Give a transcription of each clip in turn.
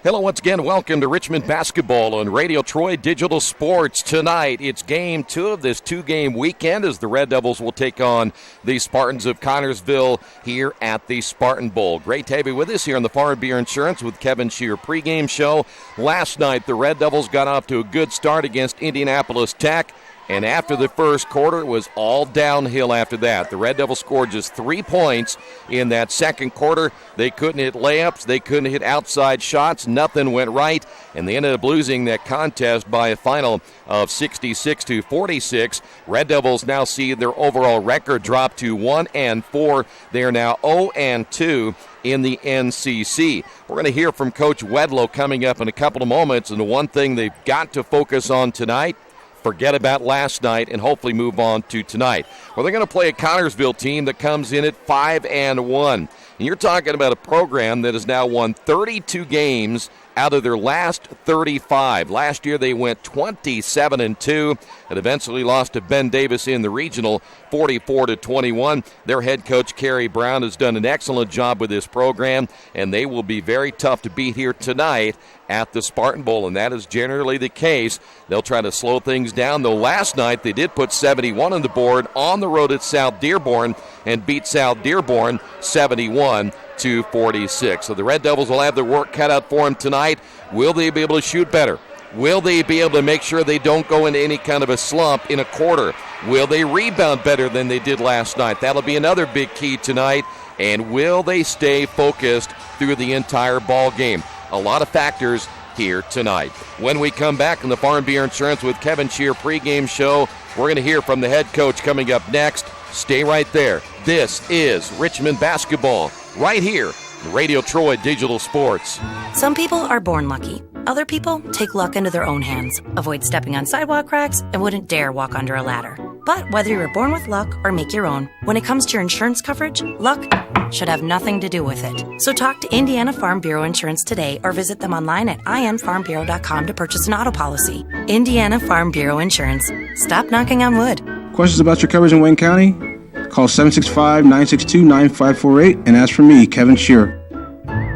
Hello once again. Welcome to Richmond basketball on Radio Troy Digital Sports. Tonight, it's game 2 of this 2-game weekend as the Red Devils will take on the Spartans of Connersville here at the Spartan Bowl. Great to have you with us here on the Farm Beer Insurance with Kevin Shear pregame show. Last night, the Red Devils got off to a good start against Indianapolis Tech. And after the first quarter, it was all downhill after that. The Red Devils scored just 3 points in that second quarter. They couldn't hit layups. They couldn't hit outside shots. Nothing went right. And they ended up losing that contest by a final of 66-46. Red Devils now see their overall record drop to 1-4. They are now 0-2 in the NCC. We're going to hear from Coach Wedlow coming up in a couple of moments. And the one thing they've got to focus on tonight, forget about last night and hopefully move on to tonight. Well, they're going to play a Connersville team that comes in at 5-1. And you're talking about a program that has now won 32 games out of their last 35. Last year they went 27-2 and eventually lost to Ben Davis in the regional 44-21. Their head coach Kerry Brown has done an excellent job with this program, and they will be very tough to beat here tonight at the Spartan Bowl, and that is generally the case. They'll try to slow things down, though last night they did put 71 on the board on the road at South Dearborn and beat South Dearborn 71-46. So the Red Devils will have their work cut out for them tonight. Will they be able to shoot better? Will they be able to make sure they don't go into any kind of a slump in a quarter? Will they rebound better than they did last night? That'll be another big key tonight. And will they stay focused through the entire ball game? A lot of factors here tonight. When we come back on the Farm Beer Insurance with Kevin Shear pregame show, we're going to hear from the head coach coming up next. Stay right there. This is Richmond basketball right here on Radio Troy Digital Sports. Some people are born lucky. Other people take luck into their own hands, avoid stepping on sidewalk cracks, and wouldn't dare walk under a ladder. But whether you're born with luck or make your own, when it comes to your insurance coverage, luck should have nothing to do with it. So talk to Indiana Farm Bureau Insurance today or visit them online at infarmbureau.com to purchase an auto policy. Indiana Farm Bureau Insurance. Stop knocking on wood. Questions about your coverage in Wayne County? Call 765-962-9548 and ask for me, Kevin Shear.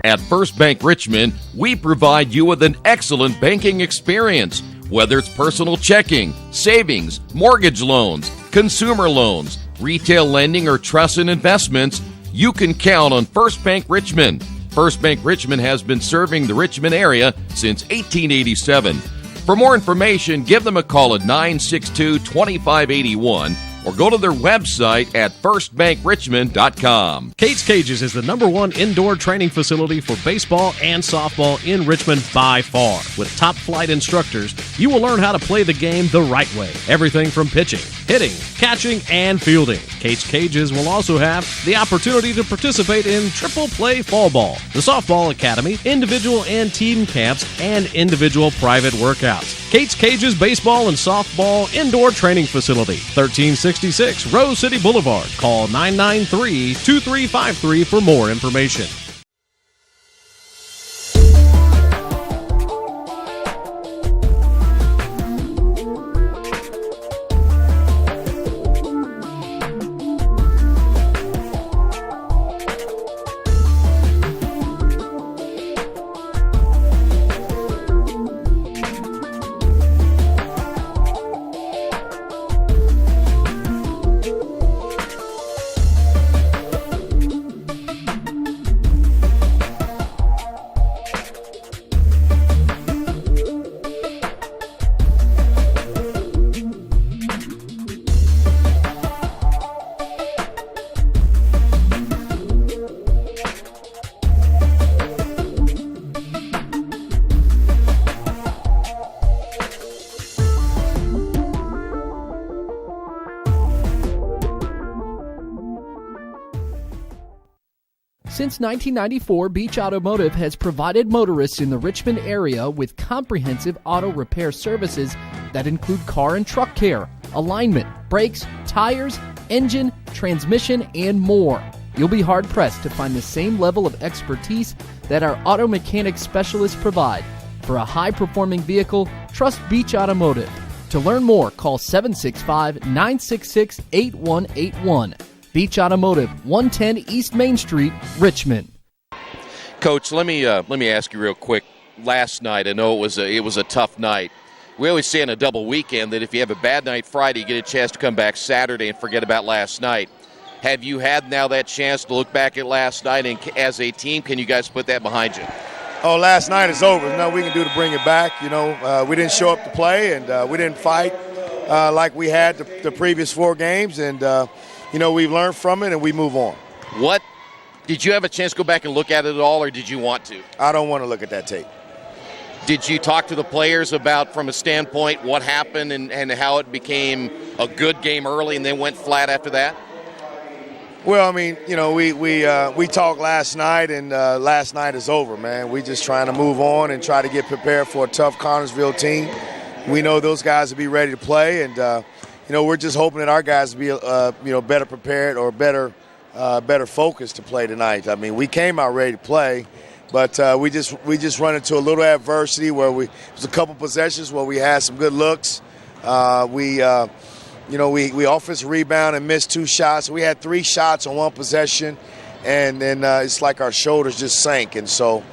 At First Bank Richmond, we provide you with an excellent banking experience. Whether it's personal checking, savings, mortgage loans, consumer loans, retail lending, or trust and investments, you can count on First Bank Richmond. First Bank Richmond has been serving the Richmond area since 1887. For more information, give them a call at 962-2581 or go to their website at firstbankrichmond.com. Kate's Cages is the #1 indoor training facility for baseball and softball in Richmond by far. With top flight instructors, you will learn how to play the game the right way. Everything from pitching, hitting, catching, and fielding. Kate's Cages will also have the opportunity to participate in triple play fall ball, the softball academy, individual and team camps, and individual private workouts. Kate's Cages Baseball and Softball Indoor Training Facility, 1366 Rose City Boulevard. Call 993-2353 for more information. Since 1994, Beach Automotive has provided motorists in the Richmond area with comprehensive auto repair services that include car and truck care, alignment, brakes, tires, engine, transmission, and more. You'll be hard-pressed to find the same level of expertise that our auto mechanic specialists provide. For a high-performing vehicle, trust Beach Automotive. To learn more, call 765-966-8181. Beach Automotive, 110 East Main Street, Richmond. Coach, let me ask you real quick. last night. I know it was a tough night. We always say in a double weekend that if you have a bad night Friday, you get a chance to come back Saturday and forget about last night. Have you had now that chance to look back at last night, and as a team, can you guys put that behind you? Oh, last night is over. There's nothing we can do to bring it back. We didn't show up to play, and we didn't fight like we had the previous 4 games. And, we've learned from it, and we move on. What? Did you have a chance to go back and look at it at all, or did you want to? I don't want to look at that tape. Did you talk to the players about, from a standpoint, what happened and how it became a good game early and then went flat after that? Well, I mean, we talked last night, and last night is over, man. We just trying to move on and try to get prepared for a tough Connersville team. We know those guys will be ready to play, and we're just hoping that our guys will be better prepared or better focused to play tonight. I mean, we came out ready to play, but we just run into a little adversity where it was a couple possessions where we had some good looks. We offensive rebound and missed 2 shots. We had 3 shots on 1 possession, and then it's like our shoulders just sank. And so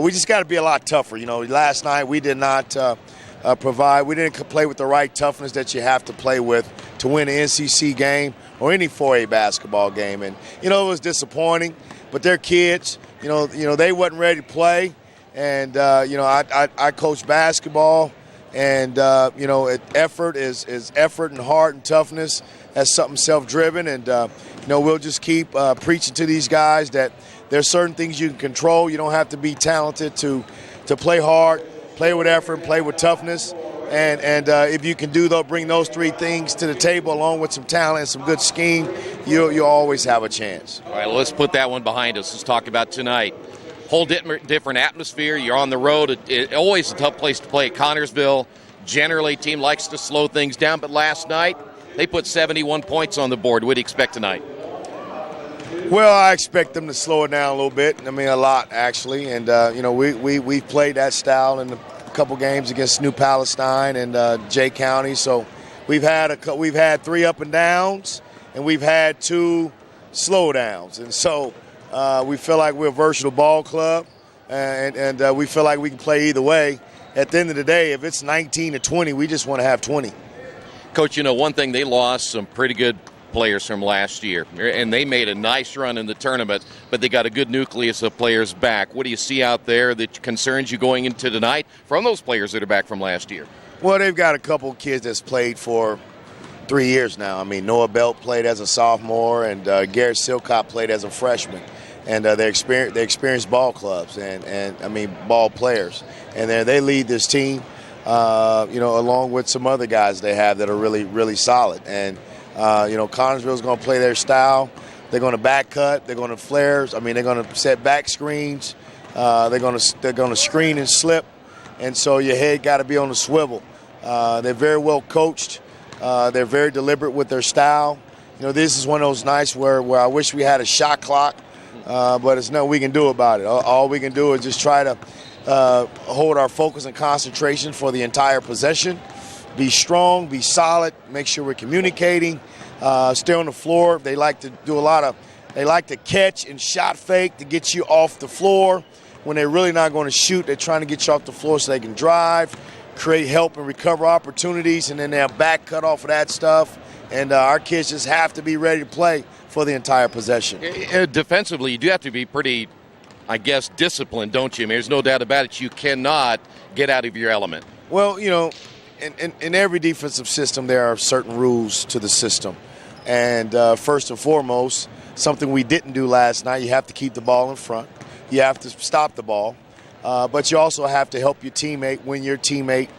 we just got to be a lot tougher. Last night we did not we didn't play with the right toughness that you have to play with to win an NCC game or any 4A basketball game. And, it was disappointing, but they're kids. They wasn't ready to play. And, I coach basketball. And, effort is effort and heart and toughness. That's something self-driven. And, we'll just keep preaching to these guys that there's certain things you can control. You don't have to be talented to play hard, play with effort, play with toughness. And if you can bring those 3 things to the table along with some talent and some good scheme, you'll always have a chance. All right, well, let's put that one behind us. Let's talk about tonight. Whole different atmosphere. You're on the road. It's always a tough place to play at Connersville. Generally, team likes to slow things down, but last night they put 71 points on the board. What do you expect tonight? Well, I expect them to slow it down a little bit. I mean, a lot, actually. And, we've played that style in a couple games against New Palestine and Jay County. So we've had 3 up and downs, and we've had 2 slow downs. And so we feel like we're a versatile ball club, and we feel like we can play either way. At the end of the day, if it's 19-20, we just want to have 20. Coach, one thing, they lost some pretty good players from last year, and they made a nice run in the tournament, but they got a good nucleus of players back. What do you see out there that concerns you going into tonight from those players that are back from last year? Well, they've got a couple kids that's played for 3 years now. I mean, Noah Belt played as a sophomore, and Garrett Silcott played as a freshman. And they experienced ball clubs and ball players. And they lead this team, along with some other guys they have that are really, really solid. And, Connersville's going to play their style. They're going to back cut. They're going to flares. They're going to set back screens. They're going to screen and slip. And so your head got to be on the swivel. They're very well coached. They're very deliberate with their style. This is one of those nights where I wish we had a shot clock. But there's nothing we can do about it. All we can do is just try to hold our focus and concentration for the entire possession. Be strong, be solid, make sure we're communicating, stay on the floor. They like to catch and shot fake to get you off the floor. When they're really not going to shoot, they're trying to get you off the floor so they can drive, create help and recover opportunities, and then they'll back cut off of that stuff. And our kids just have to be ready to play for the entire possession. Defensively, you do have to be pretty, disciplined, don't you? There's no doubt about it. You cannot get out of your element. Well, in every defensive system, there are certain rules to the system. And first and foremost, something we didn't do last night, you have to keep the ball in front. You have to stop the ball. But you also have to help your teammate when your teammate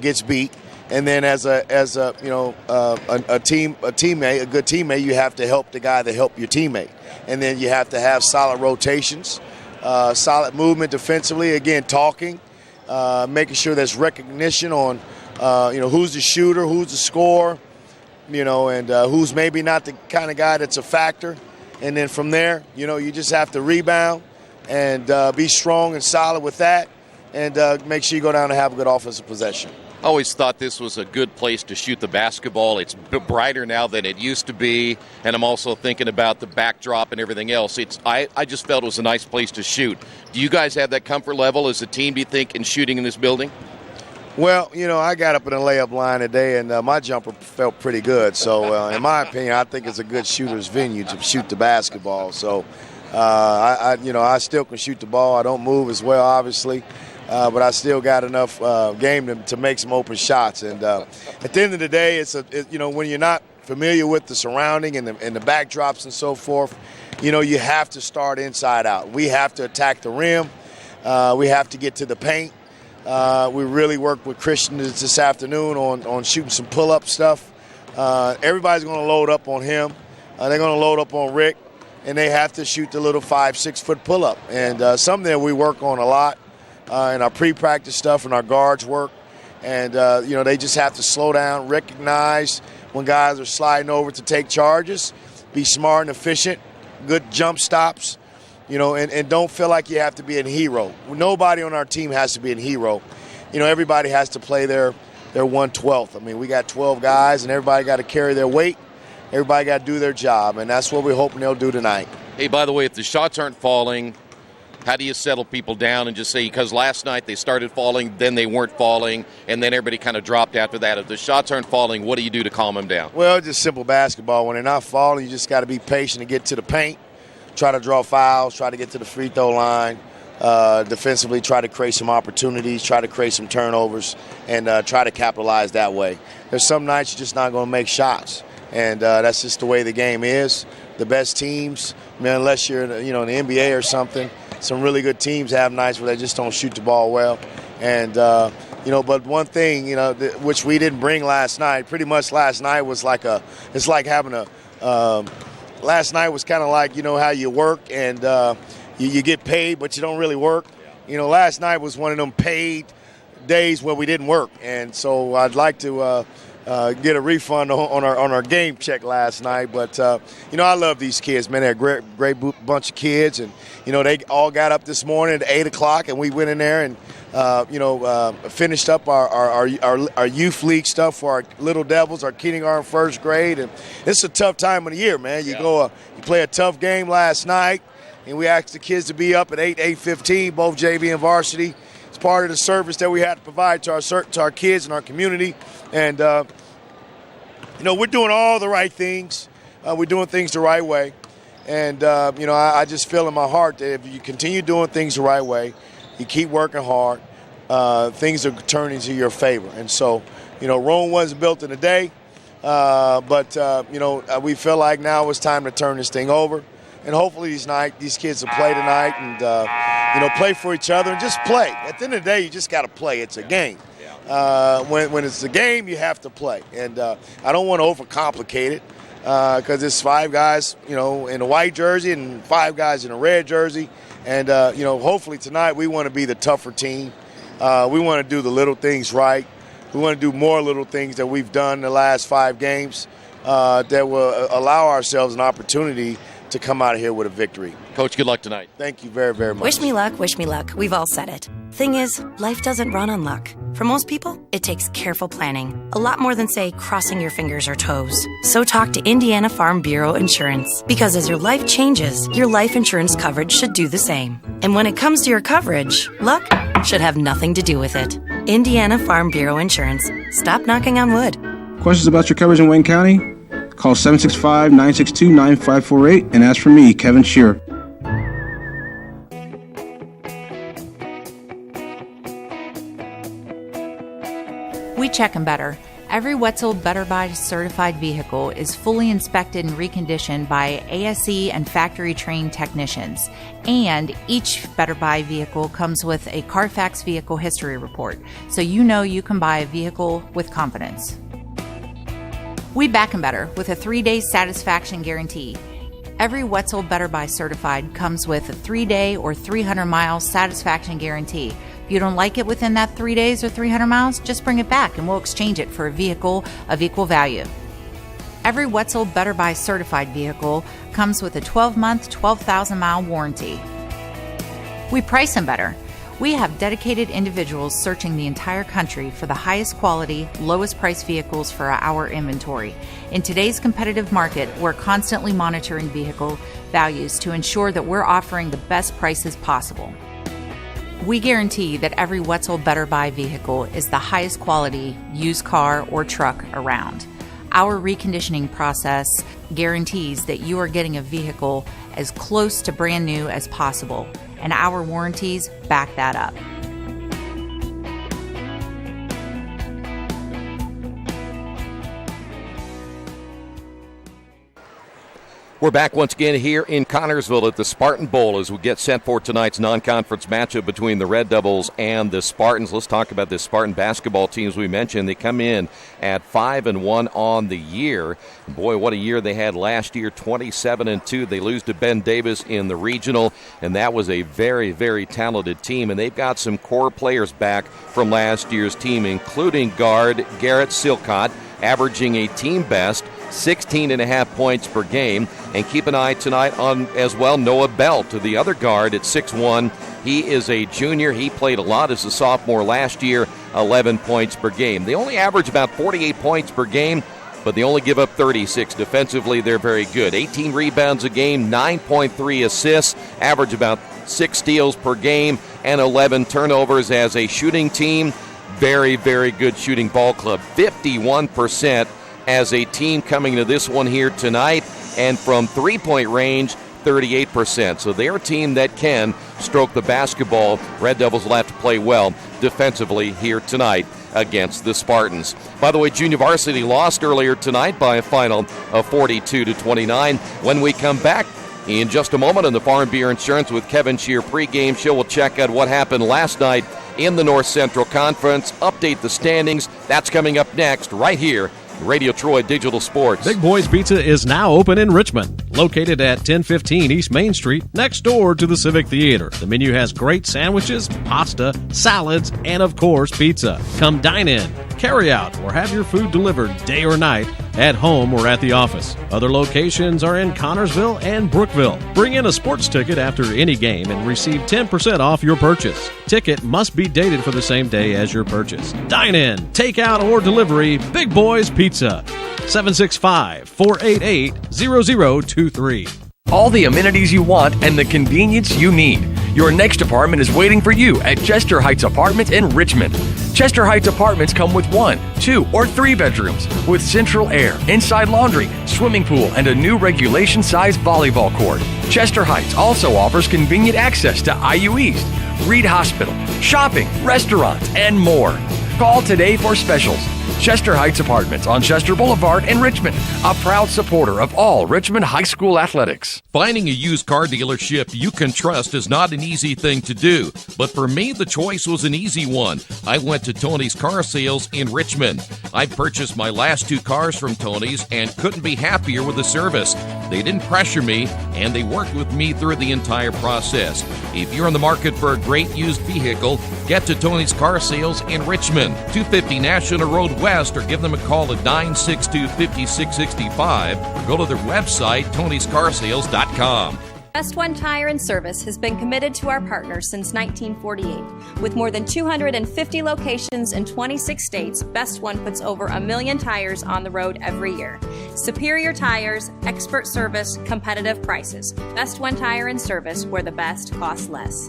gets beat. And then as a good teammate, you have to help the guy that helped your teammate. And then you have to have solid rotations, solid movement defensively. Again, talking, making sure there's recognition on, who's the shooter, who's the scorer, and who's maybe not the kind of guy that's a factor. And then from there, you just have to rebound and be strong and solid with that, and make sure you go down and have a good offensive possession. I always thought this was a good place to shoot the basketball. It's brighter now than it used to be, and I'm also thinking about the backdrop and everything else. I just felt it was a nice place to shoot. Do you guys have that comfort level as a team, do you think, in shooting in this building? Well, I got up in a layup line today, and my jumper felt pretty good. So, in my opinion, I think it's a good shooter's venue to shoot the basketball. So, I still can shoot the ball. I don't move as well, obviously. But I still got enough game to make some open shots. And at the end of the day, when you're not familiar with the surrounding and the backdrops and so forth, you have to start inside out. We have to attack the rim. We have to get to the paint. We really worked with Christian this afternoon on shooting some pull-up stuff. Everybody's going to load up on him. They're going to load up on Rick, and they have to shoot the little 5-6 foot pull-up. And something that we work on a lot. In our pre-practice stuff and our guards work. And, they just have to slow down, recognize when guys are sliding over to take charges, be smart and efficient, good jump stops, and don't feel like you have to be a hero. Nobody on our team has to be a hero. Everybody has to play their 1/12. I mean, we got 12 guys, and everybody got to carry their weight. Everybody got to do their job, and that's what we're hoping they'll do tonight. Hey, by the way, if the shots aren't falling, how do you settle people down and just say, because last night they started falling, then they weren't falling, and then everybody kind of dropped after that. If the shots aren't falling, what do you do to calm them down? Well, just simple basketball. When they're not falling, you just got to be patient and get to the paint, try to draw fouls, try to get to the free throw line, defensively try to create some opportunities, try to create some turnovers, and try to capitalize that way. There's some nights you're just not going to make shots, and that's just the way the game is. The best teams, unless you're in the NBA or something, some really good teams have nights where they just don't shoot the ball well. And, but one thing, which we didn't bring last night, pretty much last night was last night was kind of like, how you work and you get paid, but you don't really work. Last night was one of them paid days where we didn't work. And so I'd like to get a refund on our game check last night. But, I love these kids, man. They're a great bunch of kids. And, they all got up this morning at 8 o'clock, and we went in there and, finished up our youth league stuff for our little devils, our kindergarten first grade. And it's a tough time of the year, man. You play a tough game last night, and we asked the kids to be up at 8:15, both JV and varsity. It's part of the service that we had to provide to our kids and our community. And, we're doing all the right things. We're doing things the right way. And, I just feel in my heart that if you continue doing things the right way, you keep working hard, things are turning to your favor. And so, Rome wasn't built in a day, but we feel like now it's time to turn this thing over. And hopefully these kids will play tonight and, play for each other and just play. At the end of the day, you just got to play. It's a game. When it's a game, you have to play. And I don't want to overcomplicate it because it's 5 guys, in a white jersey and 5 guys in a red jersey. And, hopefully tonight we want to be the tougher team. We want to do the little things right. We want to do more little things that we've done in the last 5 games that will allow ourselves an opportunity to come out of here with a victory. Coach, good luck tonight. Thank you very, very much. Wish me luck, wish me luck. We've all said it. Thing is, life doesn't run on luck. For most people, it takes careful planning. A lot more than, say, crossing your fingers or toes. So talk to Indiana Farm Bureau Insurance. Because as your life changes, your life insurance coverage should do the same. And when it comes to your coverage, luck should have nothing to do with it. Indiana Farm Bureau Insurance. Stop knocking on wood. Questions about your coverage in Wayne County? Call 765-962-9548 and ask for me, Kevin Shearer. We check them better. Every Wetzel Better Buy certified vehicle is fully inspected and reconditioned by ASE and factory-trained technicians. And each Better Buy vehicle comes with a Carfax vehicle history report, so you know you can buy a vehicle with confidence. We back 'em better with a 3-day satisfaction guarantee. Every Wetzel Better Buy certified comes with a 3-day or 300-mile satisfaction guarantee. If you don't like it within that 3 days or 300 miles, just bring it back and we'll exchange it for a vehicle of equal value. Every Wetzel Better Buy certified vehicle comes with a 12-month, 12,000-mile warranty. We price them better. We have dedicated individuals searching the entire country for the highest quality, lowest price vehicles for our inventory. In today's competitive market, we're constantly monitoring vehicle values to ensure that we're offering the best prices possible. We guarantee that every Wetzel Better Buy vehicle is the highest quality used car or truck around. Our reconditioning process guarantees that you are getting a vehicle as close to brand new as possible, and our warranties back that up. We're back once again here in Connersville at the Spartan Bowl as we get set for tonight's non-conference matchup between the Red Devils and the Spartans. Let's talk about this Spartan basketball team. As we mentioned, they come in at 5-1 on the year. Boy, what a year they had last year, 27-2. They lose to Ben Davis in the regional, and that was a very, very talented team. And they've got some core players back from last year's team, including guard Garrett Silcott, averaging a team best 16.5 points per game. And keep an eye tonight on, as well, Noah Bell, to the other guard at 6'1". He is a junior. He played a lot as a sophomore last year, 11 points per game. They only average about 48 points per game, but they only give up 36. Defensively, they're very good. 18 rebounds a game, 9.3 assists, average about 6 steals per game, and 11 turnovers as a shooting team. Very, very good shooting ball club. 51% as a team coming to this one here tonight, and from three-point range, 38%. So they're a team that can stroke the basketball. Red Devils will have to play well defensively here tonight against the Spartans. By the way, junior varsity lost earlier tonight by a final of 42-29. When we come back in just a moment on the Farm Beer Insurance with Kevin Shear pregame show, we'll check out what happened last night in the North Central Conference, update the standings. That's coming up next right here, Radio Troy Digital Sports. Big Boys Pizza is now open in Richmond, located at 1015 East Main Street, next door to the Civic Theater. The menu has great sandwiches, pasta, salads, and of course, pizza. Come dine in, carry out, or have your food delivered day or night, at home or at the office. Other locations are in Connersville and Brookville. Bring in a sports ticket after any game and receive 10% off your purchase. Ticket must be dated for the same day as your purchase. Dine in, take out, or delivery, Big Boys Pizza. 765-488-0023. All the amenities you want and the convenience you need. Your next apartment is waiting for you at Chester Heights Apartments in Richmond. Chester Heights Apartments come with 1, 2, or 3 bedrooms with central air, inside laundry, swimming pool, and a new regulation-sized volleyball court. Chester Heights also offers convenient access to IU East, Reed Hospital, shopping, restaurants, and more. Call today for specials. Chester Heights Apartments on Chester Boulevard in Richmond, a proud supporter of all Richmond High School athletics. Finding a used car dealership you can trust is not an easy thing to do, but for me, the choice was an easy one. I went to Tony's Car Sales in Richmond. I purchased my last 2 cars from Tony's and couldn't be happier with the service. They didn't pressure me, and they worked with me through the entire process. If you're in the market for a great used vehicle, get to Tony's Car Sales in Richmond, 250 National Road West, or give them a call at 962-5665, or go to their website, tonyscarsales.com. Best One Tire and Service has been committed to our partners since 1948. With more than 250 locations in 26 states, Best One puts over 1 million tires on the road every year. Superior tires, expert service, competitive prices. Best One Tire and Service, where the best costs less.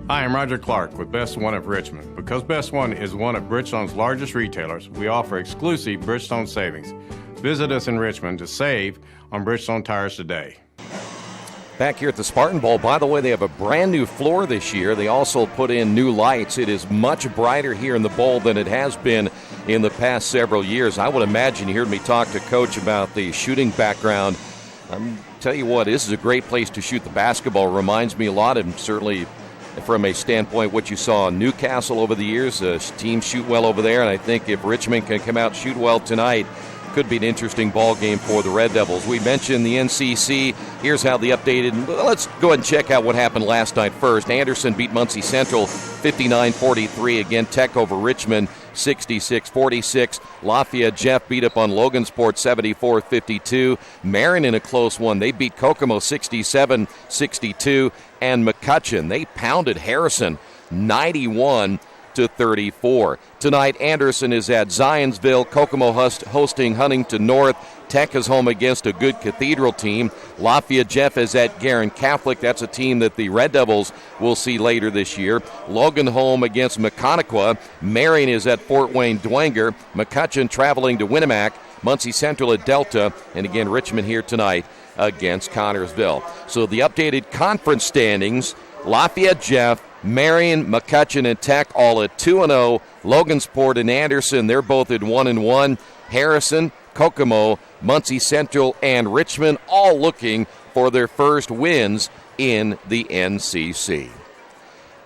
Hi, I'm Roger Clark with Best One of Richmond. Because Best One is one of Bridgestone's largest retailers, we offer exclusive Bridgestone savings. Visit us in Richmond to save on Bridgestone tires today. Back here at the Spartan Bowl, by the way, they have a brand new floor this year. They also put in new lights. It is much brighter here in the bowl than it has been in the past several years. I would imagine you heard me talk to Coach about the shooting background. Tell you what, this is a great place to shoot the basketball. Reminds me a lot, and certainly from a standpoint what you saw in Newcastle over the years. Teams shoot well over there, and I think if Richmond can come out and shoot well tonight, could be an interesting ball game for the Red Devils. We mentioned the NCC. Here's how the updated. Let's go ahead and check out what happened last night first. Anderson beat Muncie Central 59-43. Again, Tech over Richmond 66-46. Lafayette Jeff beat up on Logansport 74-52. Marion in a close one. They beat Kokomo 67-62. And McCutcheon, they pounded Harrison 91-34. Tonight, Anderson is at Zionsville. Kokomo hosting Huntington North. Tech is home against a good Cathedral team. Lafayette Jeff is at Guerin Catholic. That's a team that the Red Devils will see later this year. Logan home against Maconaquah. Marion is at Fort Wayne Dwenger. McCutcheon traveling to Winnemac. Muncie Central at Delta. And again, Richmond here tonight against Connersville. So the updated conference standings, Lafayette Jeff, Marion, McCutcheon, and Tech all at 2-0. Logansport and Anderson, they're both at 1-1. Harrison, Kokomo, Muncie Central, and Richmond all looking for their first wins in the NCC.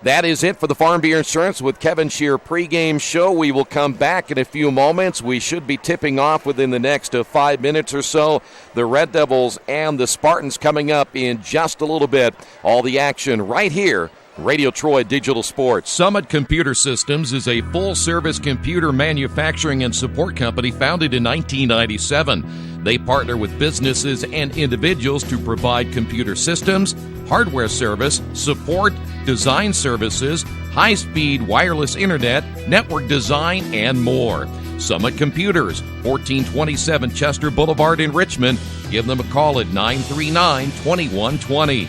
That is it for the Farm Beer Insurance with Kevin Shear pregame show. We will come back in a few moments. We should be tipping off within the next 5 minutes or so. The Red Devils and the Spartans coming up in just a little bit. All the action right here. Radio Troy Digital Sports. Summit Computer Systems is a full-service computer manufacturing and support company founded in 1997. They partner with businesses and individuals to provide computer systems, hardware service, support, design services, high-speed wireless internet, network design, and more. Summit Computers, 1427 Chester Boulevard in Richmond. Give them a call at 939-2120.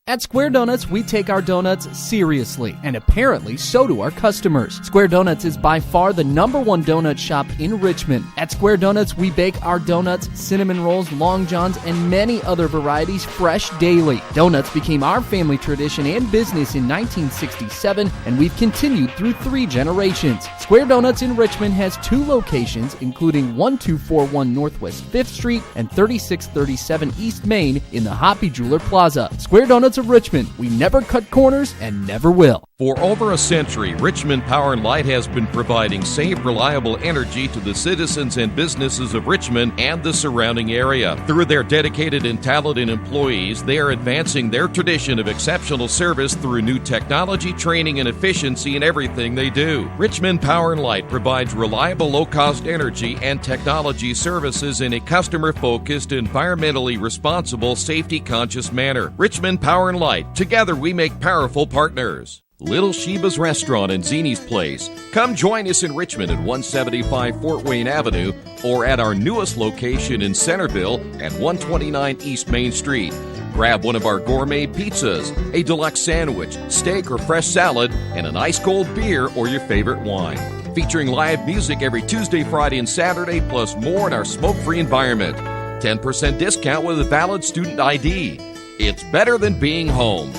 At Square Donuts, we take our donuts seriously, and apparently so do our customers. Square Donuts is by far the #1 donut shop in Richmond. At Square Donuts, we bake our donuts, cinnamon rolls, long johns, and many other varieties fresh daily. Donuts became our family tradition and business in 1967, and we've continued through 3 generations. Square Donuts in Richmond has 2 locations, including 1241 Northwest 5th Street and 3637 East Main in the Hoppy Jeweler Plaza. Square Donuts of Richmond. We never cut corners and never will. For over a century, Richmond Power and Light has been providing safe, reliable energy to the citizens and businesses of Richmond and the surrounding area. Through their dedicated and talented employees, they are advancing their tradition of exceptional service through new technology, training, and efficiency in everything they do. Richmond Power and Light provides reliable, low-cost energy and technology services in a customer-focused, environmentally responsible, safety-conscious manner. Richmond Power and Light. Together we make powerful partners. Little Sheba's Restaurant and Zini's Place. Come join us in Richmond at 175 Fort Wayne Avenue or at our newest location in Centerville at 129 East Main Street. Grab one of our gourmet pizzas, a deluxe sandwich, steak or fresh salad, and an ice-cold beer or your favorite wine. Featuring live music every Tuesday, Friday, and Saturday, plus more in our smoke-free environment. 10% discount with a valid student ID. It's better than being home.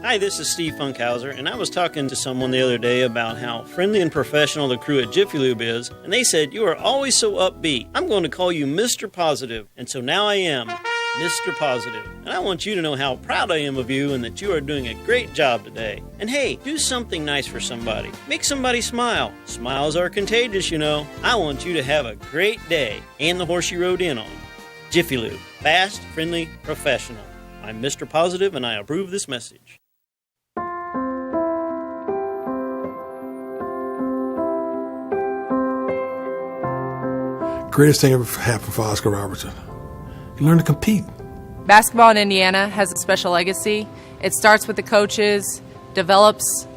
Hi, this is Steve Funkhauser, and I was talking to someone the other day about how friendly and professional the crew at Jiffy Lube is, and they said, "You are always so upbeat. I'm going to call you Mr. Positive." And so now I am Mr. Positive. And I want you to know how proud I am of you and that you are doing a great job today. And hey, do something nice for somebody. Make somebody smile. Smiles are contagious, you know. I want you to have a great day and the horse you rode in on. Jiffy Lube. Fast, friendly, professional. I'm Mr. Positive, and I approve this message. Greatest thing ever happened for Oscar Robertson. You learn to compete. Basketball in Indiana has a special legacy. It starts with the coaches, develops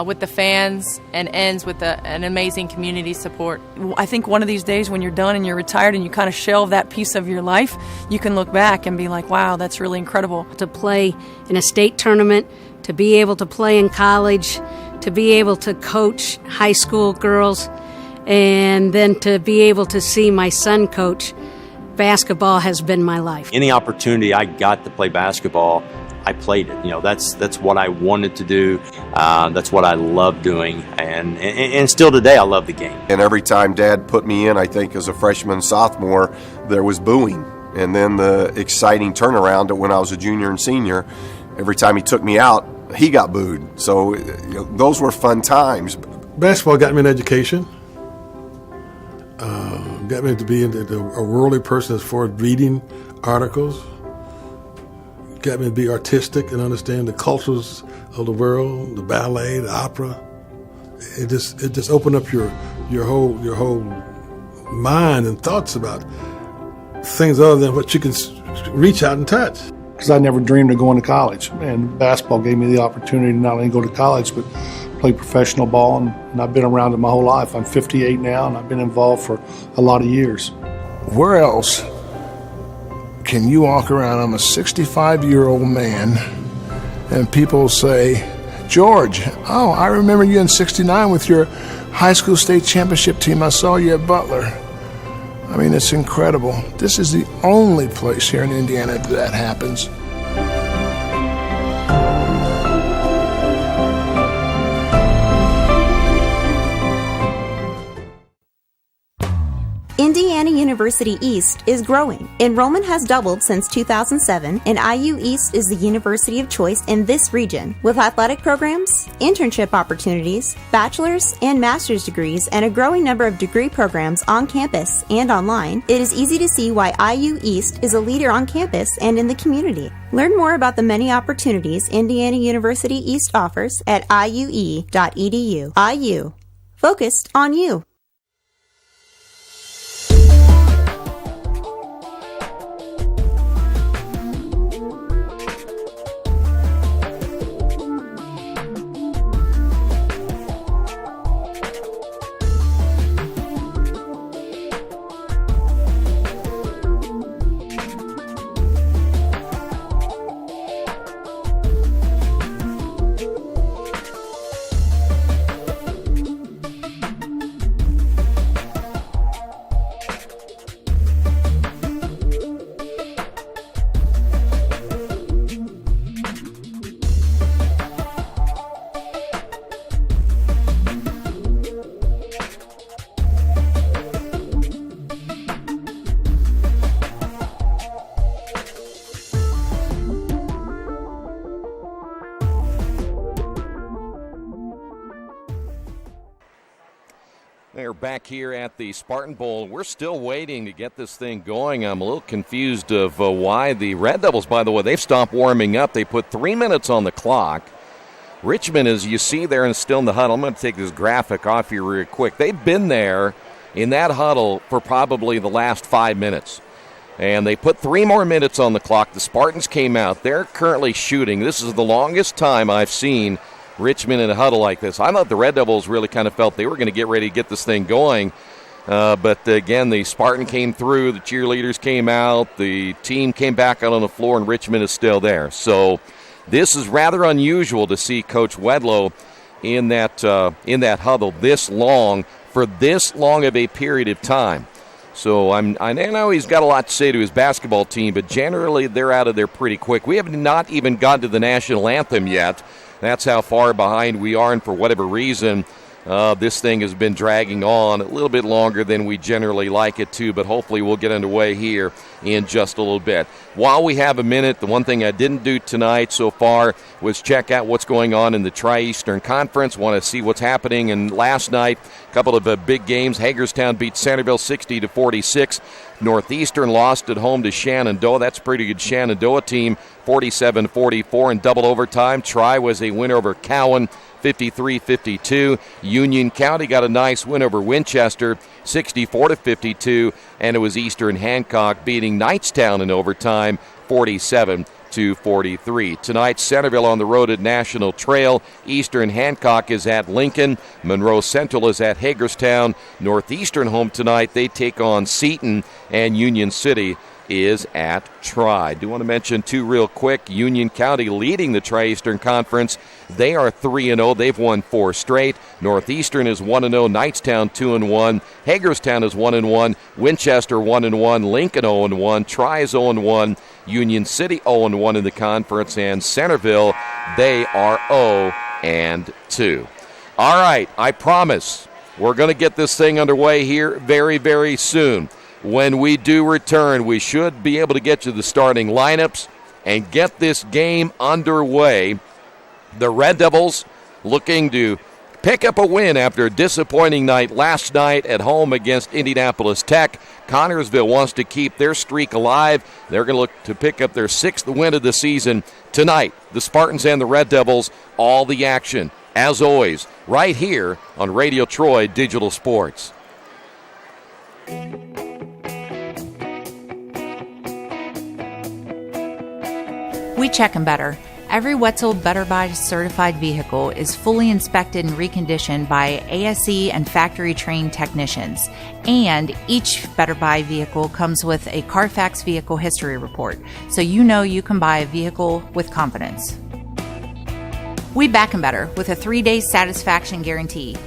with the fans, and ends with an amazing community support. I think one of these days when you're done and you're retired and you kind of shelve that piece of your life, you can look back and be like, wow, that's really incredible. To play in a state tournament, to be able to play in college, to be able to coach high school girls, and then to be able to see my son coach, basketball has been my life. Any opportunity I got to play basketball, I played it. You know, that's what I wanted to do. That's what I love doing, and still today I love the game. And every time Dad put me in, I think as a freshman, sophomore, there was booing. And then the exciting turnaround to when I was a junior and senior, every time he took me out, he got booed. So those were fun times. Basketball got me an education. Got me to be a worldly person as far as reading articles. got me to be artistic and understand the cultures of the world, the ballet, the opera. It just opened up your whole mind and thoughts about things other than what you can reach out and touch. Because I never dreamed of going to college, and basketball gave me the opportunity to not only go to college but play professional ball, and I've been around it my whole life. I'm 58 now, and I've been involved for a lot of years. Where else can you walk around? I'm a 65-year-old man, and people say, George, oh, I remember you in '69 with your high school state championship team. I saw you at Butler. I mean, it's incredible. This is the only place here in Indiana that happens. Indiana University East is growing. Enrollment has doubled since 2007, and IU East is the university of choice in this region. With athletic programs, internship opportunities, bachelor's and master's degrees, and a growing number of degree programs on campus and online, it is easy to see why IU East is a leader on campus and in the community. Learn more about the many opportunities Indiana University East offers at iue.edu. IU. Focused on you. They're back here at the Spartan Bowl. We're still waiting to get this thing going. I'm a little confused of why the Red Devils, by the way, they've stopped warming up. They put 3 minutes on the clock. Richmond, as you see there, and still in the huddle. I'm going to take this graphic off here real quick. They've been there in that huddle for probably the last 5 minutes. And they put 3 more minutes on the clock. The Spartans came out. They're currently shooting. This is the longest time I've seen Richmond in a huddle like this. I thought the Red Devils really kind of felt they were going to get ready to get this thing going. But again, the Spartan came through, the cheerleaders came out, the team came back out on the floor, and Richmond is still there. So this is rather unusual to see Coach Wedlow in that huddle this long for this long of a period of time. So I know he's got a lot to say to his basketball team, but generally they're out of there pretty quick. We have not even gotten to the national anthem yet. That's how far behind we are, and for whatever reason, this thing has been dragging on a little bit longer than we generally like it to, but hopefully we'll get underway here in just a little bit. While we have a minute, the one thing I didn't do tonight so far was check out what's going on in the Tri-Eastern Conference. Want to see what's happening. And last night, a couple of big games. Hagerstown beat Centerville 60-46. Northeastern lost at home to Shenandoah. That's a pretty good Shenandoah team, 47-44 in double overtime. Tri was a win over Cowan, 53-52. Union County got a nice win over Winchester, 64-52, and it was Eastern Hancock beating Knightstown in overtime, 47-43. Tonight, Centerville on the road at National Trail. Eastern Hancock is at Lincoln. Monroe Central is at Hagerstown. Northeastern home tonight. They take on Seton, and Union City is at Tri. I do want to mention two real quick. Union County leading the Tri-Eastern Conference. They are 3-0. They've won 4 straight. Northeastern is 1-0. Knightstown 2-1. Hagerstown is 1-1. Winchester 1-1. Lincoln 0-1. Tri is 0-1. Union City 0-1 in the conference. And Centerville, they are 0-2. All right, I promise we're going to get this thing underway here very, very soon. When we do return, we should be able to get to the starting lineups and get this game underway. The Red Devils looking to pick up a win after a disappointing night last night at home against Indianapolis Tech. Connersville wants to keep their streak alive. They're going to look to pick up their 6th win of the season tonight. The Spartans and the Red Devils, all the action, as always, right here on Radio Troy Digital Sports. We check them better. Every Wetzel Better Buy certified vehicle is fully inspected and reconditioned by ASE and factory trained technicians. And each Better Buy vehicle comes with a Carfax vehicle history report, so you know you can buy a vehicle with confidence. We back them better with a 3-day satisfaction guarantee.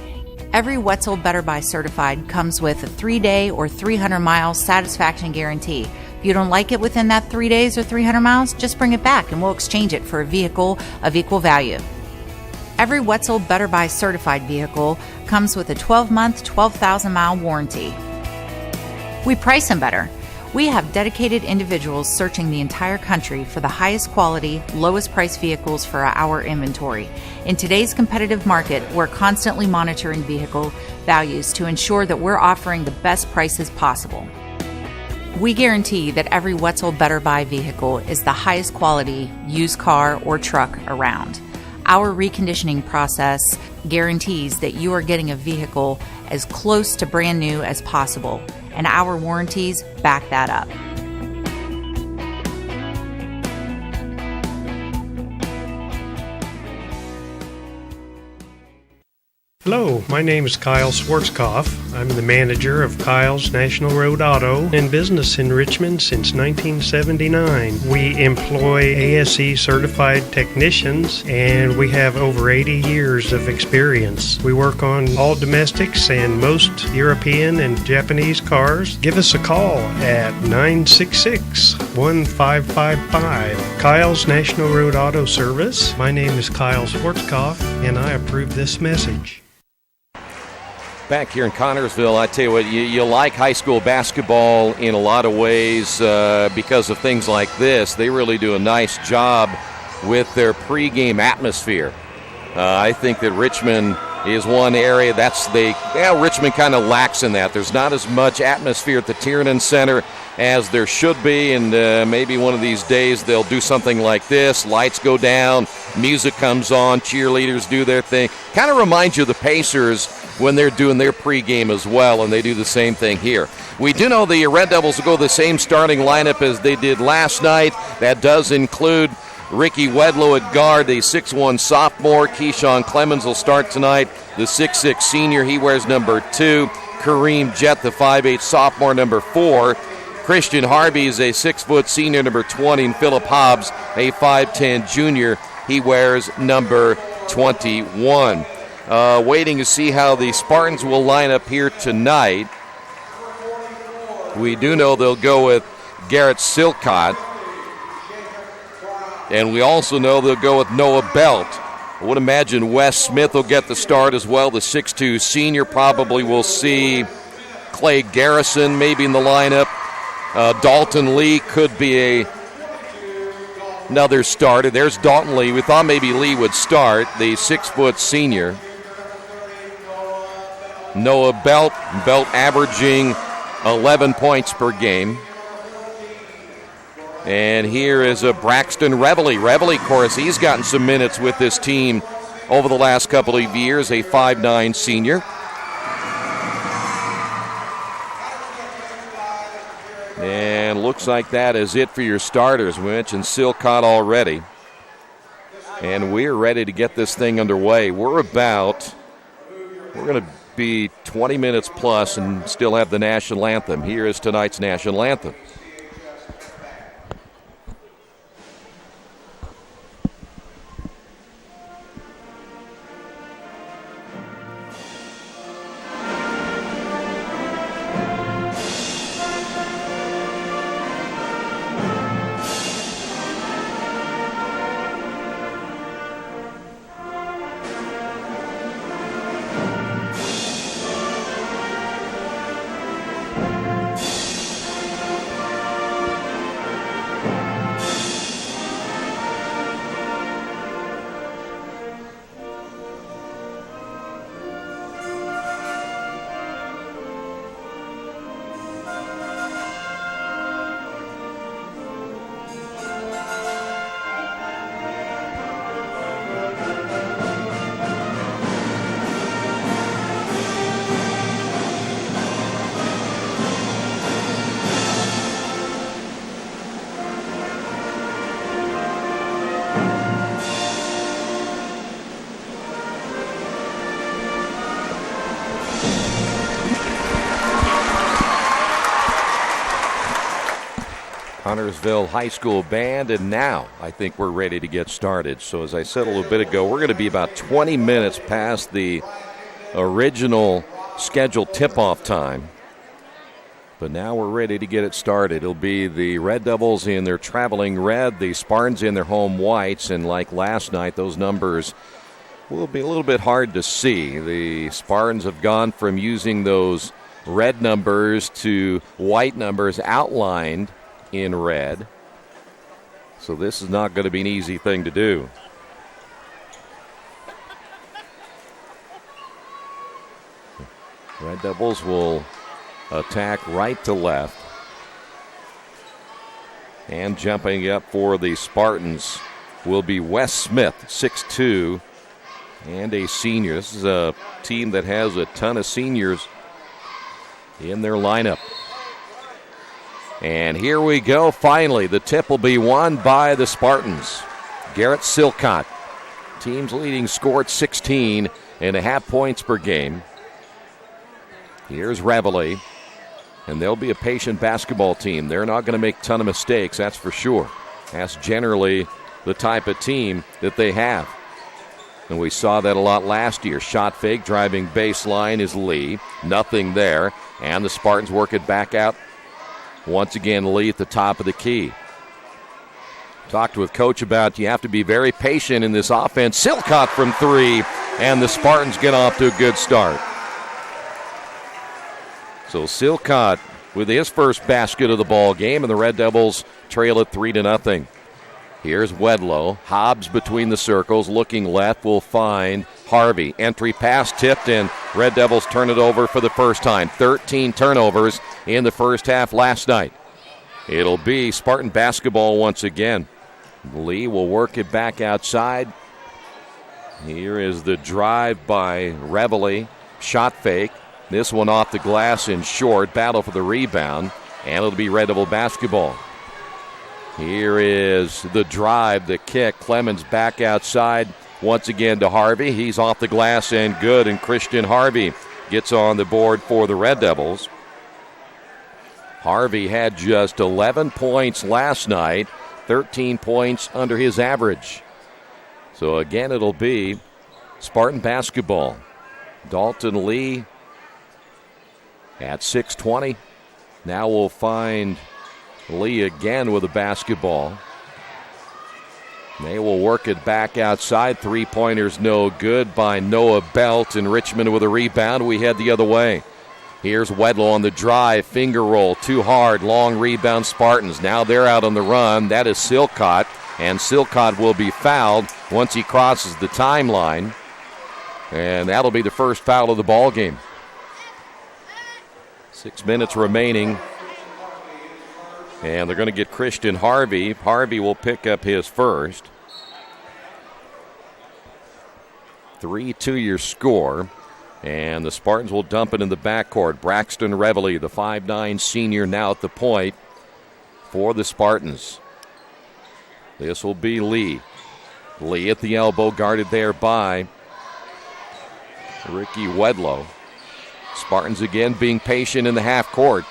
Every Wetzel Better Buy certified comes with a 3-day or 300-mile satisfaction guarantee. If you don't like it within that 3 days or 300 miles, just bring it back and we'll exchange it for a vehicle of equal value. Every Wetzel Better Buy certified vehicle comes with a 12-month, 12,000-mile warranty. We price them better. We have dedicated individuals searching the entire country for the highest quality, lowest price vehicles for our inventory. In today's competitive market, we're constantly monitoring vehicle values to ensure that we're offering the best prices possible. We guarantee that every Wetzel Better Buy vehicle is the highest quality used car or truck around. Our reconditioning process guarantees that you are getting a vehicle as close to brand new as possible, and our warranties back that up. Hello, my name is Kyle Schwarzkopf. I'm the manager of Kyle's National Road Auto, in business in Richmond since 1979. We employ ASE certified technicians and we have over 80 years of experience. We work on all domestics and most European and Japanese cars. Give us a call at 966-1555. Kyle's National Road Auto Service. My name is Kyle Schwarzkopf and I approve this message. Back here in Connersville, I tell you what, you like high school basketball in a lot of ways because of things like this. They really do a nice job with their pregame atmosphere. I think that Richmond is one area Richmond kind of lacks in that. There's not as much atmosphere at the Tiernan Center as there should be, and maybe one of these days they'll do something like this. Lights go down, music comes on, cheerleaders do their thing. Kind of reminds you of the Pacers when they're doing their pregame as well, and they do the same thing here. We do know the Red Devils will go the same starting lineup as they did last night. That does include Ricky Wedlow at guard, the 6'1 sophomore. Keyshawn Clemens will start tonight, the 6'6 senior. He wears number 2. Kareem Jett, the 5'8 sophomore, number 4. Christian Harvey is a 6' senior, number 20. And Philip Hobbs, a 5'10 junior. He wears number 21. Waiting to see how the Spartans will line up here tonight. We do know they'll go with Garrett Silcott. And we also know they'll go with Noah Belt. I would imagine Wes Smith will get the start as well, the 6'2 senior. Probably will see Clay Garrison maybe in the lineup. Dalton Lee could be another starter. There's Dalton Lee. We thought maybe Lee would start, the 6' senior. Noah Belt averaging 11 points per game. And here is a Braxton Reveille. Reveille, of course, he's gotten some minutes with this team over the last couple of years, a 5'9 senior. And looks like that is it for your starters. We mentioned Silcott already. And we're ready to get this thing underway. We're going to be 20 minutes plus and still have the national anthem. Here is tonight's national anthem. Connersville High School Band, and now I think we're ready to get started. So as I said a little bit ago, we're going to be about 20 minutes past the original scheduled tip-off time. But now we're ready to get it started. It'll be the Red Devils in their traveling red, the Spartans in their home whites, and like last night, those numbers will be a little bit hard to see. The Spartans have gone from using those red numbers to white numbers outlined in red. So this is not going to be an easy thing to do. Red Devils will attack right to left. And jumping up for the Spartans will be Wes Smith, 6'2", and a senior. This is a team that has a ton of seniors in their lineup. And here we go, finally. The tip will be won by the Spartans. Garrett Silcott, team's leading scorer at 16.5 points per game. Here's Reveille, and they'll be a patient basketball team. They're not going to make a ton of mistakes, that's for sure. That's generally the type of team that they have. And we saw that a lot last year. Shot fake, driving baseline is Lee. Nothing there. And the Spartans work it back out. Once again, Lee at the top of the key. Talked with Coach about you have to be very patient in this offense. Silcott from three, and the Spartans get off to a good start. So Silcott with his first basket of the ball game, and the Red Devils trail it 3-0. Here's Wedlow. Hobbs between the circles, looking left, will find Harvey. Entry pass tipped, and Red Devils turn it over for the first time. 13 turnovers in the first half last night. It'll be Spartan basketball once again. Lee will work it back outside. Here is the drive by Reveille. Shot fake. This one off the glass and short. Battle for the rebound, and it'll be Red Devil basketball. Here is the drive, the kick. Clemens back outside once again to Harvey. He's off the glass and good, and Christian Harvey gets on the board for the Red Devils. Harvey had just 11 points last night, 13 points under his average. So again, it'll be Spartan basketball. Dalton Lee at 6:20. Now we'll find Lee again with a basketball. They will work it back outside. Three-pointers no good by Noah Belt, and Richmond with a rebound. We head the other way. Here's Wedlow on the drive. Finger roll, too hard. Long rebound Spartans. Now they're out on the run. That is Silcott, and Silcott will be fouled once he crosses the timeline. And that'll be the first foul of the ball game. 6 minutes remaining. And they're going to get Christian Harvey. Harvey will pick up his first. 3-2 your score. And the Spartans will dump it in the backcourt. Braxton Reveille, the 5'9 senior, now at the point for the Spartans. This will be Lee. Lee at the elbow, guarded there by Ricky Wedlow. Spartans again being patient in the half court.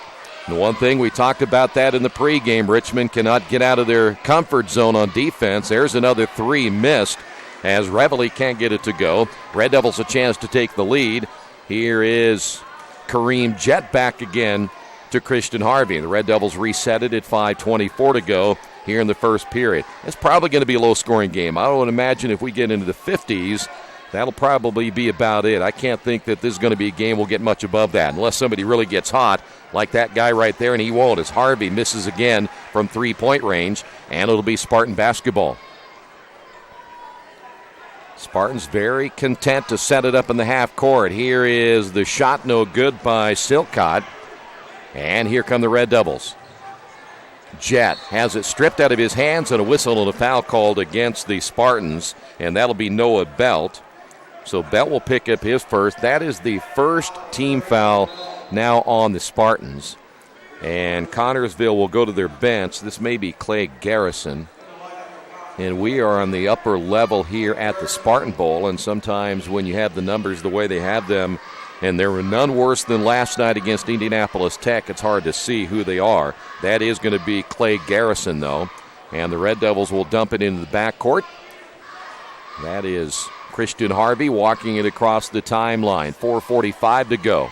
The one thing we talked about that in the pregame, Richmond cannot get out of their comfort zone on defense. There's another three missed as Reveille can't get it to go. Red Devils a chance to take the lead. Here is Kareem Jett back again to Christian Harvey. The Red Devils reset it at 5:24 to go here in the first period. It's probably going to be a low-scoring game. I would imagine if we get into the 50s, that'll probably be about it. I can't think that this is going to be a game we'll get much above that unless somebody really gets hot like that guy right there, and he won't as Harvey misses again from three-point range, and it'll be Spartan basketball. Spartans very content to set it up in the half court. Here is the shot, no good by Silcott, and here come the Red Devils. Jett has it stripped out of his hands, and a whistle and a foul called against the Spartans, and that'll be Noah Belt. So Belt will pick up his first. That is the first team foul now on the Spartans. And Connersville will go to their bench. This may be Clay Garrison. And we are on the upper level here at the Spartan Bowl. And sometimes when you have the numbers the way they have them and there were none worse than last night against Indianapolis Tech. It's hard to see who they are. That is going to be Clay Garrison, though, and the Red Devils will dump it into the backcourt. That is Christian Harvey walking it across the timeline. 4:45 to go.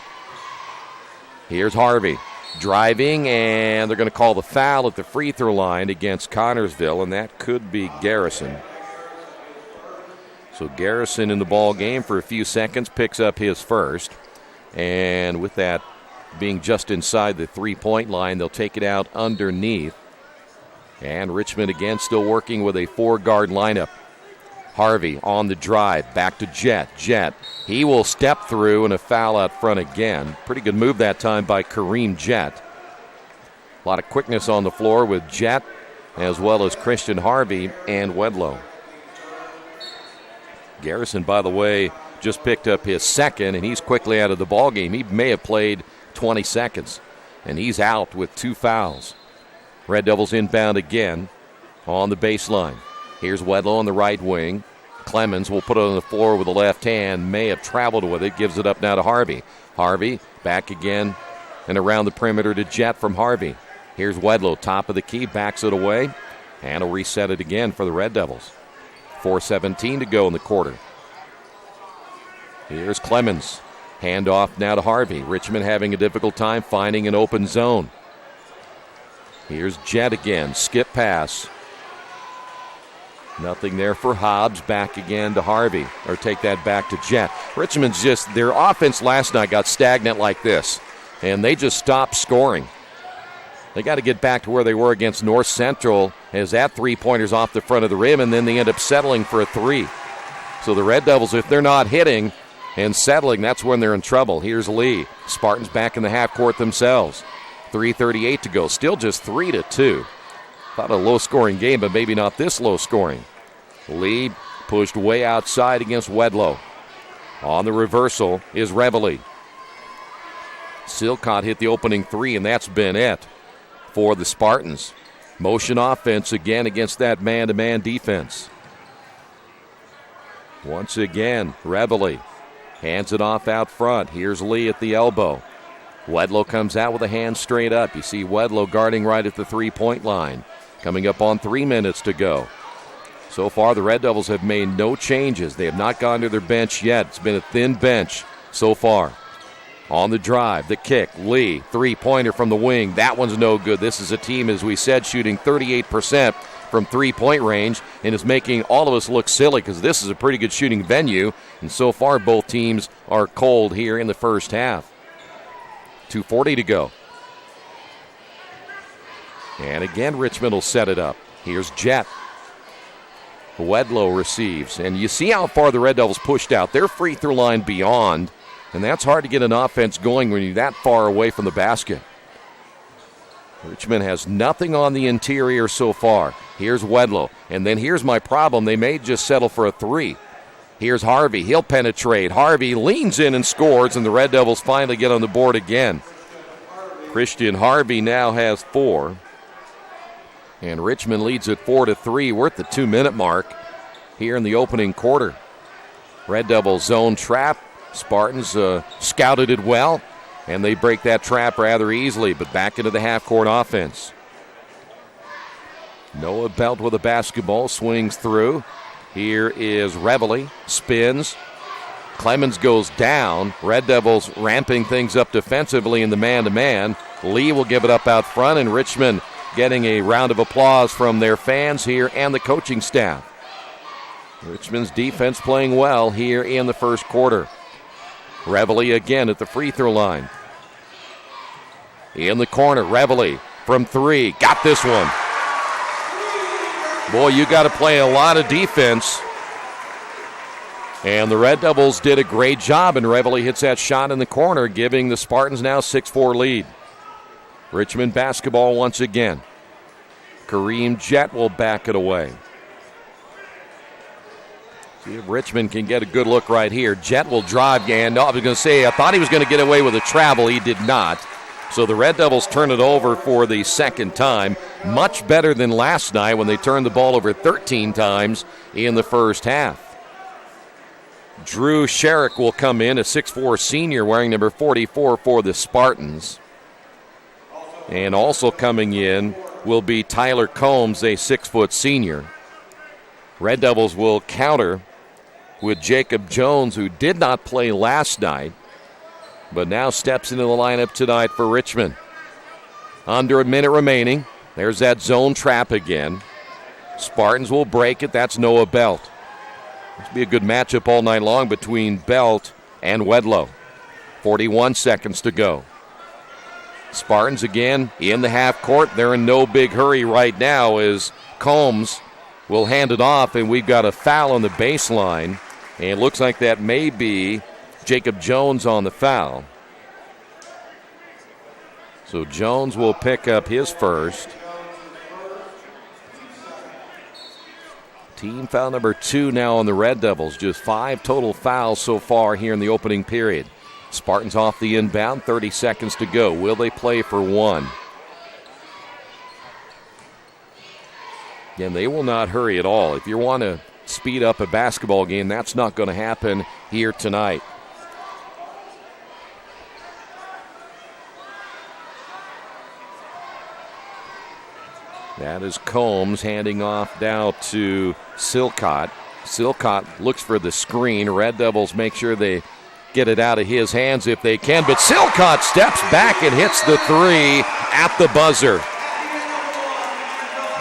Here's Harvey driving, and they're going to call the foul at the free throw line against Connersville, and that could be Garrison. So Garrison in the ball game for a few seconds, picks up his first. And with that being just inside the three-point line, they'll take it out underneath. And Richmond again still working with a four-guard lineup. Harvey on the drive, back to Jett. Jett, he will step through, and a foul out front again. Pretty good move that time by Kareem Jett. A lot of quickness on the floor with Jett, as well as Christian Harvey and Wedlow. Garrison, by the way, just picked up his second, and he's quickly out of the ball game. He may have played 20 seconds, and he's out with 2 fouls. Red Devils inbound again on the baseline. Here's Wedlow on the right wing. Clemens will put it on the floor with the left hand. May have traveled with it. Gives it up now to Harvey. Harvey back again and around the perimeter to Jett from Harvey. Here's Wedlow, top of the key, backs it away, and will reset it again for the Red Devils. 4:17 to go in the quarter. Here's Clemens. Handoff now to Harvey. Richmond having a difficult time finding an open zone. Here's Jett again. Skip pass. Nothing there for Hobbs. Back again to Harvey. Or take that back to Jett. Richmond's just, their offense last night got stagnant like this, and they just stopped scoring. They got to get back to where they were against North Central, as that three-pointer's off the front of the rim, and then they end up settling for a three. So the Red Devils, if they're not hitting and settling, that's when they're in trouble. Here's Lee. Spartans back in the half court themselves. 3:38 to go. Still just 3-2. Thought a low-scoring game, but maybe not this low-scoring. Lee pushed way outside against Wedlow. On the reversal is Reveille. Silcott hit the opening three, and that's been it for the Spartans. Motion offense again against that man-to-man defense. Once again, Reveille hands it off out front. Here's Lee at the elbow. Wedlow comes out with a hand straight up. You see Wedlow guarding right at the three-point line. Coming up on 3 minutes to go. So far, the Red Devils have made no changes. They have not gone to their bench yet. It's been a thin bench so far. On the drive, the kick, Lee, three-pointer from the wing. That one's no good. This is a team, as we said, shooting 38% from three-point range, and is making all of us look silly because this is a pretty good shooting venue, and so far both teams are cold here in the first half. 2:40 to go. And again, Richmond will set it up. Here's Jett. Wedlow receives, and you see how far the Red Devils pushed out. Their free throw line beyond, and that's hard to get an offense going when you're that far away from the basket. Richmond has nothing on the interior so far. Here's Wedlow, and then here's my problem. They may just settle for a three. Here's Harvey. He'll penetrate. Harvey leans in and scores, and the Red Devils finally get on the board again. Christian Harvey now has 4. And Richmond leads at 4-3. We're at the 2-minute mark here in the opening quarter. Red Devils zone trap. Spartans scouted it well, and they break that trap rather easily, but back into the half-court offense. Noah Belt with a basketball, swings through. Here is Reveille, spins. Clemens goes down. Red Devils ramping things up defensively in the man-to-man. Lee will give it up out front, and Richmond getting a round of applause from their fans here and the coaching staff. Richmond's defense playing well here in the first quarter. Reveille again at the free throw line. In the corner, Reveille from 3. Got this one. Boy, you got to play a lot of defense. And the Red Devils did a great job, and Reveille hits that shot in the corner, giving the Spartans now 6-4 lead. Richmond basketball once again. Kareem Jett will back it away. See if Richmond can get a good look right here. Jett will drive, and I was going to say, I thought he was going to get away with a travel. He did not. So the Red Devils turn it over for the second time. Much better than last night when they turned the ball over 13 times in the first half. Drew Sherrick will come in, a 6'4 senior wearing number 44 for the Spartans. And also coming in will be Tyler Combs, a 6' senior. Red Devils will counter with Jacob Jones, who did not play last night, but now steps into the lineup tonight for Richmond. Under a minute remaining. There's that zone trap again. Spartans will break it. That's Noah Belt. This will be a good matchup all night long between Belt and Wedlow. 41 seconds to go. Spartans again in the half court. They're in no big hurry right now as Combs will hand it off, and we've got a foul on the baseline. And it looks like that may be Jacob Jones on the foul. So Jones will pick up his first. Team foul number 2 now on the Red Devils. Just 5 total fouls so far here in the opening period. Spartans off the inbound, 30 seconds to go. Will they play for 1? Again, they will not hurry at all. If you want to speed up a basketball game, that's not going to happen here tonight. That is Combs handing off now to Silcott. Silcott looks for the screen. Red Devils make sure they get it out of his hands if they can, but Silcott steps back and hits the 3 at the buzzer.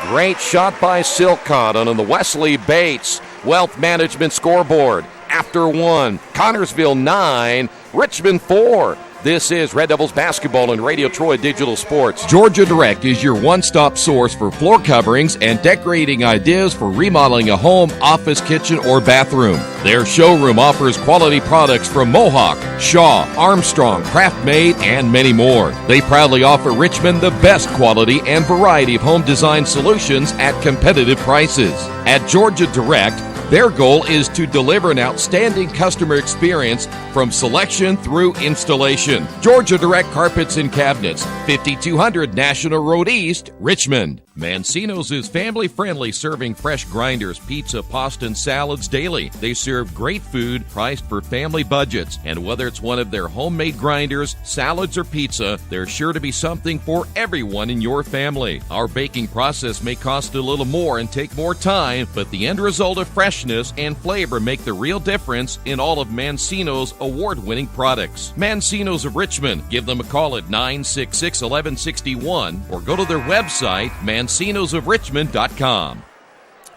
Great shot by Silcott on the Wesley Bates Wealth Management scoreboard. After 1, Connersville 9, Richmond 4. This is Red Devils basketball on Radio Troy Digital Sports. Georgia Direct is your one-stop source for floor coverings and decorating ideas for remodeling a home, office, kitchen, or bathroom. Their showroom offers quality products from Mohawk, Shaw, Armstrong, Craft Made, and many more. They proudly offer Richmond the best quality and variety of home design solutions at competitive prices. At Georgia Direct, their goal is to deliver an outstanding customer experience from selection through installation. Georgia Direct Carpets and Cabinets, 5200 National Road East, Richmond. Mancino's is family-friendly, serving fresh grinders, pizza, pasta, and salads daily. They serve great food priced for family budgets. And whether it's one of their homemade grinders, salads, or pizza, there's sure to be something for everyone in your family. Our baking process may cost a little more and take more time, but the end result of freshness and flavor make the real difference in all of Mancino's award-winning products. Mancino's of Richmond. Give them a call at 966-1161 or go to their website, mancinosofrichmond.com.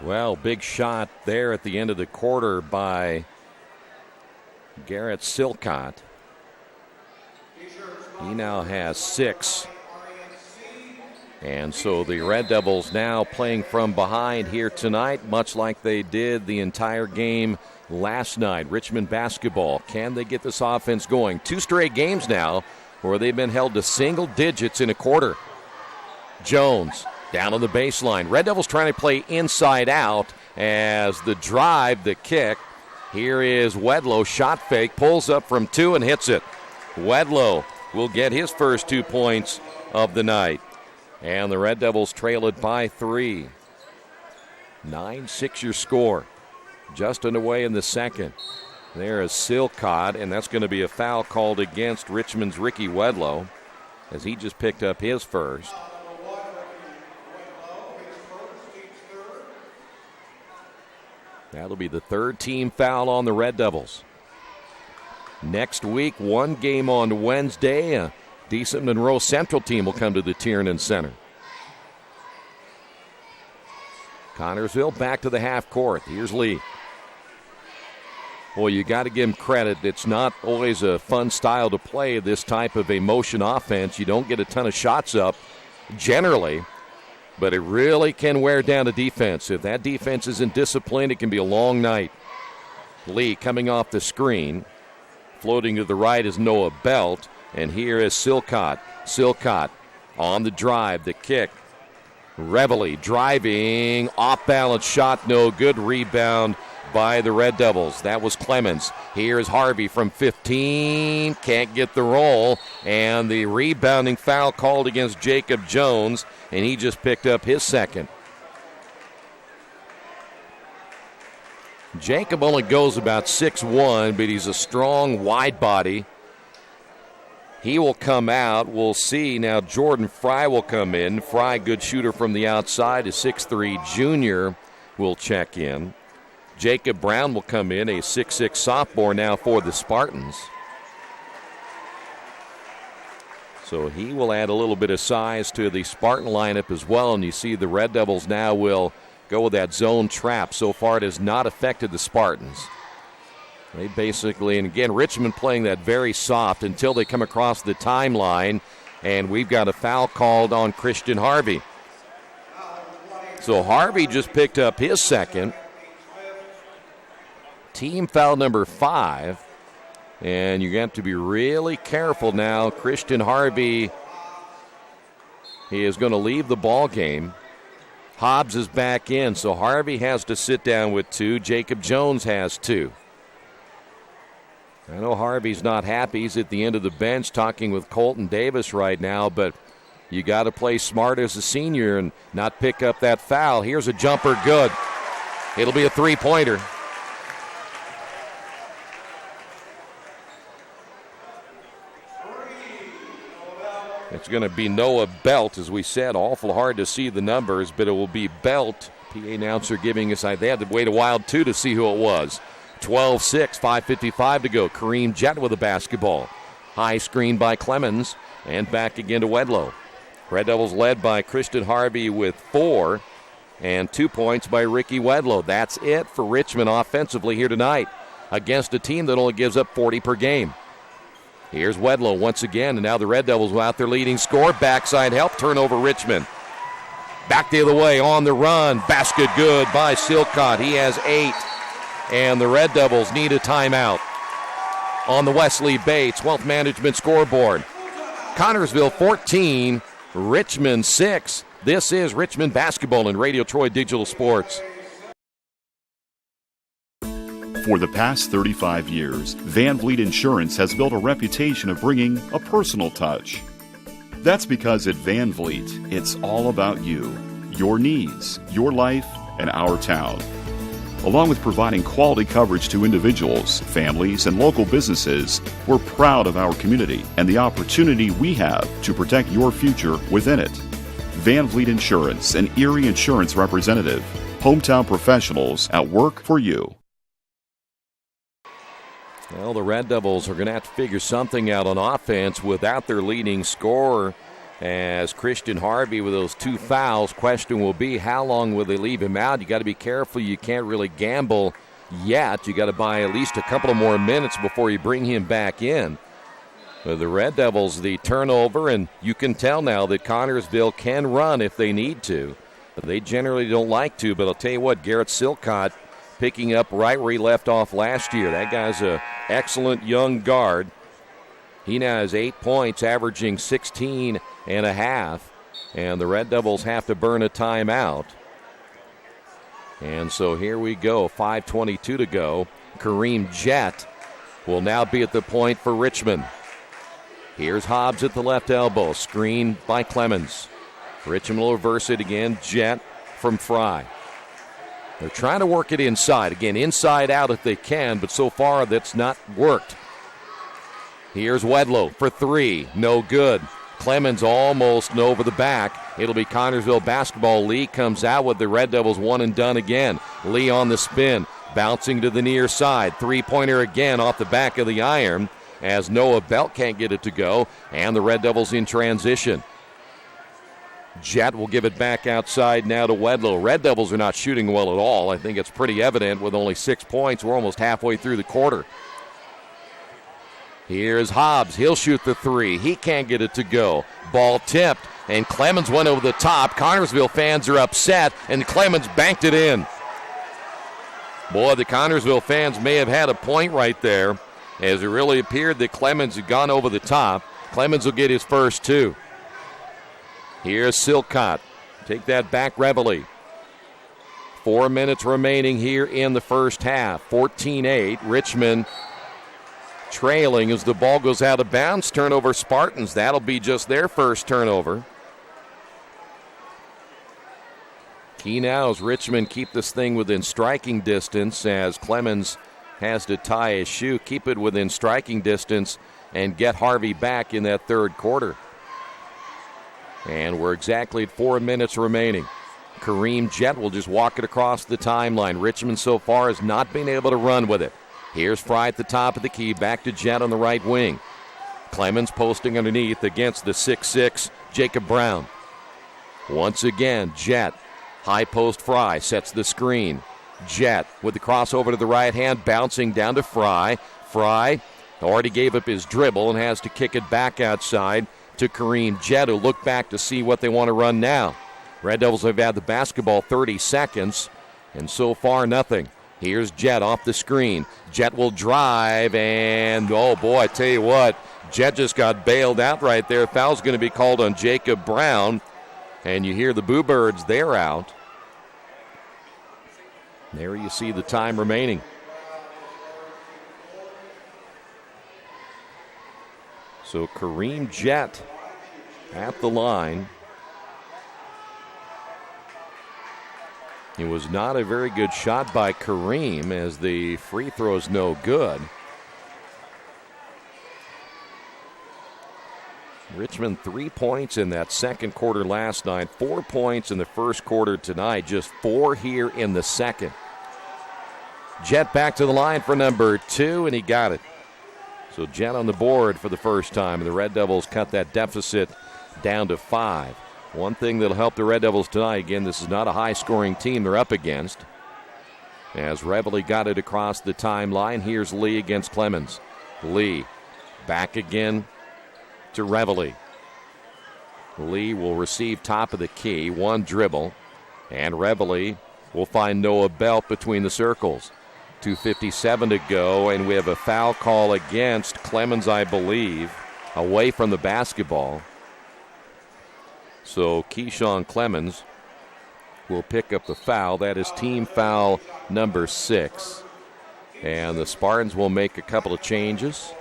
Well, big shot there at the end of the quarter by Garrett Silcott. He now has 6. And so the Red Devils now playing from behind here tonight, much like they did the entire game last night. Richmond basketball. Can they get this offense going? 2 straight games now where they've been held to single digits in a quarter. Jones down on the baseline. Red Devils trying to play inside out as the drive, the kick. Here is Wedlow, shot fake, pulls up from 2 and hits it. Wedlow will get his first 2 points of the night. And the Red Devils trail it by 3. 9-6 your score. Just underway in the second. There is Silcott, and that's going to be a foul called against Richmond's Ricky Wedlow as he just picked up his first. That'll be the 3rd team foul on the Red Devils. Next week, 1 game on Wednesday. A decent Monroe Central team will come to the Tiernan Center. Connersville back to the half court. Here's Lee. Well, you got to give him credit. It's not always a fun style to play, this type of a motion offense. You don't get a ton of shots up generally, but it really can wear down a defense. If that defense isn't disciplined, it can be a long night. Lee coming off the screen. Floating to the right is Noah Belt. And here is Silcott. Silcott on the drive, the kick. Reveille driving, off-balance shot, no good. Rebound by the Red Devils. That was Clemens. Here's Harvey from 15. Can't get the roll. And the rebounding foul called against Jacob Jones, and he just picked up his second. Jacob only goes about 6'1", but he's a strong, wide body. He will come out. We'll see. Now Jordan Fry will come in. Fry, good shooter from the outside, a 6'3" junior, will check in. Jacob Brown will come in, a 6'6" sophomore now for the Spartans. So he will add a little bit of size to the Spartan lineup as well. And you see the Red Devils now will go with that zone trap. So far it has not affected the Spartans. They basically, and again, Richmond playing that very soft until they come across the timeline. And we've got a foul called on Christian Harvey. So Harvey just picked up his second. Team foul number 5. And you have to be really careful now. Christian Harvey, he is going to leave the ball game. Hobbs is back in, so Harvey has to sit down with 2. Jacob Jones has 2. I know Harvey's not happy. He's at the end of the bench talking with Colton Davis right now, but you got to play smart as a senior and not pick up that foul. Here's a jumper, good. It'll be a 3-pointer. It's going to be Noah Belt, as we said. Awful hard to see the numbers, but it will be Belt. PA announcer giving us, they had to wait a while, too, to see who it was. 12-6, 5:55 to go. Kareem Jett with the basketball. High screen by Clemens, and back again to Wedlow. Red Devils led by Christian Harvey with 4, and 2 points by Ricky Wedlow. That's it for Richmond offensively here tonight against a team that only gives up 40 per game. Here's Wedlow once again, and now the Red Devils without their leading scorer. Backside help, turnover Richmond. Back the other way on the run. Basket good by Silcott. He has 8. And the Red Devils need a timeout. On the Wesley Bates Wealth Management scoreboard. Connersville 14, Richmond 6. This is Richmond basketball and Radio Troy Digital Sports. For the past 35 years, Van Vliet Insurance has built a reputation of bringing a personal touch. That's because at Van Vliet, it's all about you, your needs, your life, and our town. Along with providing quality coverage to individuals, families, and local businesses, we're proud of our community and the opportunity we have to protect your future within it. Van Vliet Insurance, an Erie Insurance representative. Hometown professionals at work for you. Well, the Red Devils are going to have to figure something out on offense without their leading scorer, as Christian Harvey with those 2 fouls. Question will be, how long will they leave him out? You got to be careful. You can't really gamble yet. You got to buy at least a couple of more minutes before you bring him back in. The Red Devils, the turnover, and you can tell now that Connersville can run if they need to. They generally don't like to, but I'll tell you what, Garrett Silcott picking up right where he left off last year. That guy's an excellent young guard. He now has 8 points, averaging 16 and a half. And the Red Devils have to burn a timeout. And so here we go, 5:22 to go. Kareem Jett will now be at the point for Richmond. Here's Hobbs at the left elbow, screened by Clemens. Richmond will reverse it again. Jett from Fry. They're trying to work it inside. Again, inside out if they can, but so far that's not worked. Here's Wedlow for 3. No good. Clemens almost over the back. It'll be Connersville basketball. Lee comes out with the Red Devils one and done again. Lee on the spin, bouncing to the near side. 3-pointer again off the back of the iron as Noah Belt can't get it to go, and the Red Devils in transition. Jett will give it back outside now to Wedlow. Red Devils are not shooting well at all. I think it's pretty evident with only 6 points. We're almost halfway through the quarter. Here's Hobbs. He'll shoot the 3. He can't get it to go. Ball tipped, and Clemens went over the top. Connersville fans are upset, and Clemens banked it in. Boy, the Connersville fans may have had a point right there, as it really appeared that Clemens had gone over the top. Clemens will get his first 2. Here's Silcott. Take that back, Reveille. 4 minutes remaining here in the first half. 14-8. Richmond trailing as the ball goes out of bounds. Turnover Spartans. That'll be just their first turnover. Key now is Richmond keep this thing within striking distance as Clemens has to tie his shoe, keep it within striking distance, and get Harvey back in that third quarter. And we're exactly at 4 minutes remaining. Kareem Jett will just walk it across the timeline. Richmond so far has not been able to run with it. Here's Fry at the top of the key, back to Jett on the right wing. Clemens posting underneath against the 6'6", Jacob Brown. Once again, Jett, high post Fry, sets the screen. Jett with the crossover to the right hand, bouncing down to Fry. Fry already gave up his dribble and has to kick it back outside to Kareem Jett, who look back to see what they want to run now. Red Devils have had the basketball 30 seconds, and so far nothing. Here's Jett off the screen. Jett will drive, and oh boy, I tell you what, Jett just got bailed out right there. Foul's going to be called on Jacob Brown, and you hear the Boo Birds, they're out. There you see the time remaining. So Kareem Jett at the line. It was not a very good shot by Kareem as the free throw is no good. Richmond 3 points in that second quarter last night, 4 points in the first quarter tonight, just 4 here in the second. Jett back to the line for number 2, and he got it. So Jett on the board for the first time, and the Red Devils cut that deficit down to 5. One thing that'll help the Red Devils tonight, again, this is not a high-scoring team they're up against. As Reveille got it across the timeline, here's Lee against Clemens. Lee back again to Reveille. Lee will receive top of the key, one dribble, and Reveille will find Noah Belt between the circles. 2:57 to go, and we have a foul call against Clemens, I believe, away from the basketball. So Keyshawn Clemens will pick up the foul. That is team foul number 6. And the Spartans will make a couple of changes.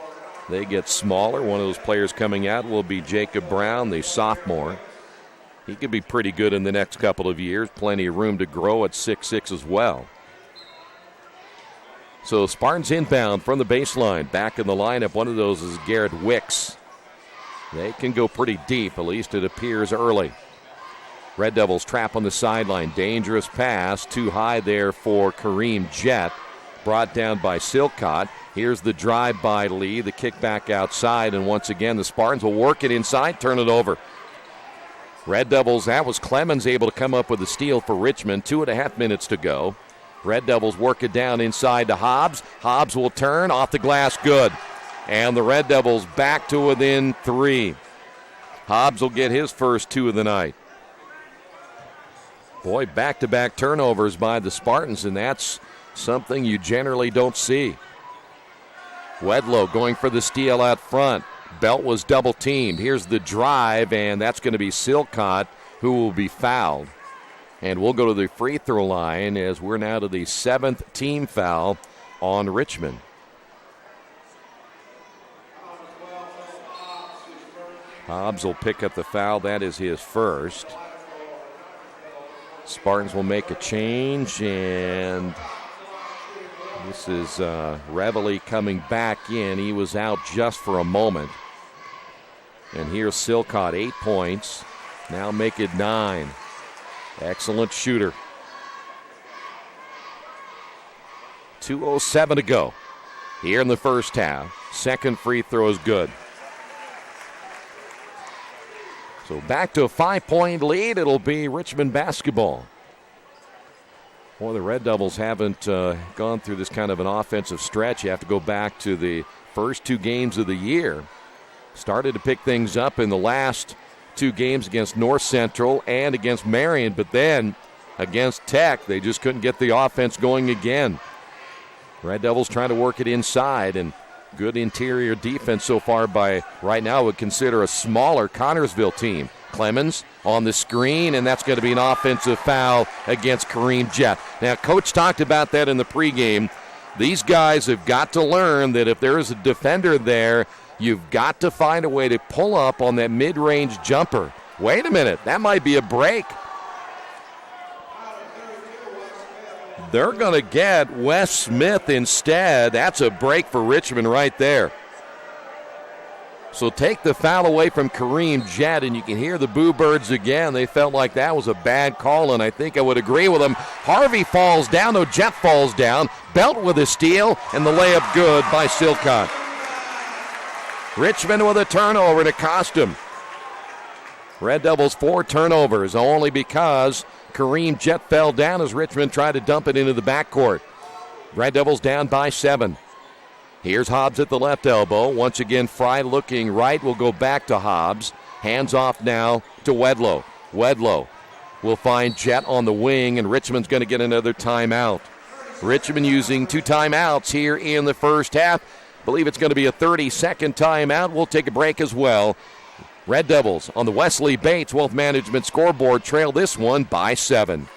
They get smaller. One of those players coming out will be Jacob Brown, the sophomore. He could be pretty good in the next couple of years. Plenty of room to grow at 6'6" as well. So Spartans inbound from the baseline. Back in the lineup, one of those is Garrett Wicks. They can go pretty deep, at least it appears early. Red Devils trap on the sideline. Dangerous pass, too high there for Kareem Jett. Brought down by Silcott. Here's the drive by Lee, the kick back outside, and once again the Spartans will work it inside, turn it over. Red Devils, that was Clemens able to come up with a steal for Richmond. 2.5 minutes to go. Red Devils work it down inside to Hobbs. Hobbs will turn, off the glass, good. And the Red Devils back to within 3. Hobbs will get his first 2 of the night. Boy, back-to-back turnovers by the Spartans, and that's something you generally don't see. Wedlow going for the steal out front. Belt was double-teamed. Here's the drive, and that's going to be Silcott, who will be fouled. And we'll go to the free throw line as we're now to the 7th team foul on Richmond. Hobbs will pick up the foul. That is his first. Spartans will make a change, and this is Reveille coming back in. He was out just for a moment. And here's Silcott, 8 points. Now make it 9. Excellent shooter. 2:07 to go here in the first half. Second free throw is good. So back to a 5-point lead. It'll be Richmond basketball. Well, the Red Devils haven't gone through this kind of an offensive stretch. You have to go back to the first 2 games of the year. Started to pick things up in the last 2 games against North Central and against Marion, but then against Tech, they just couldn't get the offense going again. Red Devils trying to work it inside, and good interior defense so far by, right now, would consider a smaller Connersville team. Clemens on the screen, and that's going to be an offensive foul against Kareem Jett. Now, Coach talked about that in the pregame. These guys have got to learn that if there is a defender there, you've got to find a way to pull up on that mid-range jumper. Wait a minute, that might be a break. They're going to get Wes Smith instead. That's a break for Richmond right there. So take the foul away from Kareem Jett, and you can hear the Boo Birds again. They felt like that was a bad call, and I think I would agree with them. Harvey falls down. No, Jett falls down. Belt with a steal, and the layup good by Silcott. Richmond with a turnover to cost him. Red Devils 4 turnovers, only because Kareem Jett fell down as Richmond tried to dump it into the backcourt. Red Devils down by 7. Here's Hobbs at the left elbow. Once again, Fry looking right. Will go back to Hobbs. Hands off now to Wedlow. Wedlow will find Jett on the wing, and Richmond's going to get another timeout. Richmond using 2 timeouts here in the first half. I believe it's going to be a 30-second timeout. We'll take a break as well. Red Devils on the Wesley Bates Wealth Management scoreboard trail this one by 7.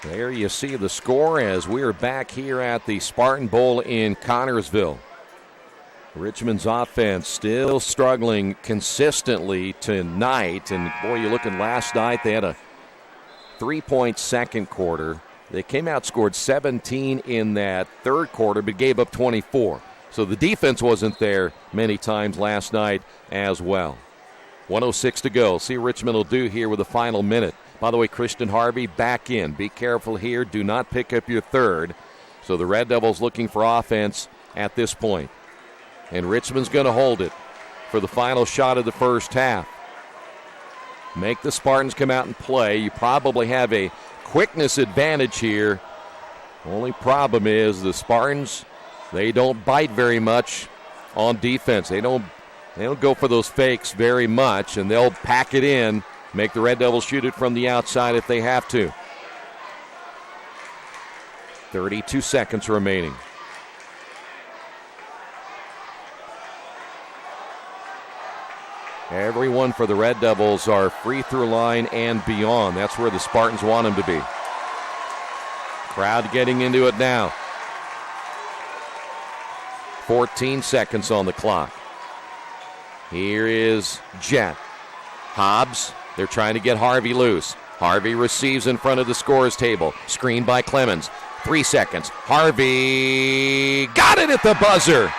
There you see the score as we're back here at the Spartan Bowl in Connersville. Richmond's offense still struggling consistently tonight. And, boy, you're looking last night, they had a 3-point second quarter. They came out, scored 17 in that third quarter, but gave up 24. So the defense wasn't there many times last night as well. 1:06 to go. See what Richmond will do here with the final minute. By the way, Christian Harvey back in. Be careful here. Do not pick up your third. So the Red Devils looking for offense at this point. And Richmond's going to hold it for the final shot of the first half. Make the Spartans come out and play. You probably have a quickness advantage here. Only problem is the Spartans, they don't bite very much on defense. They don't go for those fakes very much, and they'll pack it in, make the Red Devils shoot it from the outside if they have to. 32 seconds remaining. Everyone for the Red Devils are free throw line and beyond. That's where the Spartans want them to be. Crowd getting into it now. 14 seconds on the clock. Here is Jett. Hobbs, they're trying to get Harvey loose. Harvey receives in front of the scorer's table. Screened by Clemens. 3 seconds. Harvey got it at the buzzer.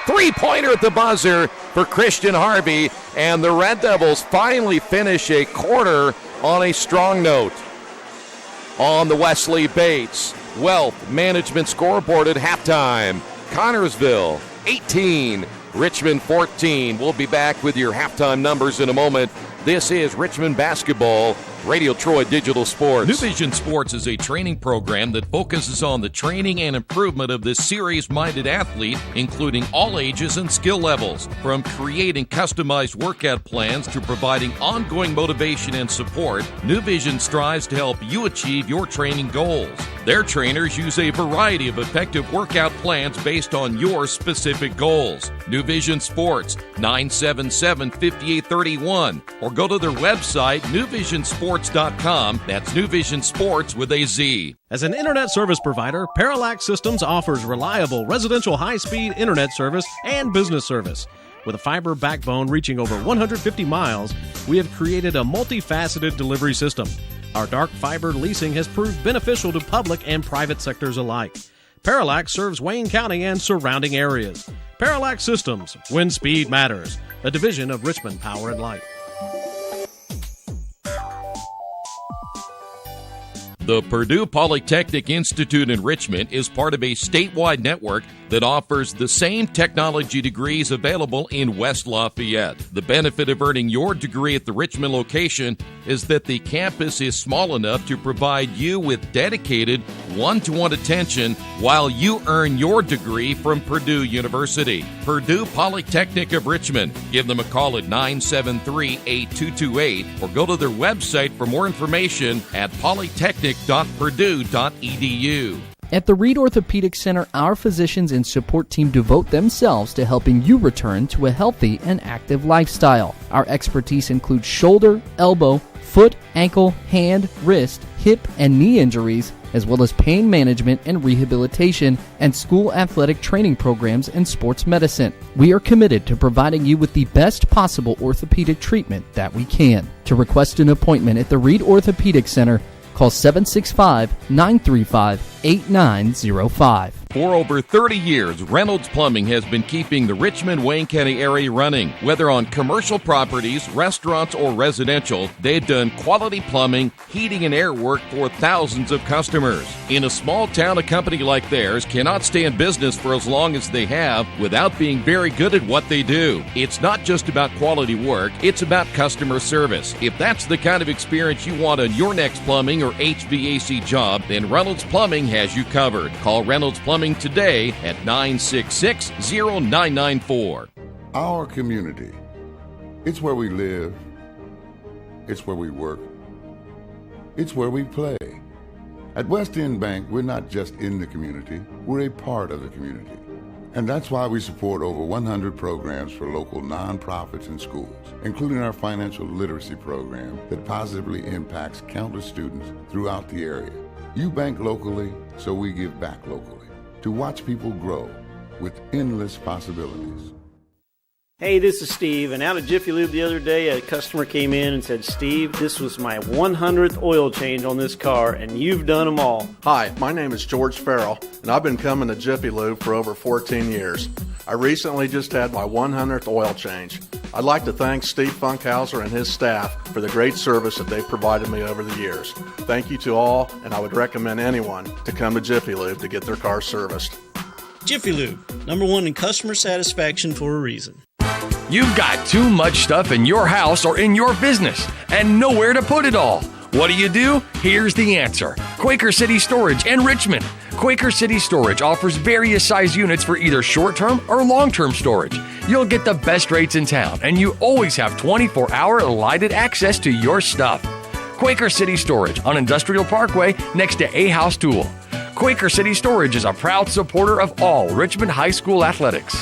3-pointer at the buzzer for Christian Harvey, and the Red Devils finally finish a quarter on a strong note. On the Wesley Bates Wealth Management scoreboard at halftime, Connersville 18, Richmond 14. We'll be back with your halftime numbers in a moment. This is Richmond Basketball, Radio Troy Digital Sports. New Vision Sports is a training program that focuses on the training and improvement of this serious-minded athlete, including all ages and skill levels. From creating customized workout plans to providing ongoing motivation and support, New Vision strives to help you achieve your training goals. Their trainers use a variety of effective workout plans based on your specific goals. New Vision Sports, 977-5831, or go to their website, newvisionsports.com. That's New Vision Sports with a Z. As an internet service provider, Parallax Systems offers reliable residential high-speed internet service and business service. With a fiber backbone reaching over 150 miles, we have created a multifaceted delivery system. Our dark fiber leasing has proved beneficial to public and private sectors alike. Parallax serves Wayne County and surrounding areas. Parallax Systems, when speed matters, a division of Richmond Power and Light. The Purdue Polytechnic Institute in Richmond is part of a statewide network that offers the same technology degrees available in West Lafayette. The benefit of earning your degree at the Richmond location is that the campus is small enough to provide you with dedicated one-to-one attention while you earn your degree from Purdue University. Purdue Polytechnic of Richmond. Give them a call at 973-8228 or go to their website for more information at polytechnic.purdue.edu. At the Reed Orthopedic Center, our physicians and support team devote themselves to helping you return to a healthy and active lifestyle. Our expertise includes shoulder, elbow, foot, ankle, hand, wrist, hip, and knee injuries, as well as pain management and rehabilitation and school athletic training programs and sports medicine. We are committed to providing you with the best possible orthopedic treatment that we can. To request an appointment at the Reed Orthopedic Center, call 765-935-8905. For over 30 years, Reynolds Plumbing has been keeping the Richmond, Wayne County area running. Whether on commercial properties, restaurants, or residential, they've done quality plumbing, heating, and air work for thousands of customers. In a small town, a company like theirs cannot stay in business for as long as they have without being very good at what they do. It's not just about quality work, it's about customer service. If that's the kind of experience you want on your next plumbing or HVAC job, then Reynolds Plumbing has you covered. Call Reynolds Plumbing today at 966-0994. Our community, it's where we live, it's where we work, it's where we play. At West End Bank, we're not just in the community, we're a part of the community. And that's why we support over 100 programs for local nonprofits and schools, including our financial literacy program that positively impacts countless students throughout the area. You bank locally, so we give back locally to watch people grow with endless possibilities. Hey, this is Steve, and out of Jiffy Lube the other day, a customer came in and said, Steve, this was my 100th oil change on this car, and you've done them all. Hi, my name is George Farrell, and I've been coming to Jiffy Lube for over 14 years. I recently just had my 100th oil change. I'd like to thank Steve Funkhauser and his staff for the great service that they've provided me over the years. Thank you to all, and I would recommend anyone to come to Jiffy Lube to get their car serviced. Jiffy Lube, #1 in customer satisfaction for a reason. You've got too much stuff in your house or in your business and nowhere to put it all. What do? Here's the answer. Quaker City Storage in Richmond. Quaker City Storage offers various size units for either short-term or long-term storage. You'll get the best rates in town, and you always have 24-hour lighted access to your stuff. Quaker City Storage on Industrial Parkway next to A House Tool. Quaker City Storage is a proud supporter of all Richmond High School athletics.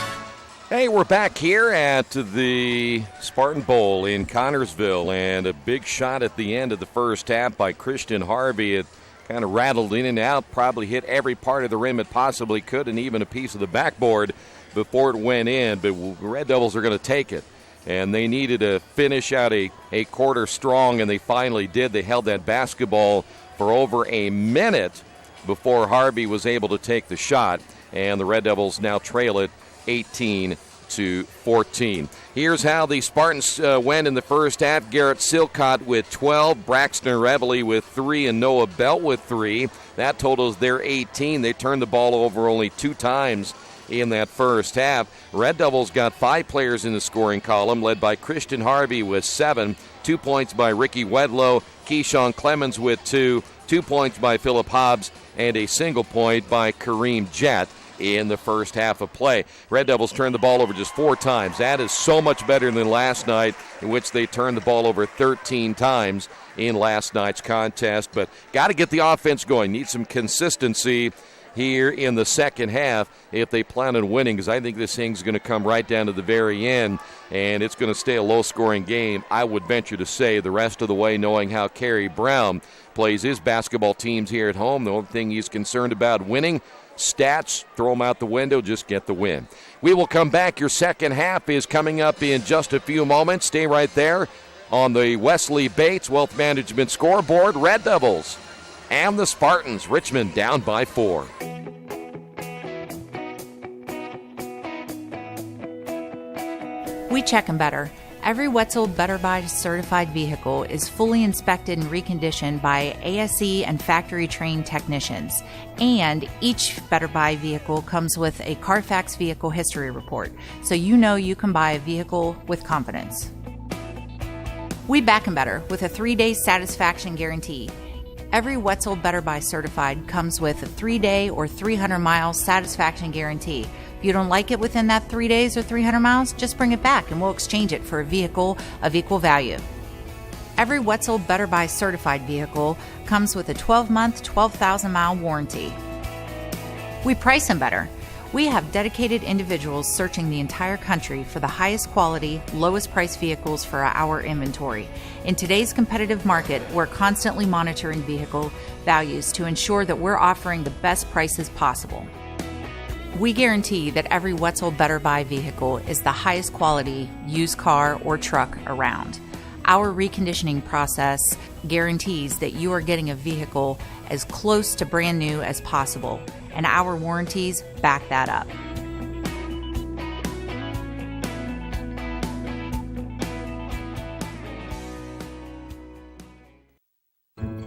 Hey, we're back here at the Spartan Bowl in Connersville, and a big shot at the end of the first half by Christian Harvey. It kind of rattled in and out, probably hit every part of the rim it possibly could, and even a piece of the backboard before it went in. But Red Devils are going to take it, and they needed to finish out a quarter strong, and they finally did. They held that basketball for over a minute before Harvey was able to take the shot, and the Red Devils now trail it 18-14. Here's how the Spartans went in the first half. Garrett Silcott with 12, Braxton Reveley with 3, and Noah Belt with 3. That totals their 18. They turned the ball over only 2 times in that first half. Red Devils got 5 players in the scoring column, led by Christian Harvey with 7, 2 points by Ricky Wedlow, Keyshawn Clemens with 2, 2 points by Philip Hobbs, and a single point by Kareem Jett in the first half of play. Red Devils turned the ball over just 4 times. That is so much better than last night, in which they turned the ball over 13 times in last night's contest. But got to get the offense going. Need some consistency here in the second half if they plan on winning, because I think this thing's going to come right down to the very end, and it's going to stay a low-scoring game, I would venture to say, the rest of the way, knowing how Kerry Brown plays his basketball teams here at home. The only thing he's concerned about winning. Stats, throw them out the window, just get the win. We will come back. Your second half is coming up in just a few moments. Stay right there on the Wesley Bates Wealth Management scoreboard. Red Devils and the Spartans. Richmond down by 4. We check them better. Every Wetzel Better Buy certified vehicle is fully inspected and reconditioned by ASE and factory-trained technicians. And each Better Buy vehicle comes with a Carfax vehicle history report, so you know you can buy a vehicle with confidence. We back them better with a 3-day satisfaction guarantee. Every Wetzel Better Buy certified comes with a 3-day or 300-mile satisfaction guarantee. If you don't like it within that 3 days or 300 miles, just bring it back and we'll exchange it for a vehicle of equal value. Every Wetzel Better Buy certified vehicle comes with a 12-month, 12,000-mile warranty. We price them better. We have dedicated individuals searching the entire country for the highest quality, lowest price vehicles for our inventory. In today's competitive market, we're constantly monitoring vehicle values to ensure that we're offering the best prices possible. We guarantee that every Wetzel Better Buy vehicle is the highest quality used car or truck around. Our reconditioning process guarantees that you are getting a vehicle as close to brand new as possible, and our warranties back that up.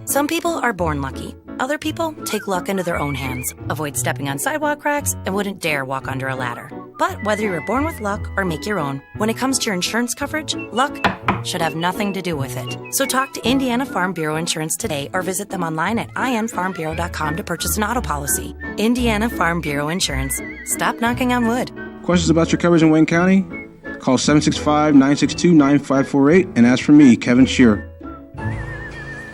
Some people are born lucky. Other people take luck into their own hands, avoid stepping on sidewalk cracks, and wouldn't dare walk under a ladder. But whether you're born with luck or make your own, when it comes to your insurance coverage, luck should have nothing to do with it. So talk to Indiana Farm Bureau Insurance today or visit them online at infarmbureau.com to purchase an auto policy. Indiana Farm Bureau Insurance. Stop knocking on wood. Questions about your coverage in Wayne County? Call 765-962-9548 and ask for me, Kevin Shearer.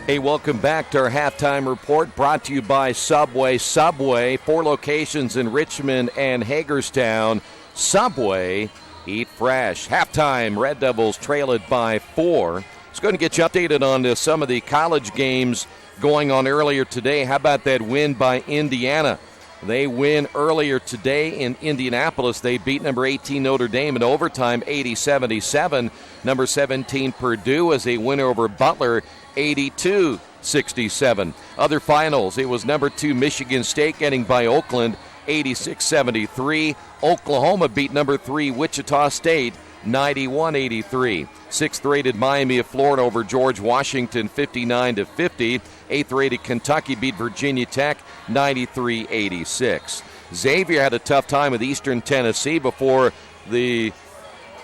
Hey, welcome back to our halftime report brought to you by Subway. Subway, 4 locations in Richmond and Hagerstown. Subway, eat fresh. Halftime, Red Devils trail it by 4. It's going to get you updated on some of the college games going on earlier today. How about that win by Indiana? They win earlier today in Indianapolis. They beat number 18 Notre Dame in overtime, 80-77. Number 17 Purdue as a winner over Butler, 82-67. Other finals, it was number 2 Michigan State getting by Oakland, 86-73. Oklahoma beat number 3 Wichita State, 91-83. 6th-rated Miami of Florida over George Washington, 59-50. 8th-rated Kentucky beat Virginia Tech, 93-86. Xavier had a tough time with Eastern Tennessee before the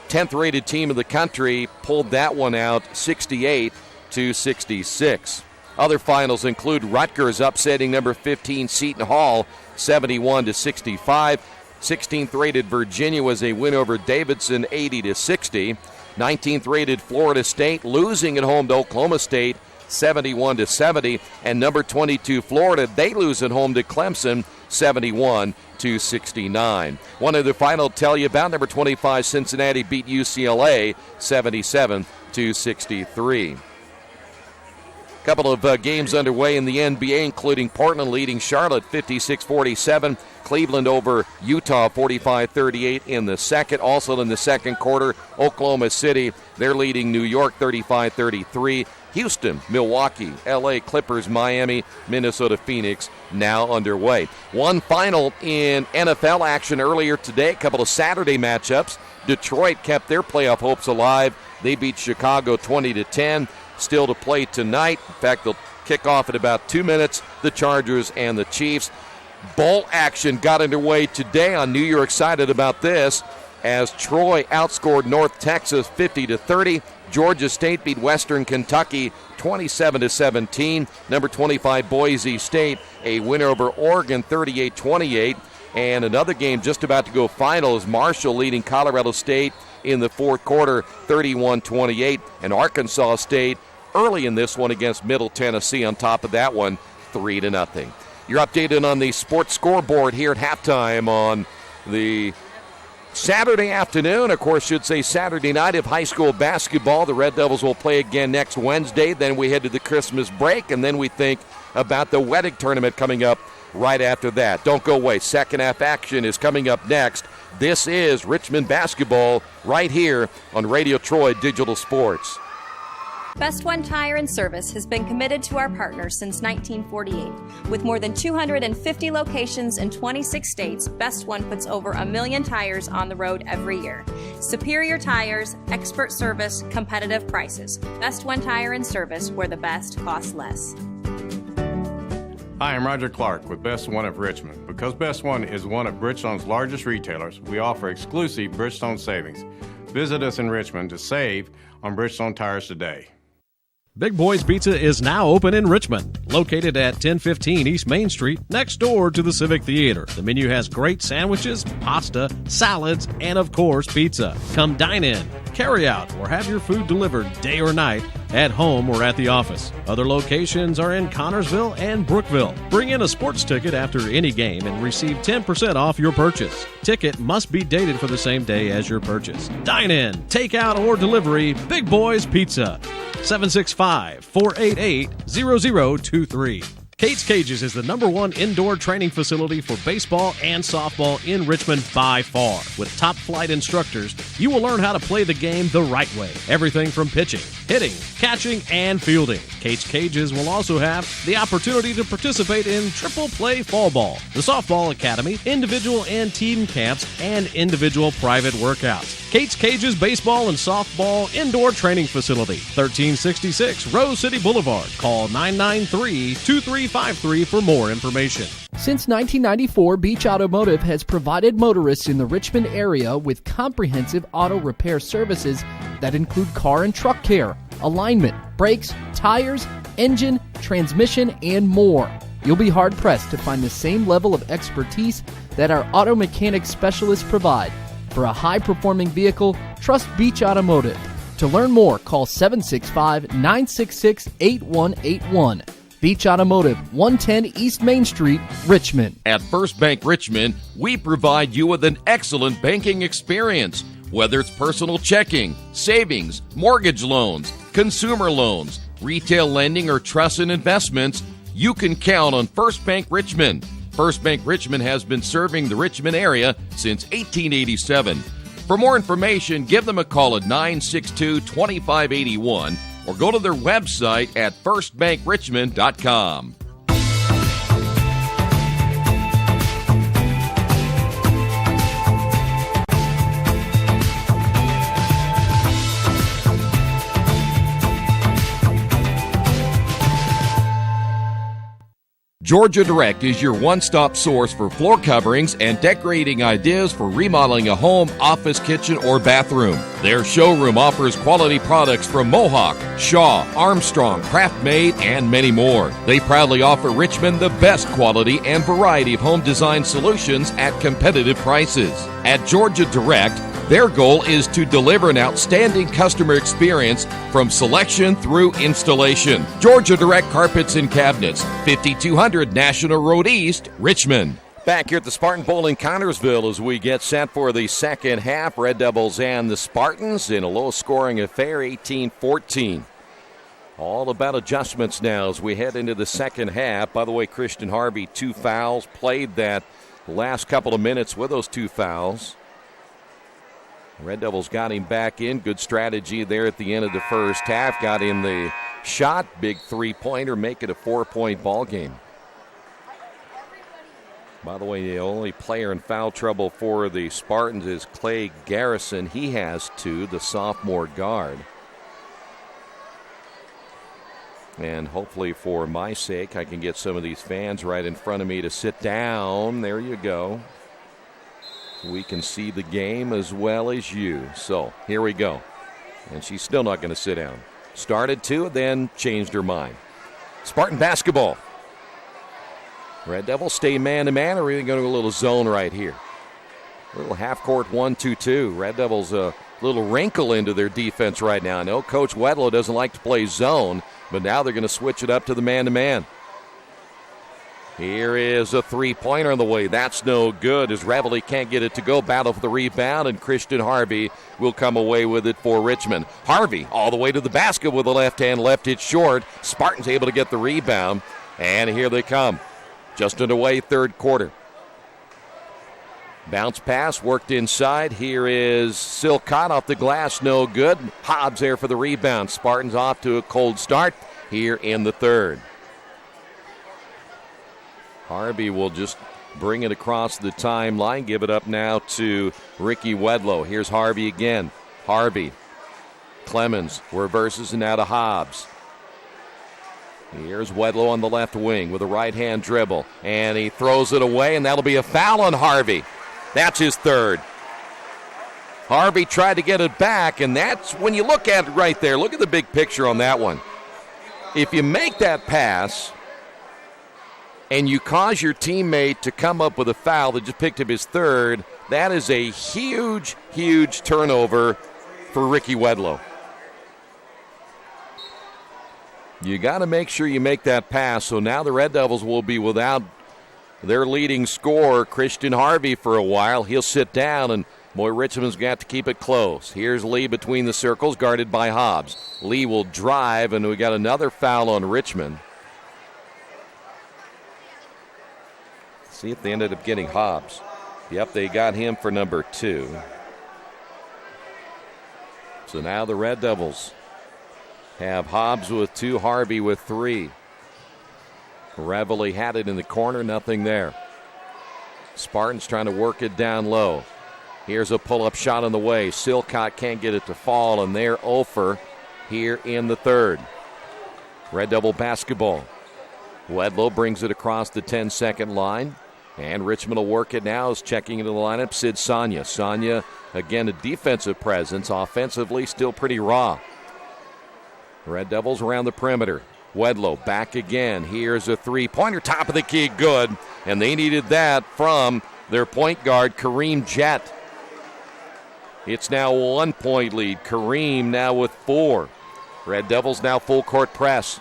10th-rated team of the country pulled that one out, 68-66. Other finals include Rutgers upsetting number 15 Seton Hall, 71-65. 16th-rated Virginia was a win over Davidson, 80-60. 19th-rated Florida State losing at home to Oklahoma State, 71-70. And number 22 Florida, they lose at home to Clemson, 71-69. One other final to tell you about, number 25 Cincinnati beat UCLA, 77-63. Couple of games underway in the NBA, including Portland leading Charlotte 56-47. Cleveland over Utah 45-38 in the second. Also in the second quarter, Oklahoma City, they're leading New York 35-33. Houston, Milwaukee, LA Clippers, Miami, Minnesota Phoenix now underway. One final in NFL action earlier today, a couple of Saturday matchups. Detroit kept their playoff hopes alive. They beat Chicago 20-10. Still to play tonight. In fact, they'll kick off in about 2 minutes, the Chargers and the Chiefs. Bowl action got underway today on New Year. Excited about this as Troy outscored North Texas 50-30. Georgia State beat Western Kentucky 27-17. Number 25 Boise State a winner over Oregon 38-28. And another game just about to go final is Marshall leading Colorado State in the fourth quarter 31-28. And Arkansas State early in this one against Middle Tennessee on top of that one 3-0. You're updated on the sports scoreboard here at halftime on the Saturday afternoon. Of course, should say Saturday night of high school basketball. The Red Devils will play again next Wednesday. Then we head to the Christmas break, and then we think about the wedding tournament coming up right after that. Don't go away. Second half action is coming up next. This is Richmond basketball right here on Radio Troy Digital Sports. Best One Tire and Service has been committed to our partners since 1948. With more than 250 locations in 26 states, Best One puts over 1 million tires on the road every year. Superior tires, expert service, competitive prices. Best One Tire and Service, where the best costs less. Hi, I'm Roger Clark with Best One of Richmond. Because Best One is one of Bridgestone's largest retailers, we offer exclusive Bridgestone savings. Visit us in Richmond to save on Bridgestone tires today. Big Boys Pizza is now open in Richmond, located at 1015 East Main Street, next door to the Civic Theater. The menu has great sandwiches, pasta, salads, and of course, pizza. Come dine in, carry out, or have your food delivered day or night at home or at the office. Other locations are in Connersville and Brookville. Bring in a sports ticket after any game and receive 10% off your purchase. Ticket must be dated for the same day as your purchase. Dine in, take out, or delivery, Big Boys Pizza. 765-488-0023. Kate's Cages is the #1 indoor training facility for baseball and softball in Richmond by far. With top flight instructors, you will learn how to play the game the right way. Everything from pitching, hitting, catching, and fielding. Kate's Cages will also have the opportunity to participate in triple play fall ball, the softball academy, individual and team camps, and individual private workouts. Kate's Cages Baseball and Softball Indoor Training Facility, 1366 Rose City Boulevard. Call 993-2353 for more information. Since 1994, Beach Automotive has provided motorists in the Richmond area with comprehensive auto repair services that include car and truck care, alignment, brakes, tires, engine, transmission, and more. You'll be hard-pressed to find the same level of expertise that our auto mechanic specialists provide. For a high-performing vehicle, trust Beach Automotive. To learn more, call 765-966-8181. Beach Automotive, 110 East Main Street, Richmond. At First Bank Richmond, we provide you with an excellent banking experience. Whether it's personal checking, savings, mortgage loans, consumer loans, retail lending, or trust and investments, you can count on First Bank Richmond. First Bank Richmond has been serving the Richmond area since 1887. For more information, give them a call at 962-2581 or go to their website at firstbankrichmond.com. Georgia Direct is your one-stop source for floor coverings and decorating ideas for remodeling a home, office, kitchen, or bathroom. Their showroom offers quality products from Mohawk, Shaw, Armstrong, Craft-Made, and many more. They proudly offer Richmond the best quality and variety of home design solutions at competitive prices. At Georgia Direct, their goal is to deliver an outstanding customer experience from selection through installation. Georgia Direct Carpets and Cabinets, 5200 National Road East, Richmond. Back here at the Spartan Bowl in Connersville as we get set for the second half. Red Devils and the Spartans in a low-scoring affair, 18-14. All about adjustments now as we head into the second half. By the way, Christian Harvey, 2 fouls, played that last couple of minutes with those 2 fouls. Red Devils got him back in. Good strategy there at the end of the first half. Got in the shot. Big three-pointer. Make it a 4-point ball game. By the way, the only player in foul trouble for the Spartans is Clay Garrison. He has 2, the sophomore guard. And hopefully for my sake, I can get some of these fans right in front of me to sit down. There you go. We can see the game as well as you. So here we go. And she's still not going to sit down. Started to, then changed her mind. Spartan basketball. Red Devils stay man-to-man, or are we going to go a little zone right here? A little half-court 1-2-2. Red Devils a little wrinkle into their defense right now. I know Coach Wedlow doesn't like to play zone, but now they're going to switch it up to the man-to-man. Here is a three-pointer on the way. That's no good as Reveley can't get it to go. Battle for the rebound, and Christian Harvey will come away with it for Richmond. Harvey all the way to the basket with the left hand, left it short. Spartans able to get the rebound, and here they come. Just underway, third quarter. Bounce pass worked inside. Here is Silcott off the glass, no good. Hobbs there for the rebound. Spartans off to a cold start here in the third. Harvey will just bring it across the timeline. Give it up now to Ricky Wedlow. Here's Harvey again. Harvey. Clemens reverses and now to Hobbs. Here's Wedlow on the left wing with a right-hand dribble. And he throws it away, and that'll be a foul on Harvey. That's his third. Harvey tried to get it back, and that's when you look at it right there. Look at the big picture on that one. if you make that pass and you cause your teammate to come up with a foul that just picked up his third, that is a huge, huge turnover for Ricky Wedlow. You got to make sure you make that pass. So now the Red Devils will be without their leading scorer, Christian Harvey, for a while. He'll sit down, and boy, Richmond's got to keep it close. Here's Lee between the circles, guarded by Hobbs. Lee will drive, and we got another foul on Richmond. See if they ended up getting Hobbs. Yep, they got him for number 2. So now the Red Devils have Hobbs with 2, Harvey with 3. Reveille had it in the corner, nothing there. Spartans trying to work it down low. Here's a pull-up shot on the way. Silcott can't get it to fall, and they're over here in the third. Red Devil basketball. Wedlow brings it across the 10-second line, and Richmond will work it now as checking into the lineup, Sid Sonia. Sonia, again, a defensive presence. Offensively, still pretty raw. Red Devils around the perimeter. Wedlow back again. Here's a three-pointer, top of the key, good. And they needed that from their point guard, Kareem Jett. It's now a 1-point lead. Kareem now with 4. Red Devils now full court press.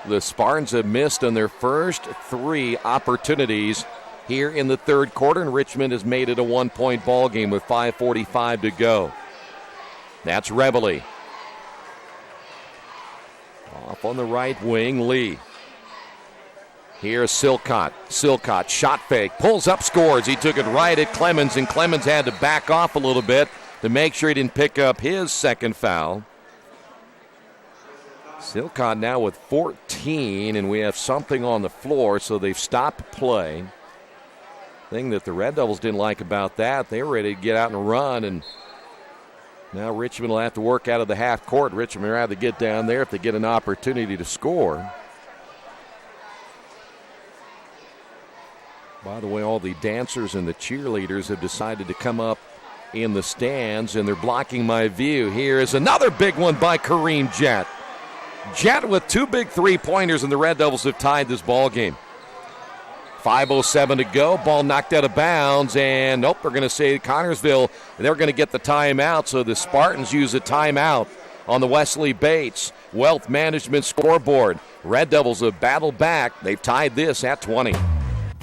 The Spartans have missed on their first 3 opportunities here in the third quarter, and Richmond has made it a 1-point ball game with 5:45 to go. That's Reveille. Off on the right wing, Lee. Here's Silcott. Silcott, shot fake, pulls up, scores. He took it right at Clemens, and Clemens had to back off a little bit to make sure he didn't pick up his second foul. Silcott now with 14, and we have something on the floor, so they've stopped play. Thing that the Red Devils didn't like about that, they were ready to get out and run, and now Richmond will have to work out of the half court. Richmond will have to get down there if they get an opportunity to score. By the way, all the dancers and the cheerleaders have decided to come up in the stands, and they're blocking my view. Here is another big one by Kareem Jett. Jett with 2 big three-pointers, and the Red Devils have tied this ball game. 5:07 to go. Ball knocked out of bounds, and nope, they're going to say Connersville, they're going to get the timeout, so the Spartans use a timeout on the Wesley Bates Wealth Management scoreboard. Red Devils have battled back. They've tied this at 20.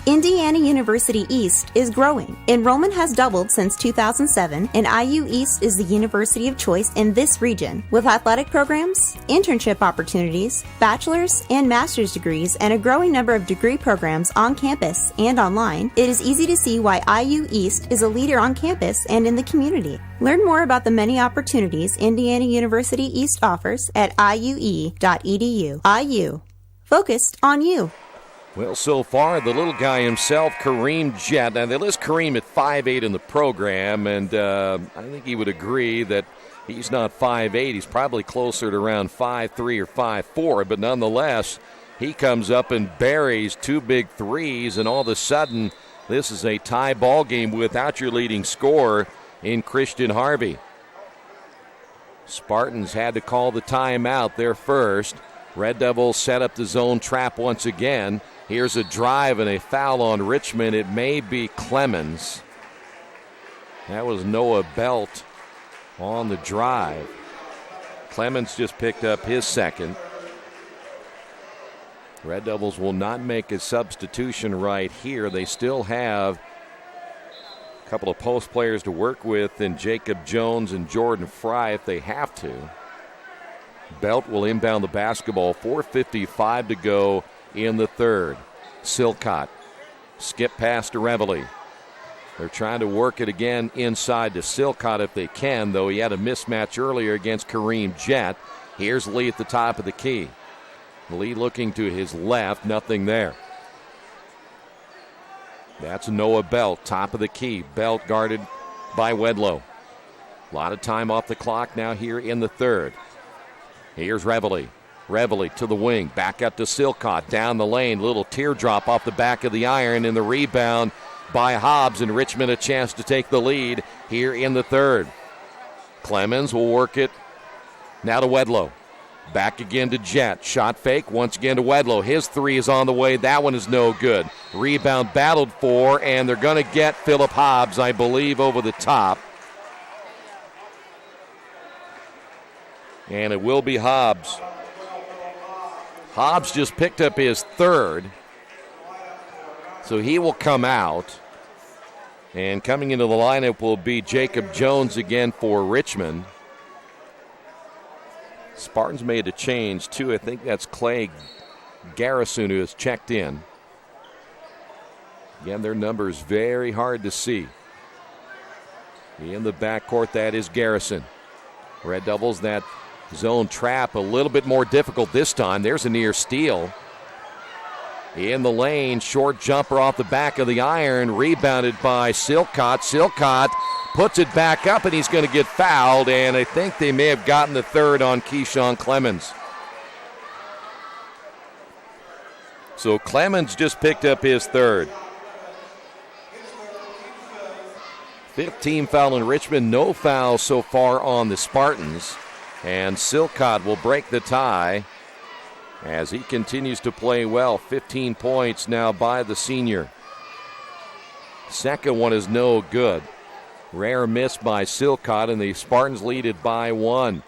Indiana University East is growing. Enrollment has doubled since 2007, and IU East is the university of choice in this region. With athletic programs, internship opportunities, bachelor's and master's degrees, and a growing number of degree programs on campus and online, it is easy to see why IU East is a leader on campus and in the community. Learn more about the many opportunities Indiana University East offers at iue.edu. IU. Focused on you. Well, so far, the little guy himself, Kareem Jett. Now, they list Kareem at 5'8" in the program, and I think he would agree that he's not 5'8". He's probably closer to around 5'3" or 5'4", but nonetheless, he comes up and buries 2 big threes, and all of a sudden, this is a tie ball game without your leading scorer in Christian Harvey. Spartans had to call the timeout there first. Red Devils set up the zone trap once again. Here's a drive and a foul on Richmond. It may be Clemens. That was Noah Belt on the drive. Clemens just picked up his second. Red Devils will not make a substitution right here. They still have a couple of post players to work with in Jacob Jones and Jordan Fry if they have to. Belt will inbound the basketball. 4:55 to go in the third. Silcott, skip pass to Reveille. They're trying to work it again inside to Silcott if they can, though he had a mismatch earlier against Kareem Jett. Here's Lee at the top of the key. Lee looking to his left, nothing there. That's Noah Belt, top of the key. Belt guarded by Wedlow. A lot of time off the clock now here in the third. Here's Reveille. Reveille to the wing. Back up to Silcott. Down the lane. Little teardrop off the back of the iron. And the rebound by Hobbs. And Richmond a chance to take the lead here in the third. Clemens will work it Now to Wedlow. Back again to Jet. Shot fake once again to Wedlow. His three is on the way. That one is no good. Rebound battled for, and they're going to get Phillip Hobbs, I believe, over the top. And it will be Hobbs. Hobbs just picked up his third. So he will come out. And coming into the lineup will be Jacob Jones again for Richmond. Spartans made a change, too. I think that's Clay Garrison who has checked in. Again, their numbers very hard to see. In the backcourt, that is Garrison. Red Devils, that zone trap a little bit more difficult this time. There's a near steal. In the lane, short jumper off the back of the iron, rebounded by Silcott. Silcott puts it back up, and he's going to get fouled, and I think they may have gotten the third on Keyshawn Clemens. So Clemens just picked up his third. 15 foul in Richmond, no fouls so far on the Spartans, and Silcott will break the tie as he continues to play well. 15 points now by the senior. Second one is no good. Rare miss by Silcott, and the Spartans lead it by one.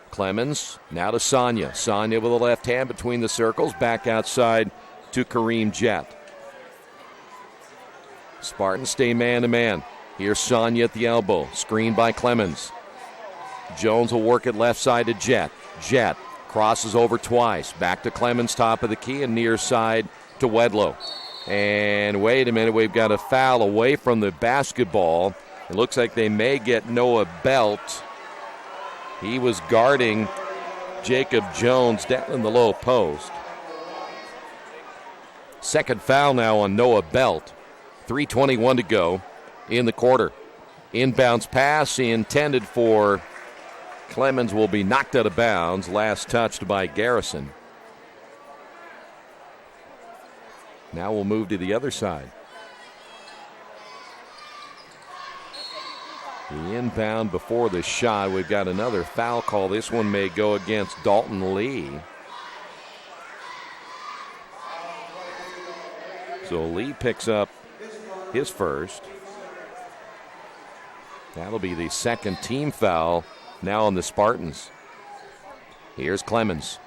Clemens now to Sonia. Sonia with the left hand between the circles. Back outside to Kareem Jet. Spartans stay man-to-man. Here's Sonia at the elbow. Screened by Clemens. Jones will work it left side to Jet. Jet crosses over twice. Back to Clemens, top of the key, and near side to Wedlow. And wait a minute, we've got a foul away from the basketball. It looks like they may get Noah Belt. He was guarding Jacob Jones down in the low post. Second foul now on Noah Belt. 3:21 to go in the quarter. Inbounds pass intended for Clemens will be knocked out of bounds. Last touched by Garrison. Now we'll move to the other side. The inbound before the shot. We've got another foul call. This one may go against Dalton Lee. So Lee picks up his first. That'll be the second team foul now on the Spartans. Here's Clemens.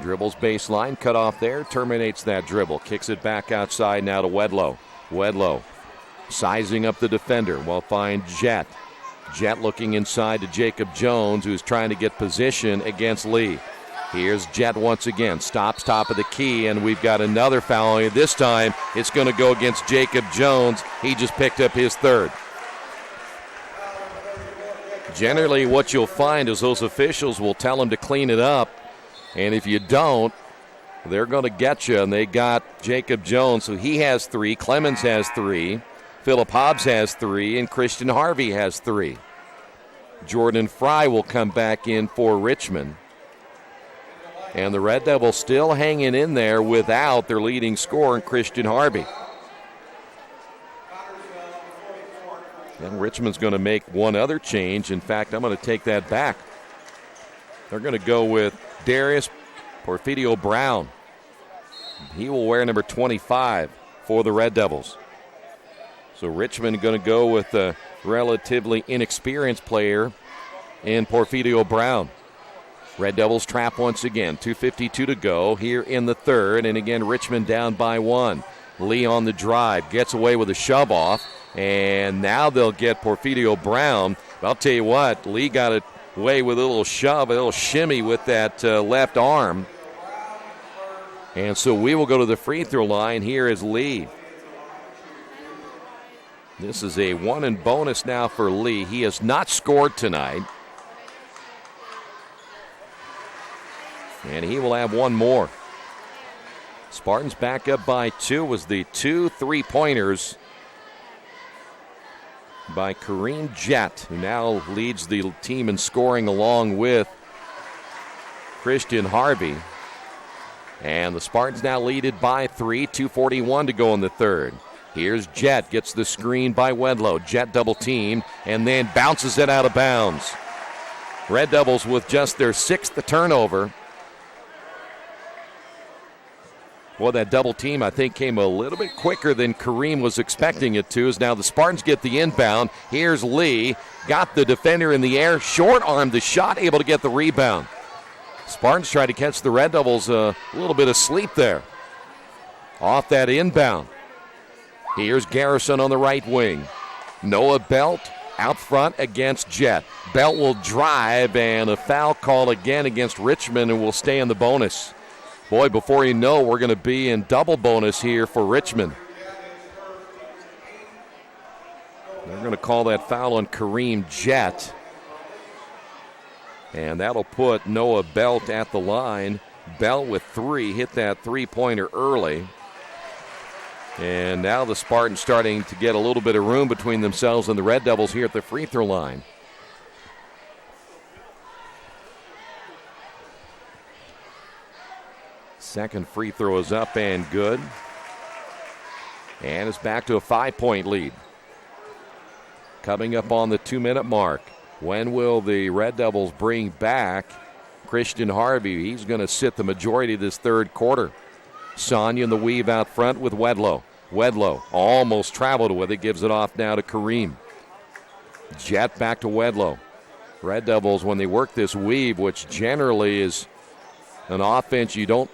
Dribbles baseline, cut off there, terminates that dribble. Kicks it back outside now to Wedlow. Wedlow sizing up the defender. We'll find Jet. Jet looking inside to Jacob Jones, who's trying to get position against Lee. Here's Jet once again. Stops top of the key, and we've got another foul. This time, it's going to go against Jacob Jones. He just picked up his third. Generally, what you'll find is those officials will tell them to clean it up, and if you don't, they're going to get you, and they got Jacob Jones, so he has three. Clemens has three. Phillip Hobbs has three, and Christian Harvey has three. Jordan Fry will come back in for Richmond. And the Red Devils still hanging in there without their leading scorer, Christian Harvey. And Richmond's going to make one other change. In fact, I'm going to take that back. They're going to go with Darius Porfidio Brown. He will wear number 25 for the Red Devils. So Richmond going to go with a relatively inexperienced player in Porfidio Brown. Red Devils trap once again. 2:52 to go here in the third. And again, Richmond down by one. Lee on the drive. Gets away with a shove off. And now they'll get Porfidio Brown. But I'll tell you what, Lee got away with a little shove, a little shimmy with that left arm. And so we will go to the free throw line. Here is Lee. This is a one and bonus now for Lee. He has not scored tonight. And he will have one more. Spartans back up by two. Was the 2 3-pointers by Kareem Jet, who now leads the team in scoring along with Christian Harvey. And the Spartans now lead it by 3. 2:41 to go in the third. Here's Jet, gets the screen by Wedlow. Jet double teamed and then bounces it out of bounds. Red Devils with just their 6th turnover. Well, that double team, I think, came a little bit quicker than Kareem was expecting it to, as now the Spartans get the inbound. Here's Lee. Got the defender in the air. Short-armed the shot, able to get the rebound. Spartans try to catch the Red Devils a little bit of sleep there. Off that inbound. Here's Garrison on the right wing. Noah Belt out front against Jet. Belt will drive, and a foul call again against Richmond, and will stay in the bonus. Boy, before you know, we're going to be in double bonus here for Richmond. They're going to call that foul on Kareem Jet. And that'll put Noah Belt at the line. Belt with 3, hit that three-pointer early. And now the Spartans starting to get a little bit of room between themselves and the Red Devils here at the free throw line. Second free throw is up and good. And it's back to a 5-point lead. Coming up on the 2-minute mark. When will the Red Devils bring back Christian Harvey? He's going to sit the majority of this third quarter. Sonia in the weave out front with Wedlow. Wedlow almost traveled with it, gives it off now to Kareem. Jet back to Wedlow. Red Devils, when they work this weave, which generally is an offense I don't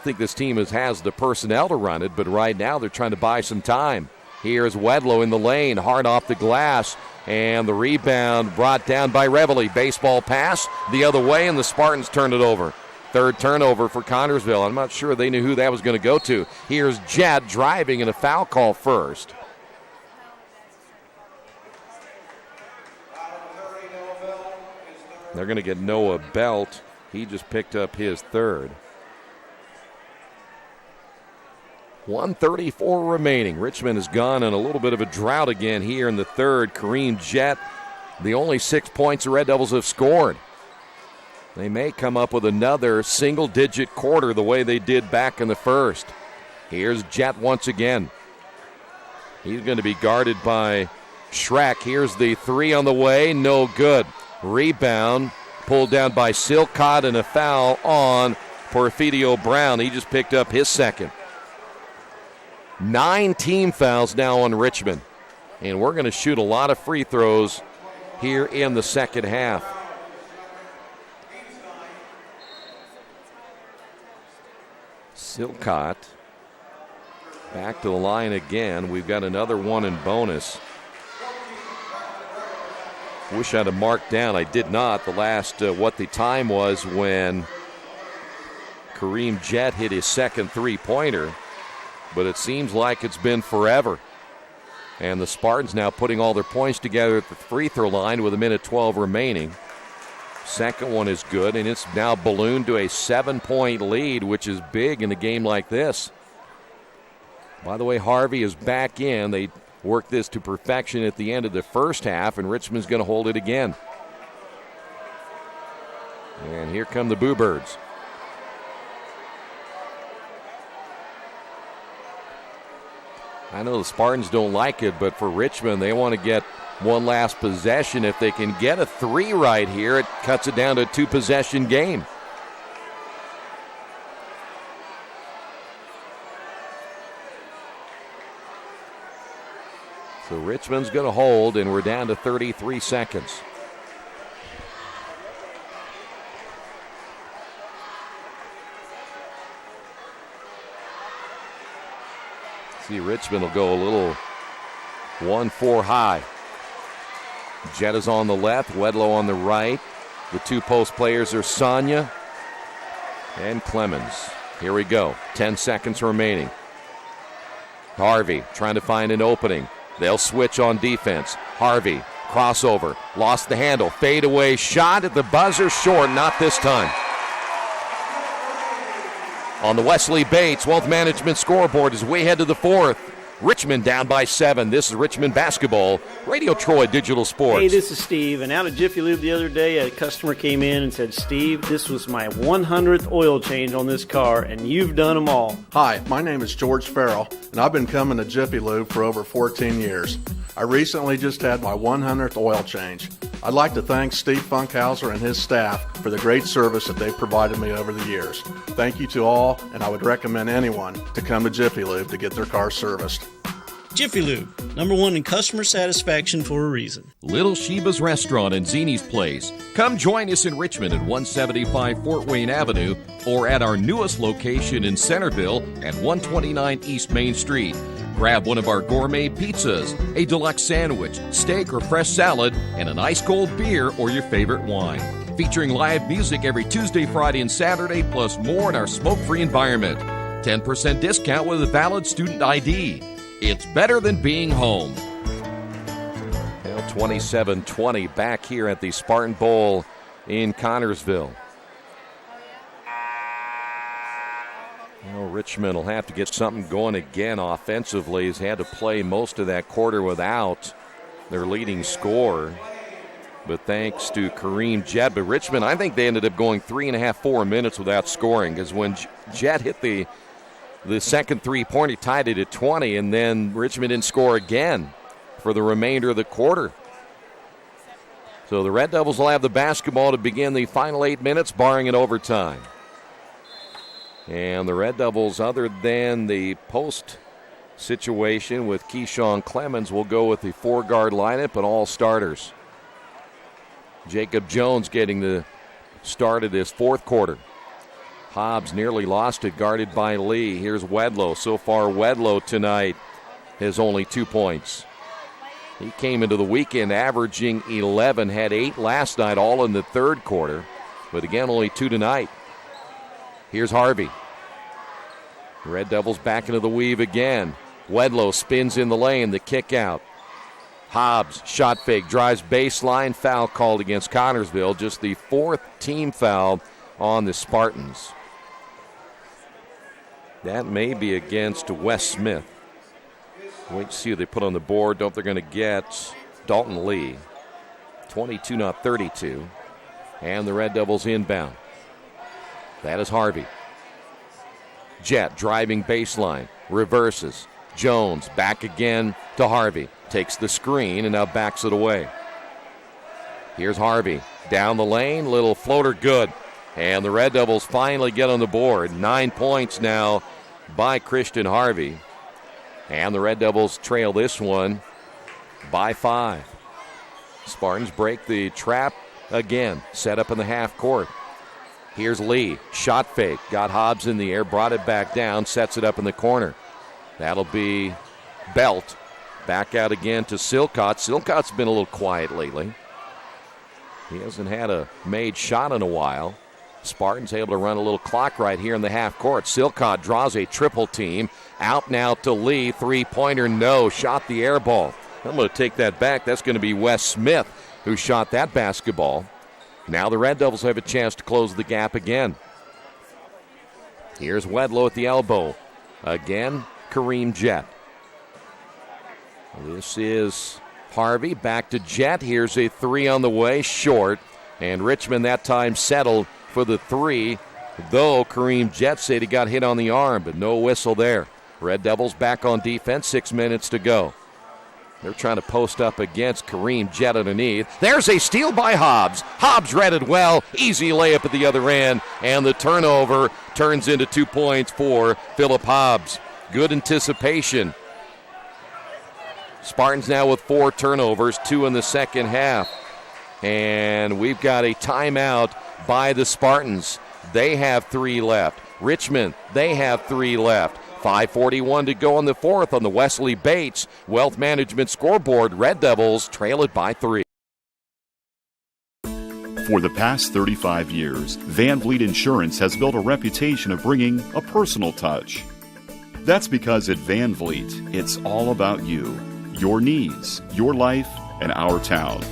think this team has the personnel to run it, but right now they're trying to buy some time. Here's Wedlow in the lane, hard off the glass, and the rebound brought down by Reveille. Baseball pass the other way, and the Spartans turn it over. Third turnover for Connersville. I'm not sure they knew who that was going to go to. Here's Jet driving, and a foul call first. They're going to get Noah Belt. He just picked up his third. 1:34 remaining. Richmond has gone on a little bit of a drought again here in the third. Kareem Jet, the only 6 points the Red Devils have scored. They may come up with another single-digit quarter the way they did back in the first. Here's Jet once again. He's going to be guarded by Schreck. Here's the 3 on the way. No good. Rebound pulled down by Silcott, and a foul on Porfidio Brown. He just picked up his second. 9 team fouls now on Richmond. And we're going to shoot a lot of free throws here in the second half. Silcott back to the line again. We've got another one in bonus. Wish I'd have marked down. I did not. The last, what the time was when Kareem Jet hit his second three-pointer. But it seems like it's been forever. And the Spartans now putting all their points together at the free throw line with 1:12 remaining. Second one is good, and it's now ballooned to a 7-point lead, which is big in a game like this. By the way, Harvey is back in. They worked this to perfection at the end of the first half, and Richmond's going to hold it again. And here come the Boo Birds. I know the Spartans don't like it, but for Richmond, they want to get one last possession. If they can get a 3 right here, it cuts it down to a 2-possession game. So Richmond's going to hold, and we're down to 33 seconds. See, Richmond will go a little 1-4 high. Jet is on the left, Wedlow on the right. The 2 post players are Sonia and Clemens. Here we go. 10 seconds remaining. Harvey trying to find an opening. They'll switch on defense. Harvey, crossover, lost the handle, fadeaway shot at the buzzer, short, not this time. On the Wesley Bates Wealth Management scoreboard as we head to the fourth. Richmond down by 7. This is Richmond basketball. Radio Troy Digital Sports. Hey, this is Steve. And out of Jiffy Lube the other day, a customer came in and said, Steve, this was my 100th oil change on this car, and you've done them all. Hi, my name is George Farrell, and I've been coming to Jiffy Lube for over 14 years. I recently just had my 100th oil change. I'd like to thank Steve Funkhauser and his staff for the great service that they've provided me over the years. Thank you to all, and I would recommend anyone to come to Jiffy Lube to get their car serviced. Jiffy Lube, #1 in customer satisfaction for a reason. Little Sheba's Restaurant and Zini's Place. Come join us in Richmond at 175 Fort Wayne Avenue or at our newest location in Centerville at 129 East Main Street. Grab one of our gourmet pizzas, a deluxe sandwich, steak or fresh salad, and an ice-cold beer or your favorite wine. Featuring live music every Tuesday, Friday, and Saturday, plus more in our smoke-free environment. 10% discount with a valid student ID. It's better than being home. Now 27-20 back here at the Spartan Bowl in Connersville. Well, Richmond will have to get something going again offensively. He's had to play most of that quarter without their leading scorer. But thanks to Kareem Jett. But Richmond, I think they ended up going 3.5, 4 minutes without scoring, because when Jett hit the second three-pointer, he tied it at 20, and then Richmond didn't score again for the remainder of the quarter. So the Red Devils will have the basketball to begin the final 8 minutes, barring an overtime. And the Red Devils, other than the post situation with Keyshawn Clemens, will go with the 4-guard lineup and all starters. Jacob Jones getting the start of this fourth quarter. Hobbs nearly lost it, guarded by Lee. Here's Wedlow. So far, Wedlow tonight has only 2 points. He came into the weekend averaging 11, had 8 last night, all in the third quarter. But again, only 2 tonight. Here's Harvey. Red Devils back into the weave again. Wedlow spins in the lane, the kick out. Hobbs, shot fake, drives baseline, foul called against Connersville. Just the 4th team foul on the Spartans. That may be against Wes Smith. Wait to see who they put on the board. Don't they're going to get Dalton Lee. 22, not 32. And the Red Devils inbound. That is Harvey. Jett driving baseline, reverses. Jones back again to Harvey. Takes the screen and now backs it away. Here's Harvey. Down the lane, little floater good. And the Red Devils finally get on the board. 9 points now by Christian Harvey. And the Red Devils trail this one by 5. Spartans break the trap again. Set up in the half court. Here's Lee. Shot fake. Got Hobbs in the air. Brought it back down. Sets it up in the corner. That'll be Belt. Back out again to Silcott. Silcott's been a little quiet lately. He hasn't had a made shot in a while. Spartans able to run a little clock right here in the half court. Silcott draws a triple team. Out now to Lee. Three-pointer, no. Shot the air ball. I'm going to take that back. That's going to be Wes Smith who shot that basketball. Now the Red Devils have a chance to close the gap again. Here's Wedlow at the elbow. Again, Kareem Jett. This is Harvey. Back to Jett. Here's a 3 on the way. Short. And Richmond that time settled for the 3. Though Kareem Jett said he got hit on the arm, but no whistle there. Red Devils back on defense. 6 minutes to go. They're trying to post up against Kareem Jett underneath. There's a steal by Hobbs. Hobbs read it well. Easy layup at the other end. And the turnover turns into 2 points for Phillip Hobbs. Good anticipation. Spartans now with 4 turnovers, 2 in the second half. And we've got a timeout by the Spartans. They have 3 left. Richmond, they have 3 left. 5:41 to go in the fourth on the Wesley Bates Wealth Management scoreboard. Red Devils trail it by 3. For the past 35 years, Van Vliet Insurance has built a reputation of bringing a personal touch. That's because at Van Vliet, it's all about you, your needs, your life, and our town.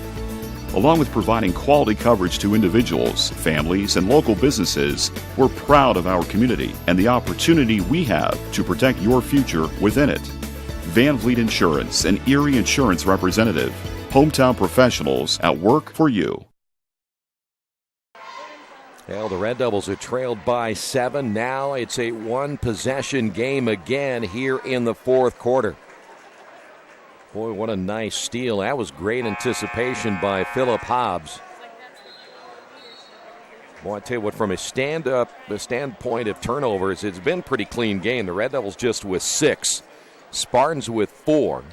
Along with providing quality coverage to individuals, families, and local businesses, we're proud of our community and the opportunity we have to protect your future within it. Van Vliet Insurance, an Erie Insurance representative. Hometown professionals at work for you. Well, the Red Devils are trailed by 7. Now it's a 1-possession game again here in the fourth quarter. Boy, what a nice steal. That was great anticipation by Philip Hobbs. Boy, I tell you what, from a standpoint of turnovers, it's been a pretty clean game. The Red Devils just with 6. Spartans with 4.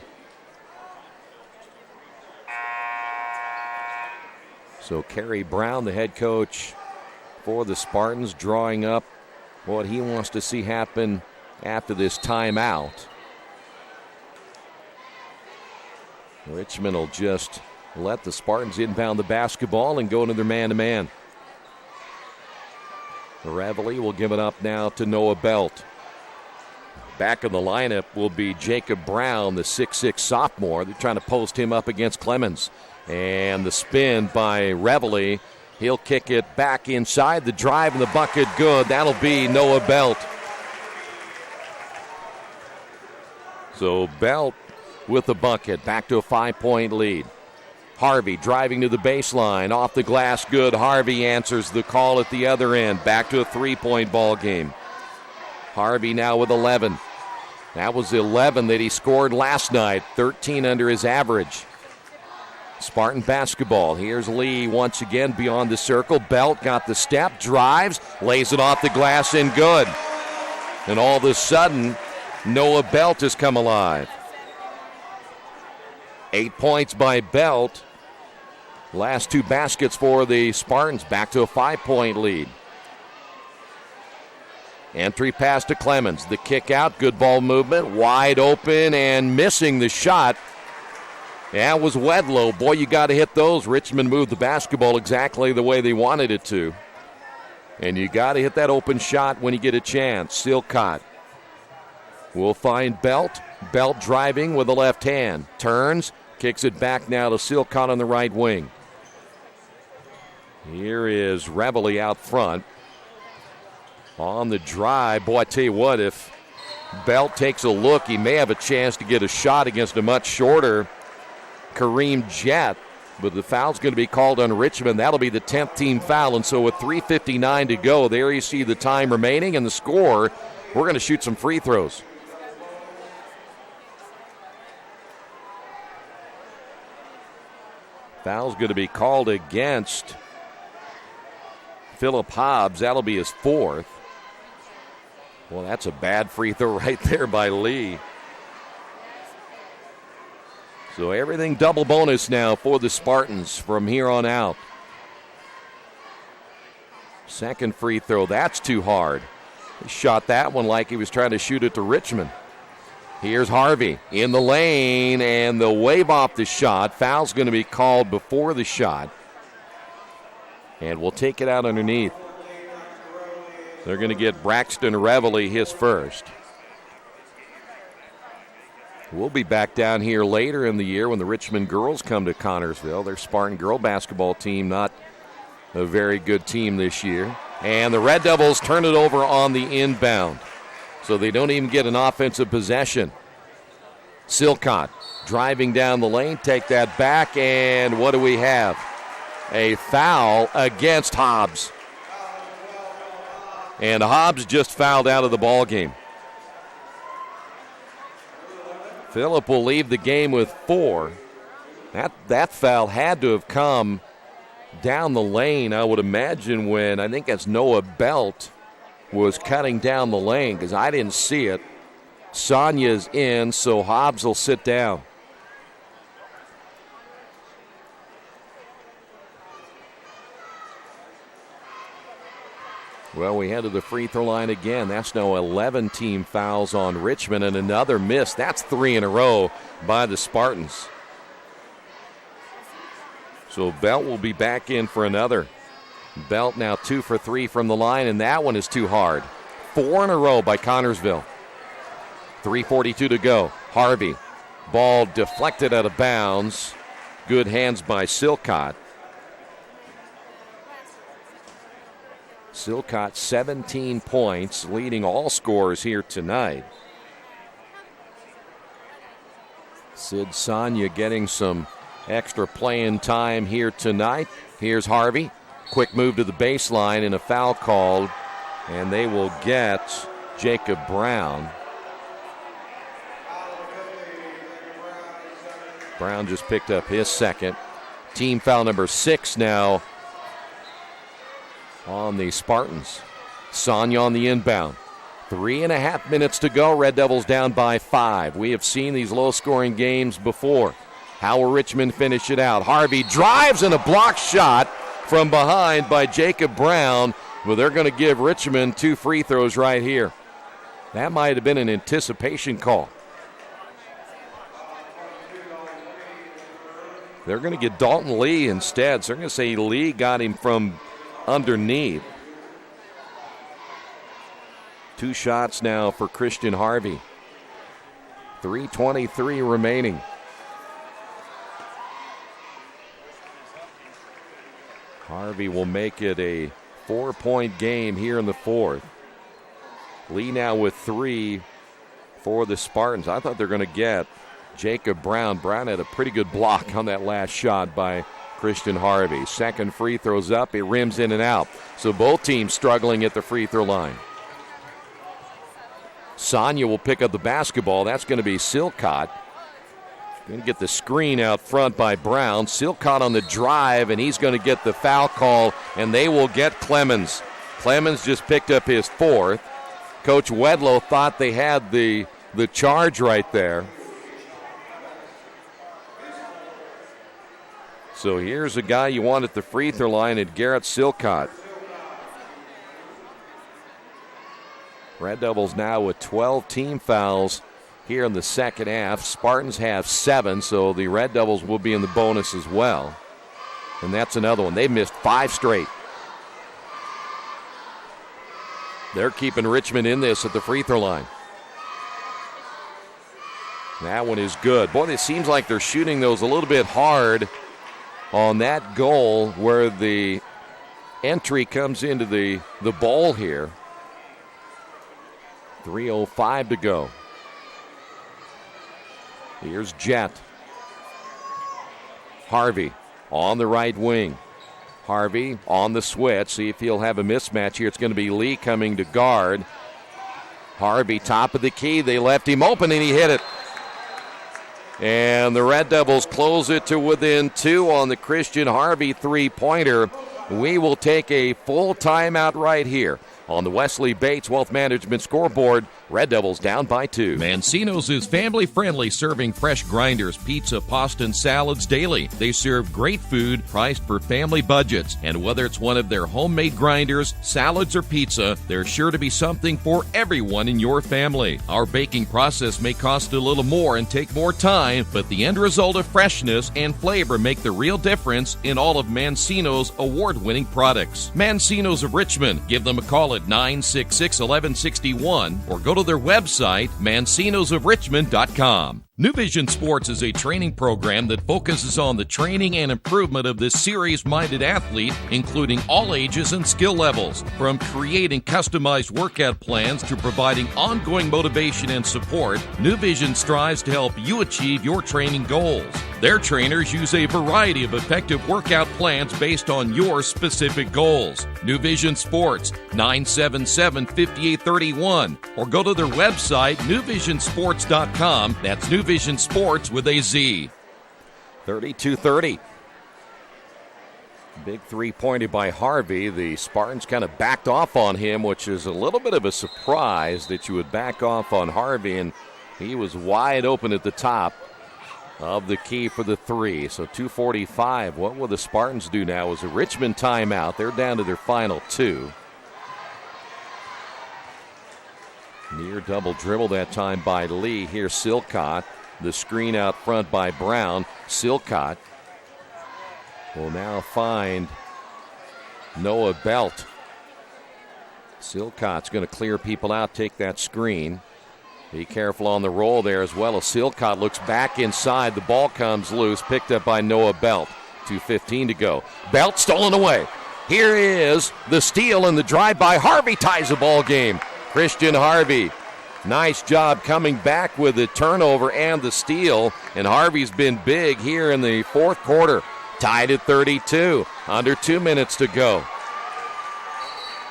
So Kerry Brown, the head coach for the Spartans, drawing up what he wants to see happen after this timeout. Richmond will just let the Spartans inbound the basketball and go into their man-to-man. Reveille will give it up now to Noah Belt. Back in the lineup will be Jacob Brown, the 6'6 sophomore. They're trying to post him up against Clemens. And the spin by Reveille. He'll kick it back inside. The drive and the bucket good. That'll be Noah Belt. So Belt with the bucket. Back to a 5-point lead. Harvey driving to the baseline. Off the glass, good. Harvey answers the call at the other end. Back to a 3-point ball game. Harvey now with 11. That was 11 that he scored last night. 13 under his average. Spartan basketball. Here's Lee once again beyond the circle. Belt got the step, drives, lays it off the glass and good. And all of a sudden, Noah Belt has come alive. 8 points by Belt. Last 2 baskets for the Spartans. Back to a 5-point lead. Entry pass to Clemens. The kick out, good ball movement, wide open and missing the shot. That was Wedlow. Boy, you got to hit those. Richmond moved the basketball exactly the way they wanted it to. And you got to hit that open shot when you get a chance. Silcott will find Belt. Belt driving with the left hand. Turns, kicks it back now to Silcott on the right wing. Here is Reveille out front. On the drive, boy, I tell you what, if Belt takes a look, he may have a chance to get a shot against a much shorter Kareem Jett, but the foul's going to be called on Richmond. That'll be the 10th team foul, and so with 3:59 to go, there you see the time remaining and the score. We're going to shoot some free throws. Foul's going to be called against Philip Hobbs. That'll be his 4th. Well, that's a bad free throw right there by Lee. So everything double bonus now for the Spartans from here on out. Second free throw, that's too hard. He shot that one like he was trying to shoot it to Richmond. Here's Harvey in the lane, and the wave off the shot. Foul's going to be called before the shot. And we'll take it out underneath. They're going to get Braxton Reveille his first. We'll be back down here later in the year when the Richmond girls come to Connersville. Their Spartan girl basketball team, not a very good team this year. And the Red Devils turn it over on the inbound. So they don't even get an offensive possession. Silcott driving down the lane, take that back, and what do we have? A foul against Hobbs. And Hobbs just fouled out of the ball game. Phillip will leave the game with 4. That foul had to have come down the lane, I would imagine, when I think that's Noah Belt was cutting down the lane, because I didn't see it. Sonia's in, so Hobbs will sit down. Well, we head to the free throw line again. That's now 11 team fouls on Richmond, and another miss. That's 3 in a row by the Spartans. So Belt will be back in for another. Belt now 2 for 3 from the line, and that one is too hard. 4 in a row by Connersville. 3:42 to go. Harvey. Ball deflected out of bounds. Good hands by Silcott. Silcott 17 points, leading all scorers here tonight. Sid Sonia getting some extra playing time here tonight. Here's Harvey. Quick move to the baseline and a foul called, and they will get Jacob Brown. Brown just picked up his second. Team foul number 6 now on the Spartans. Sonia on the inbound. 3.5 minutes to go. Red Devils down by 5. We have seen these low-scoring games before. How will Richmond finish it out? Harvey drives and a block shot from behind by Jacob Brown. Well, they're going to give Richmond 2 free throws right here. That might have been an anticipation call. They're going to get Dalton Lee instead. So they're going to say Lee got him from underneath. 2 shots now for Christian Harvey. 3:23 remaining. Harvey will make it a 4-point game here in the fourth. Lee now with 3 for the Spartans. I thought they were going to get Jacob Brown. Brown had a pretty good block on that last shot by Christian Harvey. Second free throw's up. It rims in and out. So both teams struggling at the free throw line. Sonia will pick up the basketball. That's going to be Silcott. Going to get the screen out front by Brown. Silcott on the drive, and he's going to get the foul call, and they will get Clemens. Clemens just picked up his 4th. Coach Wedlow thought they had the charge right there. So here's a guy you want at the free throw line at Garrett Silcott. Red Devils now with 12 team fouls here in the second half. Spartans have 7, so the Red Devils will be in the bonus as well. And that's another one. They missed 5 straight. They're keeping Richmond in this at the free throw line. That one is good. Boy, it seems like they're shooting those a little bit hard on that goal where the entry comes into the bowl here. 3:05 to go. Here's Jett. Harvey on the right wing. Harvey on the switch. See if he'll have a mismatch here. It's going to be Lee coming to guard. Harvey, top of the key. They left him open, and he hit it. And the Red Devils close it to within 2 on the Christian Harvey three-pointer. We will take a full timeout right here on the Wesley Bates Wealth Management scoreboard. Red Devils down by 2. Mancino's is family-friendly, serving fresh grinders, pizza, pasta, and salads daily. They serve great food priced for family budgets. And whether it's one of their homemade grinders, salads, or pizza, there's sure to be something for everyone in your family. Our baking process may cost a little more and take more time, but the end result of freshness and flavor make the real difference in all of Mancino's award-winning products. Mancino's of Richmond. Give them a call at 966-1161 or go to their website, mancinosofrichmond.com. New Vision Sports is a training program that focuses on the training and improvement of this serious-minded athlete, including all ages and skill levels. From creating customized workout plans to providing ongoing motivation and support, New Vision strives to help you achieve your training goals. Their trainers use a variety of effective workout plans based on your specific goals. New Vision Sports, 977-5831, or go to their website, newvisionsports.com. That's New Vision Sports with a Z. 32-30. Big three-pointer by Harvey. The Spartans kind of backed off on him, which is a little bit of a surprise that you would back off on Harvey, and he was wide open at the top of the key for the 3. So 2:45. What will the Spartans do now? Is a Richmond timeout. They're down to their final 2. Near double dribble that time by Lee. Here's Silcott. The screen out front by Brown. Silcott will now find Noah Belt. Silcott's going to clear people out, take that screen. Be careful on the roll there as well as Silcott looks back inside. The ball comes loose, picked up by Noah Belt. 2:15 to go. Belt stolen away. Here is the steal and the drive by Harvey ties the ball game. Christian Harvey, nice job coming back with the turnover and the steal. And Harvey's been big here in the fourth quarter. Tied at 32. Under 2 minutes to go.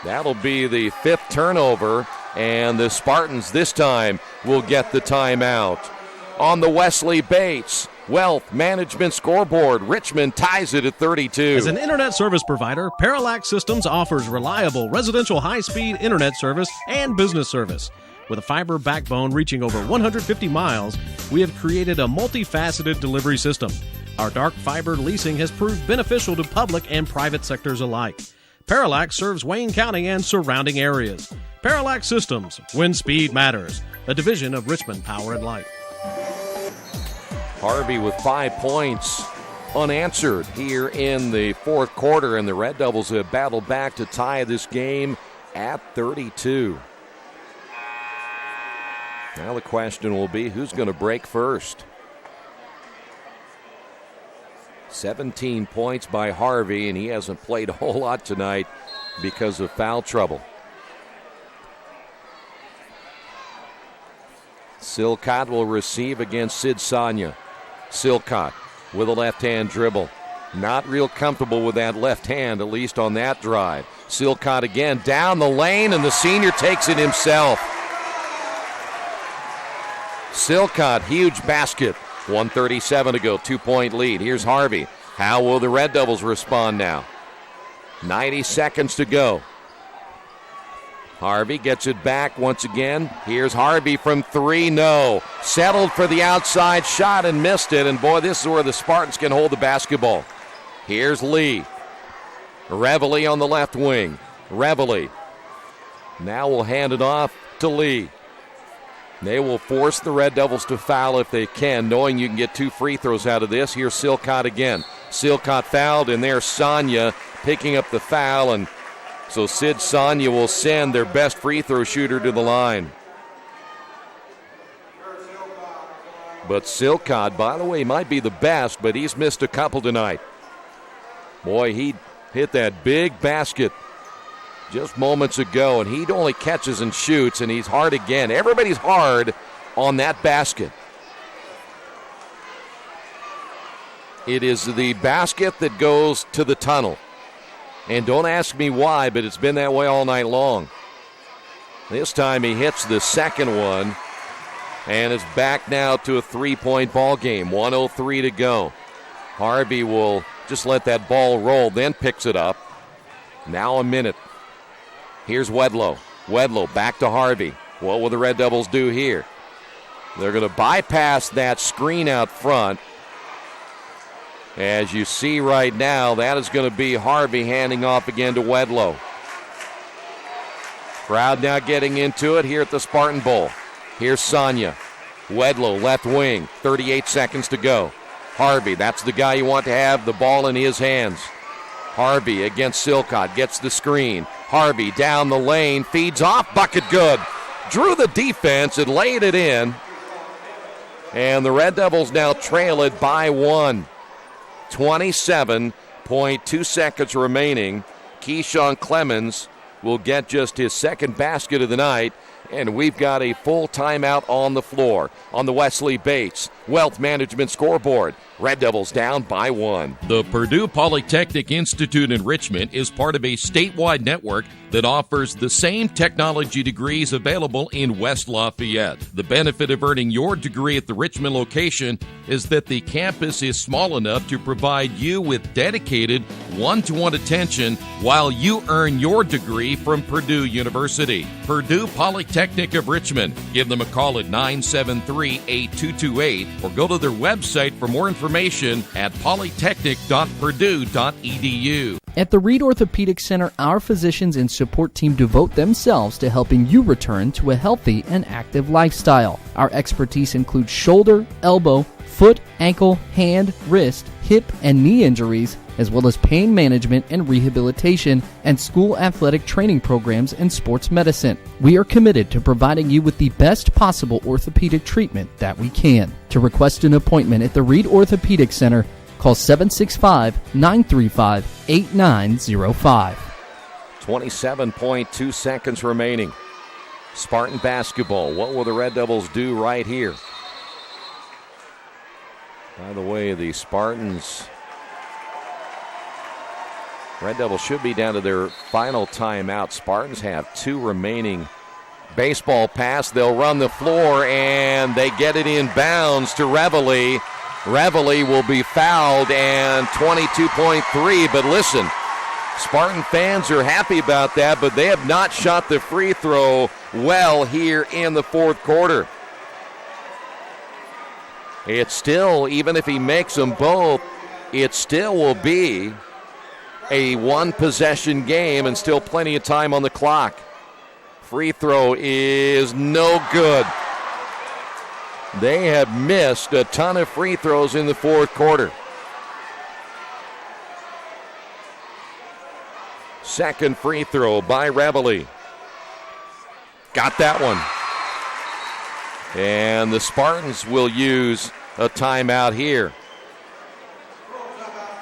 That'll be the 5th turnover. And the Spartans this time will get the timeout. on the Wesley Bates Wealth Management scoreboard. Richmond ties it at 32. As an internet service provider, Parallax Systems offers reliable residential high-speed internet service and business service. With a fiber backbone reaching over 150 miles, we have created a multifaceted delivery system. Our dark fiber leasing has proved beneficial to public and private sectors alike. Parallax serves Wayne County and surrounding areas. Parallax Systems, when speed matters, a division of Richmond Power and Light. Harvey with 5 points unanswered here in the fourth quarter, and the Red Devils have battled back to tie this game at 32. Now the question will be, who's going to break first? 17 points by Harvey, and he hasn't played a whole lot tonight because of foul trouble. Silcott will receive against Sid Sanya. Silcott with a left-hand dribble. Not real comfortable with that left hand, at least on that drive. Silcott again down the lane, and the senior takes it himself. Silcott, huge basket. 1:37 to go, 2-point lead. Here's Harvey. How will the Red Devils respond now? 90 seconds to go. Harvey gets it back once again. Here's Harvey from three. No. Settled for the outside shot and missed it. And boy, this is where the Spartans can hold the basketball. Here's Lee. Reveille on the left wing. Reveille. Now we'll hand it off to Lee. They will force the Red Devils to foul if they can, knowing you can get 2 free throws out of this. Here's Silcott again. Silcott fouled, and there's Sanya picking up the foul, and so Sid Sanya will send their best free throw shooter to the line. But Silcott, by the way, might be the best, but he's missed a couple tonight. Boy, he hit that big basket just moments ago, and he only catches and shoots, and he's hard again. Everybody's hard on that basket. It is the basket that goes to the tunnel. And don't ask me why, but it's been that way all night long. This time he hits the second one, and it's back now to a 3-point ball game. 1:03 to go. Harvey will just let that ball roll, then picks it up. Now a minute. Here's Wedlow. Wedlow back to Harvey. What will the Red Devils do here? They're going to bypass that screen out front. As you see right now, that is going to be Harvey handing off again to Wedlow. Crowd now getting into it here at the Spartan Bowl. Here's Sanya. Wedlow, left wing, 38 seconds to go. Harvey, that's the guy you want to have the ball in his hands. Harvey against Silcott, gets the screen. Harvey down the lane, feeds off, bucket good. Drew the defense and laid it in. And the Red Devils now trail it by 1. 27.2 seconds remaining. Keyshawn Clemens will get just his second basket of the night, and we've got a full timeout on the floor. On the Wesley Bates Wealth Management scoreboard, Red Devils down by 1. The Purdue Polytechnic Institute in Richmond is part of a statewide network that offers the same technology degrees available in West Lafayette. The benefit of earning your degree at the Richmond location is that the campus is small enough to provide you with dedicated one-to-one attention while you earn your degree from Purdue University. Purdue Polytechnic of Richmond. Give them a call at 973-8228 or go to their website for more information at polytechnic.purdue.edu. At the Reed Orthopedic Center, our physicians and support team devote themselves to helping you return to a healthy and active lifestyle. Our expertise includes shoulder, elbow, foot, ankle, hand, wrist, hip, and knee injuries, as well as pain management and rehabilitation, and school athletic training programs and sports medicine. We are committed to providing you with the best possible orthopedic treatment that we can. To request an appointment at the Reed Orthopedic Center, call 765-935-8905. 27.2 seconds remaining. Spartan basketball. What will the Red Devils do right here? By the way, the Spartans, Red Devils should be down to their final timeout. Spartans have 2 remaining Baseball pass. They'll run the floor, and they get it in bounds to Reveille. Reveille will be fouled, and 22.3. But listen, Spartan fans are happy about that, but they have not shot the free throw well here in the fourth quarter. It's still, even if he makes them both, it still will be a one-possession game and still plenty of time on the clock. Free throw is no good. They have missed a ton of free throws in the fourth quarter. Second free throw by Reveille. Got that one. And the Spartans will use a timeout here.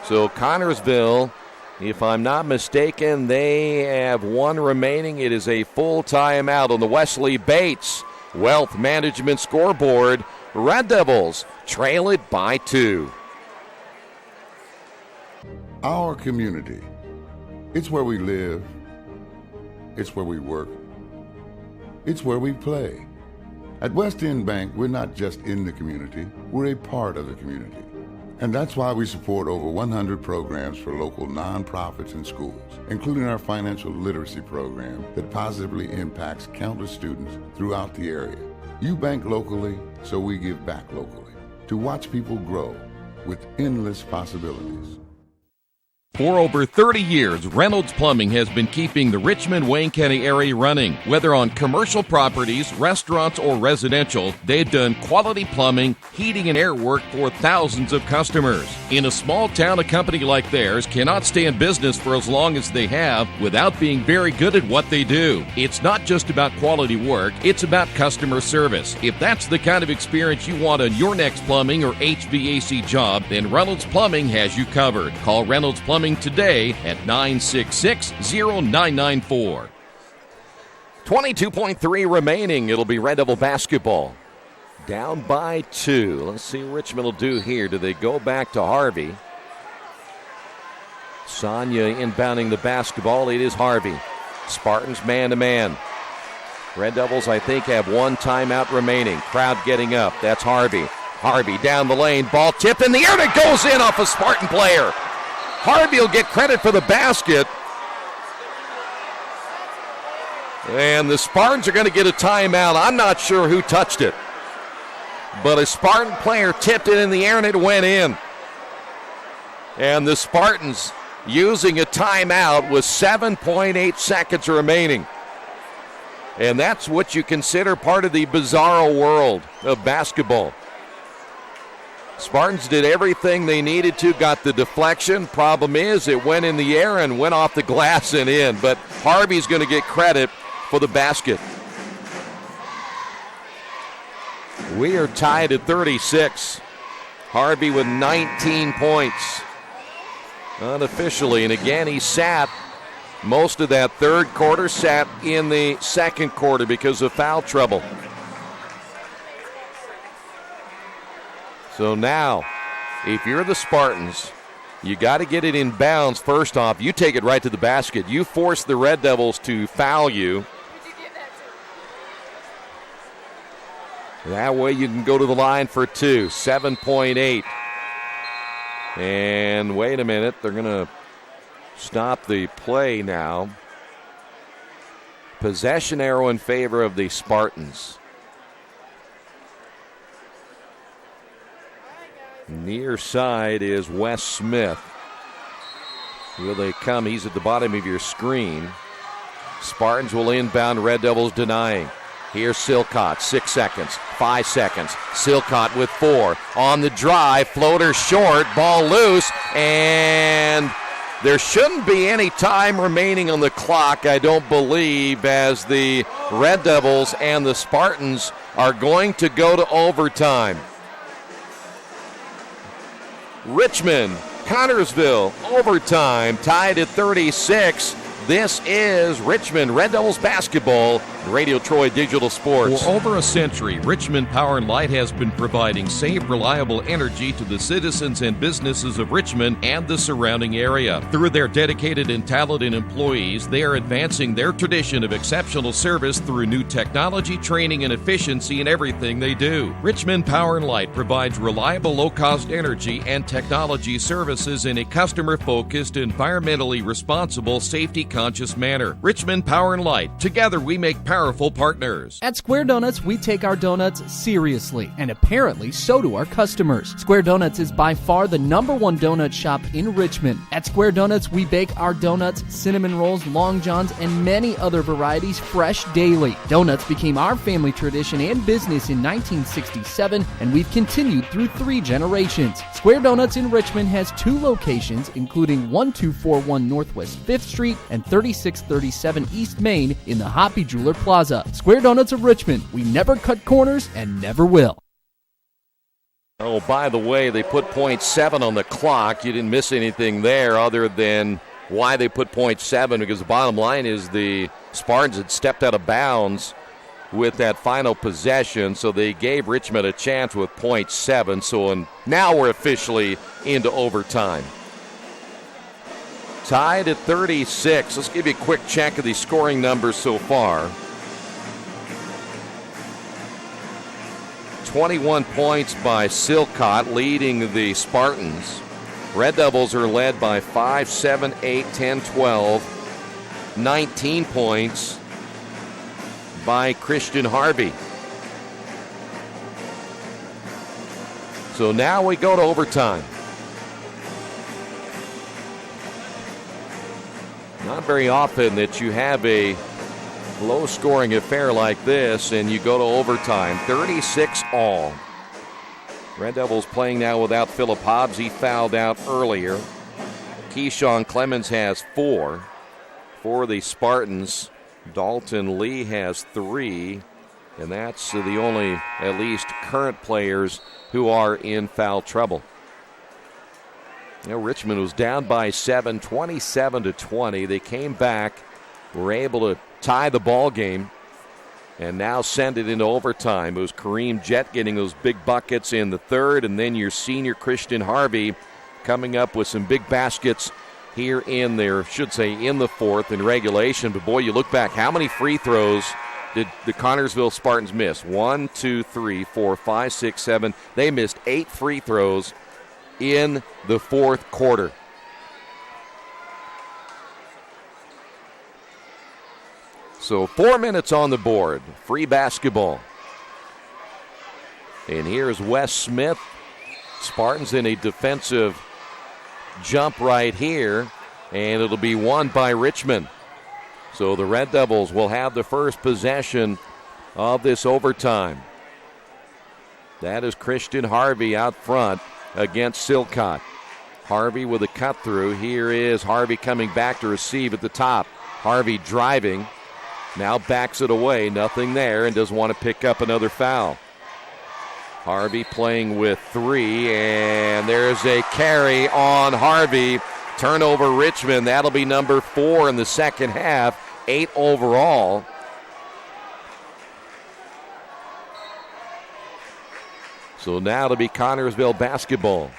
So Connersville, if I'm not mistaken, they have one remaining. It is a full timeout on the Wesley Bates Wealth Management scoreboard. Red Devils trail it by 2. Our community. It's where we live. It's where we work. It's where we play. At West End Bank, we're not just in the community, we're a part of the community. And that's why we support over 100 programs for local nonprofits and schools, including our financial literacy program that positively impacts countless students throughout the area. You bank locally, so we give back locally to watch people grow with endless possibilities. For over 30 years, Reynolds Plumbing has been keeping the Richmond-Wayne County area running. Whether on commercial properties, restaurants, or residential, they've done quality plumbing, heating, and air work for thousands of customers. In a small town, a company like theirs cannot stay in business for as long as they have without being very good at what they do. It's not just about quality work, it's about customer service. If that's the kind of experience you want on your next plumbing or HVAC job, then Reynolds Plumbing has you covered. Call Reynolds Plumbing today at 966-0994. 22.3 remaining. It'll be Red Devil basketball. Down by 2. Let's see what Richmond will do here. Do they go back to Harvey? Sonia inbounding the basketball. It is Harvey. Spartans man-to-man. Red Devils, I think, have one timeout remaining. Crowd getting up. That's Harvey. Harvey down the lane. Ball tipped in the air, and it goes in off a Spartan player. Harvey will get credit for the basket. And the Spartans are going to get a timeout. I'm not sure who touched it. But a Spartan player tipped it in the air and it went in. And the Spartans using a timeout with 7.8 seconds remaining. And that's what you consider part of the bizarro world of basketball. Spartans did everything they needed to, got the deflection. Problem is, it went in the air and went off the glass and in. But Harvey's going to get credit for the basket. We are tied at 36. Harvey with 19 points. Unofficially, and again, he sat most of that third quarter, sat in the second quarter because of foul trouble. So now, if you're the Spartans, you got to get it in bounds first off. You take it right to the basket. You force the Red Devils to foul you. That way you can go to the line for 2. 7.8. And wait a minute, they're going to stop the play now. Possession arrow in favor of the Spartans. Near side is Wes Smith. Will they come? He's at the bottom of your screen. Spartans will inbound. Red Devils denying. Here's Silcott. 6 seconds. 5 seconds. Silcott with 4. On the drive. Floater short. Ball loose. And there shouldn't be any time remaining on the clock, I don't believe, as the Red Devils and the Spartans are going to go to overtime. Richmond, Connersville, overtime, tied at 36. This is Richmond Red Devils basketball. Radio Troy Digital Sports. For over a century, Richmond Power & Light has been providing safe, reliable energy to the citizens and businesses of Richmond and the surrounding area. Through their dedicated and talented employees, they are advancing their tradition of exceptional service through new technology, training, and efficiency in everything they do. Richmond Power & Light provides reliable, low-cost energy and technology services in a customer-focused, environmentally responsible, safety-conscious manner. Richmond Power & Light. Together we make powerful partners. At Square Donuts, we take our donuts seriously, and apparently so do our customers. Square Donuts is by far the #1 donut shop in Richmond. At Square Donuts, we bake our donuts, cinnamon rolls, long johns, and many other varieties fresh daily. Donuts became our family tradition and business in 1967, and we've continued through 3 generations. Square Donuts in Richmond has 2 locations, including 1241 Northwest 5th Street and 3637 East Main in the Hoppy Jeweler Plaza. Square Donuts of Richmond. We never cut corners and never will. Oh, by the way, they put .7 on the clock. You didn't miss anything there other than why they put .7, because the bottom line is the Spartans had stepped out of bounds with that final possession, so they gave Richmond a chance with .7. So now we're officially into overtime. Tied at 36. Let's give you a quick check of the scoring numbers so far. 21 points by Silcott, leading the Spartans. Red Devils are led by 5, 7, 8, 10, 12. 19 points by Christian Harvey. So now we go to overtime. Not very often that you have a low-scoring affair like this and you go to overtime. 36 all. Red Devils playing now without Philip Hobbs. He fouled out earlier. Keyshawn Clemens has 4 for the Spartans. Dalton Lee has 3, and that's the only, at least, current players who are in foul trouble. You know, Richmond was down by 7, 27-20. They came back, were able to tie the ball game, and now send it into overtime. It was Kareem Jett getting those big buckets in the third, and then your senior Christian Harvey coming up with some big baskets here in there, should say in the fourth in regulation. But boy, you look back, how many free throws did the Connersville Spartans miss? 1, 2, 3, 4, 5, 6, 7. They missed 8 free throws in the fourth quarter. So 4 minutes on the board. Free basketball. And here's Wes Smith. Spartans in a defensive jump right here. And it'll be won by Richmond. So the Red Devils will have the first possession of this overtime. That is Christian Harvey out front against Silcott. Harvey with a cut through. Here is Harvey coming back to receive at the top. Harvey driving. Now backs it away, nothing there, and doesn't want to pick up another foul. Harvey playing with 3, and there's a carry on Harvey. Turnover Richmond, that'll be number 4 in the second half, 8 overall. So now it'll be Connersville basketball.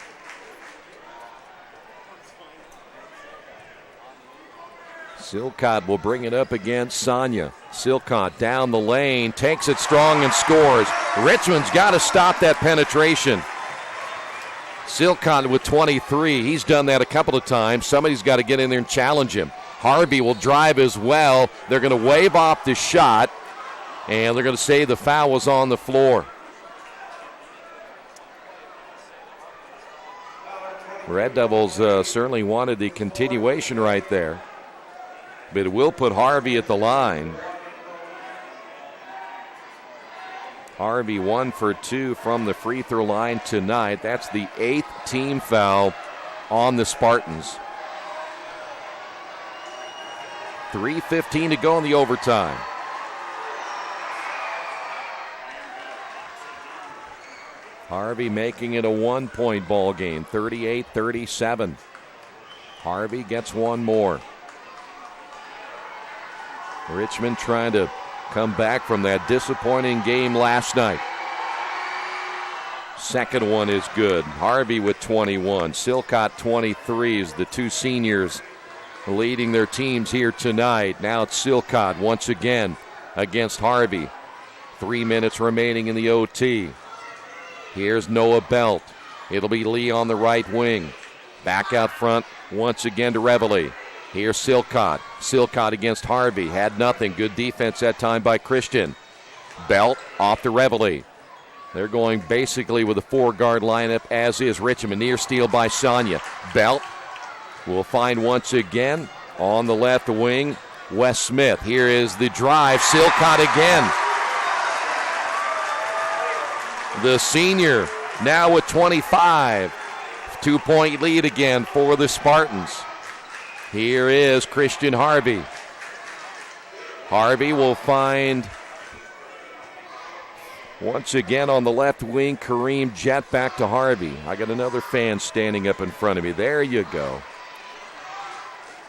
Silcott will bring it up against Sonia. Silcott down the lane, takes it strong and scores. Richmond's got to stop that penetration. Silcott with 23. He's done that a couple of times. Somebody's got to get in there and challenge him. Harvey will drive as well. They're going to wave off the shot, and they're going to say the foul was on the floor. Red Devils certainly wanted the continuation right there. But it will put Harvey at the line. Harvey 1 for 2 from the free throw line tonight. That's the 8th team foul on the Spartans. 3:15 to go in the overtime. Harvey making it a 1-point ball game, 38-37. Harvey gets one more. Richmond trying to come back from that disappointing game last night. Second one is good. Harvey with 21. Silcott 23 is the two seniors leading their teams here tonight. Now it's Silcott once again against Harvey. 3 minutes remaining in the OT. Here's Noah Belt. It'll be Lee on the right wing. Back out front once again to Reveille. Here's Silcott. Silcott against Harvey. Had nothing. Good defense that time by Christian. Belt off to Reveille. They're going basically with a four-guard lineup, as is Richmond. Near steal by Sonia. Belt will find once again on the left wing Wes Smith. Here is the drive. Silcott again. The senior now with 25. 2-point lead again for the Spartans. Here is Christian Harvey. Harvey will find once again on the left wing, Kareem Jett back to Harvey. I got another fan standing up in front of me. There you go.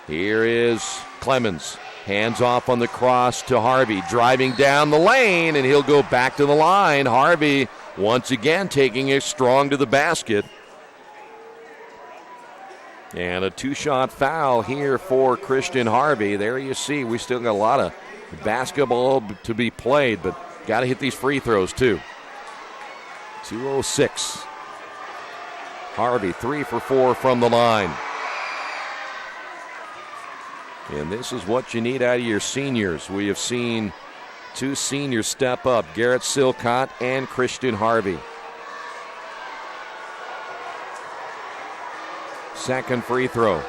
Here is Clemens. Hands off on the cross to Harvey. Driving down the lane, and he'll go back to the line. Harvey once again taking it strong to the basket. And a two-shot foul here for Christian Harvey. There you see, we still got a lot of basketball to be played, but got to hit these free throws, too. 2:06. Harvey 3 for 4 from the line. And this is what you need out of your seniors. We have seen two seniors step up, Garrett Silcott and Christian Harvey. Second free throw.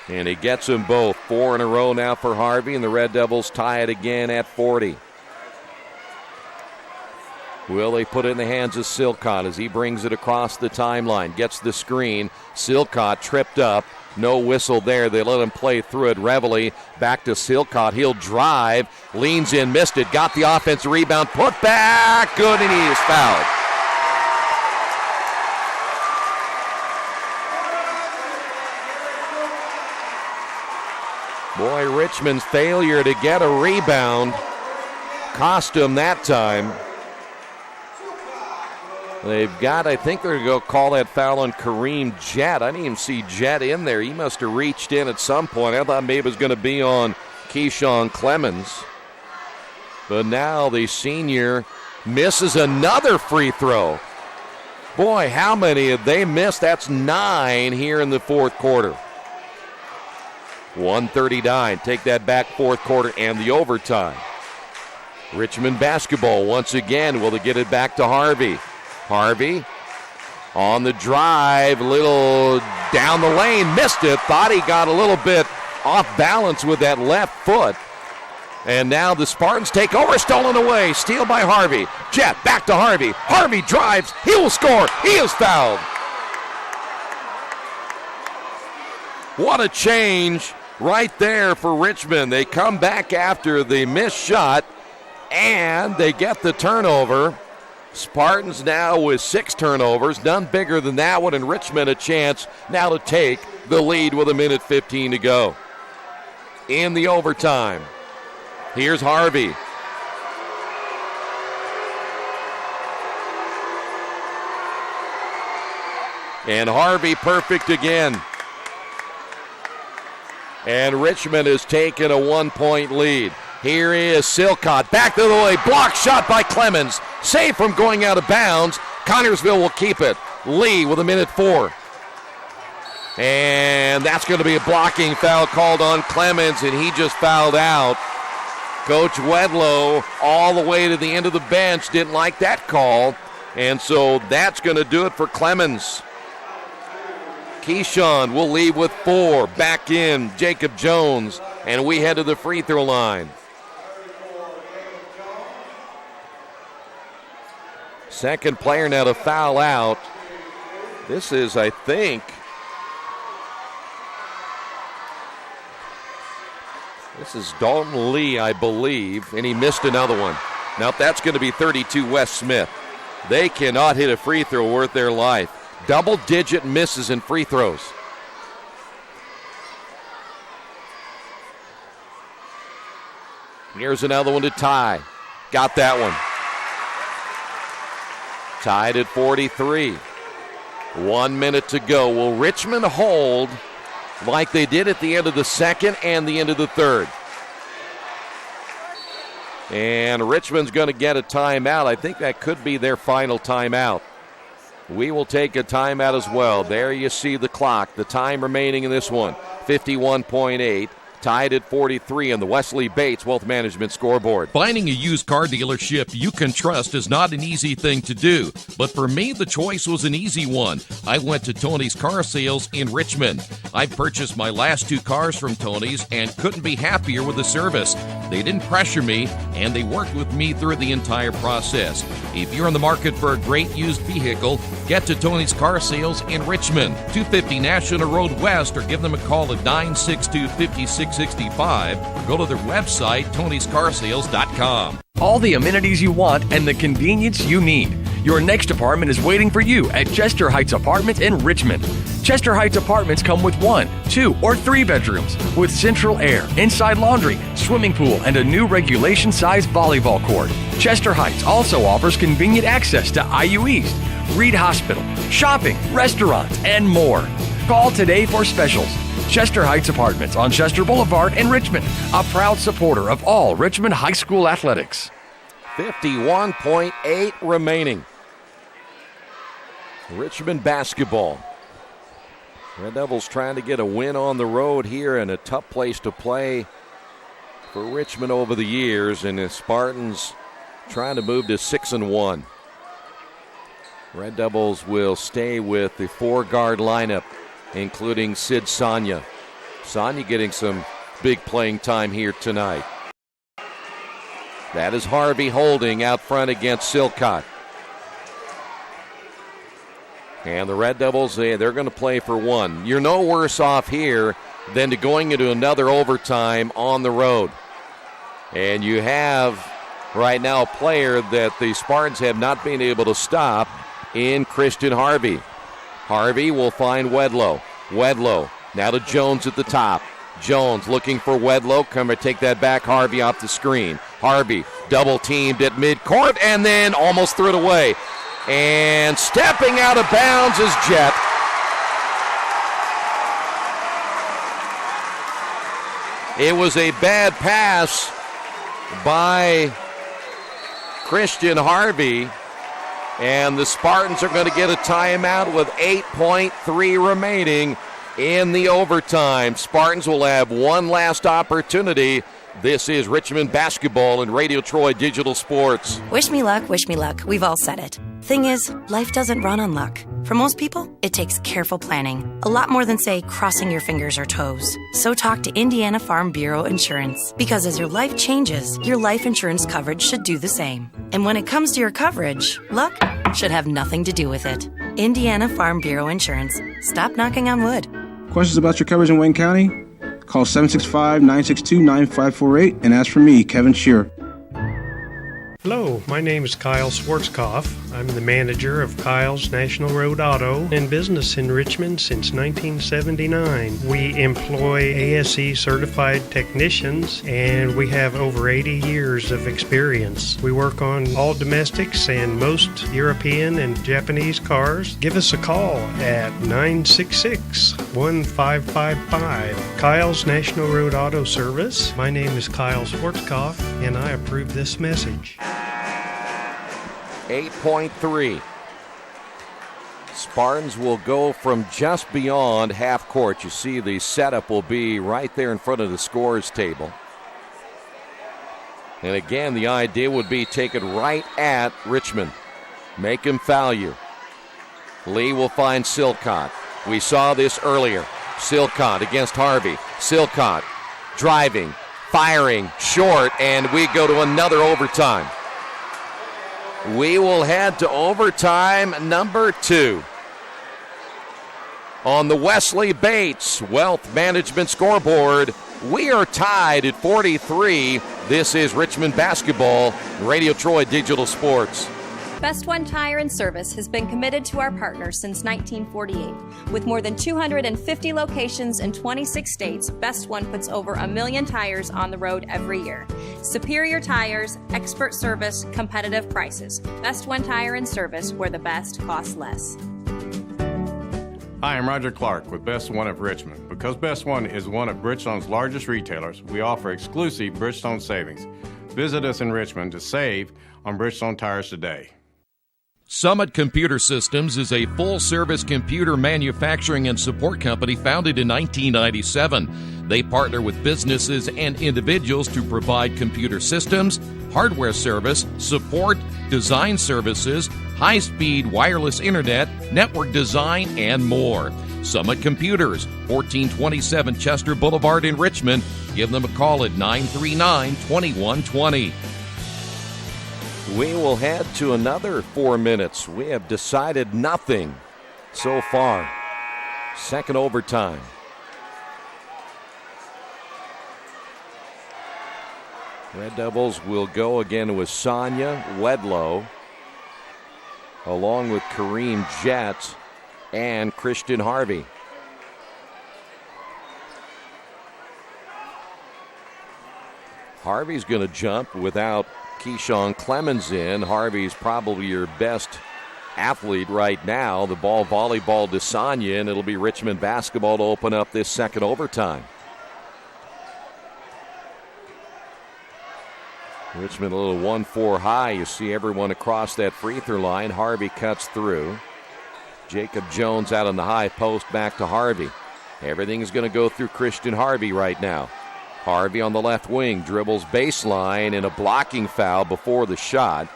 And he gets them both. 4 in a row now for Harvey, and the Red Devils tie it again at 40. Will they put it in the hands of Silcott as he brings it across the timeline? Gets the screen. Silcott tripped up. No whistle there. They let him play through it. Reveille back to Silcott. He'll drive. Leans in, missed it. Got the offensive rebound. Put back. Good, and he is fouled. Boy, Richmond's failure to get a rebound cost him that time. They've got, I think they're going to go call that foul on Kareem Jett. I didn't even see Jett in there. He must have reached in at some point. I thought maybe it was going to be on Keyshawn Clemens. But now the senior misses another free throw. Boy, how many have they missed? That's 9 here in the fourth quarter. 1:39. Take that back, fourth quarter and the overtime. Richmond basketball once again. Will they get it back to Harvey? Harvey on the drive, little down the lane, missed it. Thought he got a little bit off balance with that left foot. And now the Spartans take over, stolen away. Steal by Harvey. Jett back to Harvey. Harvey drives. He will score. He is fouled. What a change right there for Richmond. They come back after the missed shot, and they get the turnover. Spartans now with 6 turnovers, none bigger than that one, and Richmond a chance now to take the lead with 1:15 to go. In the overtime, here's Harvey. And Harvey perfect again. And Richmond has taken a 1-point lead. Here is Silcott, back the other way, blocked shot by Clemens. Saved from going out of bounds. Connersville will keep it. Lee with 1:04. And that's going to be a blocking foul called on Clemens, and he just fouled out. Coach Wedlow all the way to the end of the bench didn't like that call, and so that's going to do it for Clemens. Keyshawn will leave with 4. Back in Jacob Jones, and we head to the free throw line. Second player now to foul out. This is, I think, this is Dalton Lee, I believe, and he missed another one. Now that's going to be 32 Wes Smith. They cannot hit a free throw worth their life. Double-digit misses in free throws. Here's another one to tie. Got that one. Tied at 43. 1 minute to go. Will Richmond hold like they did at the end of the second and the end of the third? And Richmond's going to get a timeout. I think that could be their final timeout. We will take a timeout as well. There you see the clock. The time remaining in this one, 51.8. Tied at 43 on the Wesley Bates Wealth Management scoreboard. Finding a used car dealership you can trust is not an easy thing to do, but for me, the choice was an easy one. I went to Tony's Car Sales in Richmond. I purchased my last 2 cars from Tony's and couldn't be happier with the service. They didn't pressure me, and they worked with me through the entire process. If you're in the market for a great used vehicle, get to Tony's Car Sales in Richmond, 250 National Road West, or give them a call at 962-5665 or go to their website, tonyscarsales.com. All the amenities you want and the convenience you need. Your next apartment is waiting for you at Chester Heights Apartments in Richmond. Chester Heights Apartments come with 1, 2, or 3 bedrooms with central air, inside laundry, swimming pool, and a new regulation-size volleyball court. Chester Heights also offers convenient access to IU East, Reed Hospital, shopping, restaurants, and more. Call today for specials. Chester Heights Apartments on Chester Boulevard in Richmond, a proud supporter of all Richmond High School athletics. 51.8 remaining. Richmond basketball. Red Devils trying to get a win on the road here, and a tough place to play for Richmond over the years, and the Spartans trying to move to 6-1. Red Devils will stay with the 4-guard lineup, including Sid Sonia. Sonia getting some big playing time here tonight. That is Harvey holding out front against Silcott. And the Red Devils, they're going to play for 1. You're no worse off here than to going into another overtime on the road. And you have right now a player that the Spartans have not been able to stop in Christian Harvey. Harvey will find Wedlow. Wedlow now to Jones at the top. Jones looking for Wedlow. Come and take that back. Harvey off the screen. Harvey double teamed at midcourt and then almost threw it away. And stepping out of bounds is Jet. It was a bad pass by Christian Harvey. And the Spartans are going to get a timeout with 8.3 remaining in the overtime. Spartans will have one last opportunity. This is Richmond basketball and Radio Troy Digital Sports. Wish me luck, wish me luck. We've all said it. Thing is, life doesn't run on luck. For most people, it takes careful planning. A lot more than, say, crossing your fingers or toes. So talk to Indiana Farm Bureau Insurance. Because as your life changes, your life insurance coverage should do the same. And when it comes to your coverage, luck should have nothing to do with it. Indiana Farm Bureau Insurance. Stop knocking on wood. Questions about your coverage in Wayne County? Call 765-962-9548 and ask for me, Kevin Shearer. Hello, my name is Kyle Schwarzkopf. I'm the manager of Kyle's National Road Auto and business in Richmond since 1979. We employ ASE certified technicians and we have over 80 years of experience. We work on all domestics and most European and Japanese cars. Give us a call at 966-1555. Kyle's National Road Auto Service. My name is Kyle Schwarzkopf and I approve this message. 8.3. Spartans will go from just beyond half court. You see the setup will be right there in front of the scorers table. And again, the idea would be take it right at Richmond. Make him foul you. Lee will find Silcott. We saw this earlier. Silcott against Harvey. Silcott driving, firing, short, and we go to another overtime. We will head to overtime number 2. On the Wesley Bates Wealth Management scoreboard, we are tied at 43. This is Richmond basketball, Radio Troy Digital Sports. Best One Tire and Service has been committed to our partners since 1948. With more than 250 locations in 26 states, Best One puts over 1 million tires on the road every year. Superior tires, expert service, competitive prices. Best One Tire and Service, where the best costs less. Hi, I'm Roger Clark with Best One of Richmond. Because Best One is one of Bridgestone's largest retailers, we offer exclusive Bridgestone savings. Visit us in Richmond to save on Bridgestone tires today. Summit Computer Systems is a full-service computer manufacturing and support company founded in 1997. They partner with businesses and individuals to provide computer systems, hardware service, support, design services, high-speed wireless internet, network design, and more. Summit Computers, 1427 Chester Boulevard in Richmond. Give them a call at 939-2120. We will head to another 4 minutes. We have decided nothing so far. Second overtime. Red Devils will go again with Sonia Wedlow, along with Kareem Jett and Christian Harvey. Harvey's going to jump without Keyshawn Clemens in. Harvey's probably your best athlete right now. The ball volleyball to Sonia, and it'll be Richmond basketball to open up this second overtime. Richmond a little 1-4 high. You see everyone across that free throw line. Harvey cuts through. Jacob Jones out on the high post, back to Harvey. Everything is going to go through Christian Harvey right now. Harvey on the left wing, dribbles baseline, and a blocking foul before the shot.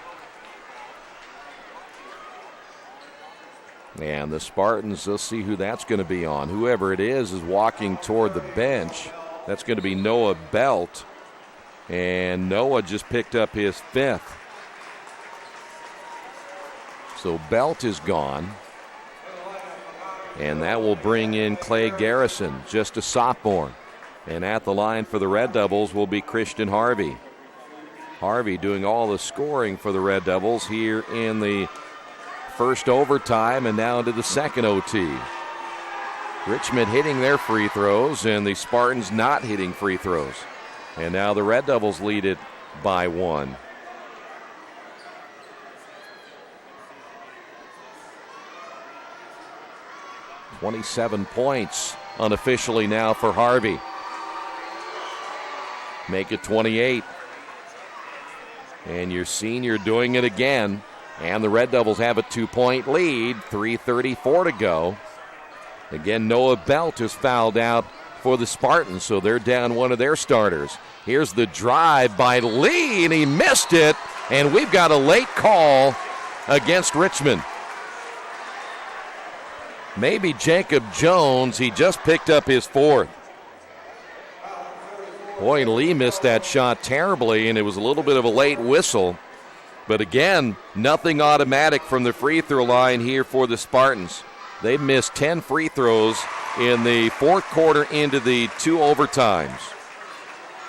And the Spartans, let's see who that's going to be on. Whoever it is walking toward the bench. That's going to be Noah Belt. And Noah just picked up his fifth. So Belt is gone. And that will bring in Clay Garrison, just a sophomore. And at the line for the Red Devils will be Christian Harvey. Harvey doing all the scoring for the Red Devils here in the first overtime and now into the second OT. Richmond hitting their free throws and the Spartans not hitting free throws. And now the Red Devils lead it by 1. "27 points unofficially now for Harvey. Make it 28. And your senior doing it again. And the Red Devils have a 2-point lead. 3:34 to go. Again, Noah Belt is fouled out for the Spartans, so they're down one of their starters. Here's the drive by Lee, and he missed it. And we've got a late call against Richmond. Maybe Jacob Jones. He just picked up his fourth. Boy, Lee missed that shot terribly, and it was a little bit of a late whistle. But again, nothing automatic from the free throw line here for the Spartans. They've missed 10 free throws in the fourth quarter into the 2 overtimes.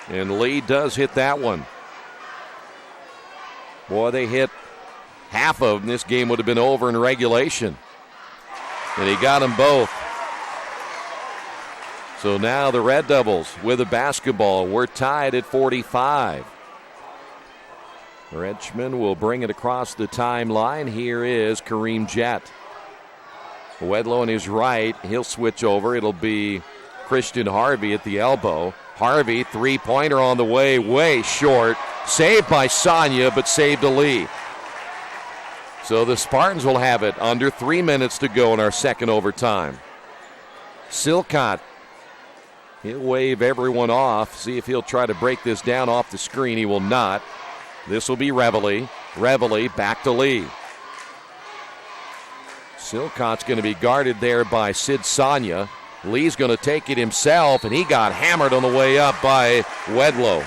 And Lee does hit that one. Boy, they hit half of them. This game would have been over in regulation. And he got them both. So now the Red Devils with the basketball. We're tied at 45. Richmond will bring it across the timeline. Here is Kareem Jett. Wedlow on his right. He'll switch over. It'll be Christian Harvey at the elbow. Harvey, three-pointer on the way short. Saved by Sonia, but saved to Lee. So the Spartans will have it under 3 minutes to go in our second overtime. Silcott, he'll wave everyone off. See if he'll try to break this down off the screen. He will not. This will be Reveille. Reveille back to Lee. Silcott's going to be guarded there by Sid Sonia. Lee's going to take it himself, and he got hammered on the way up by Wedlow.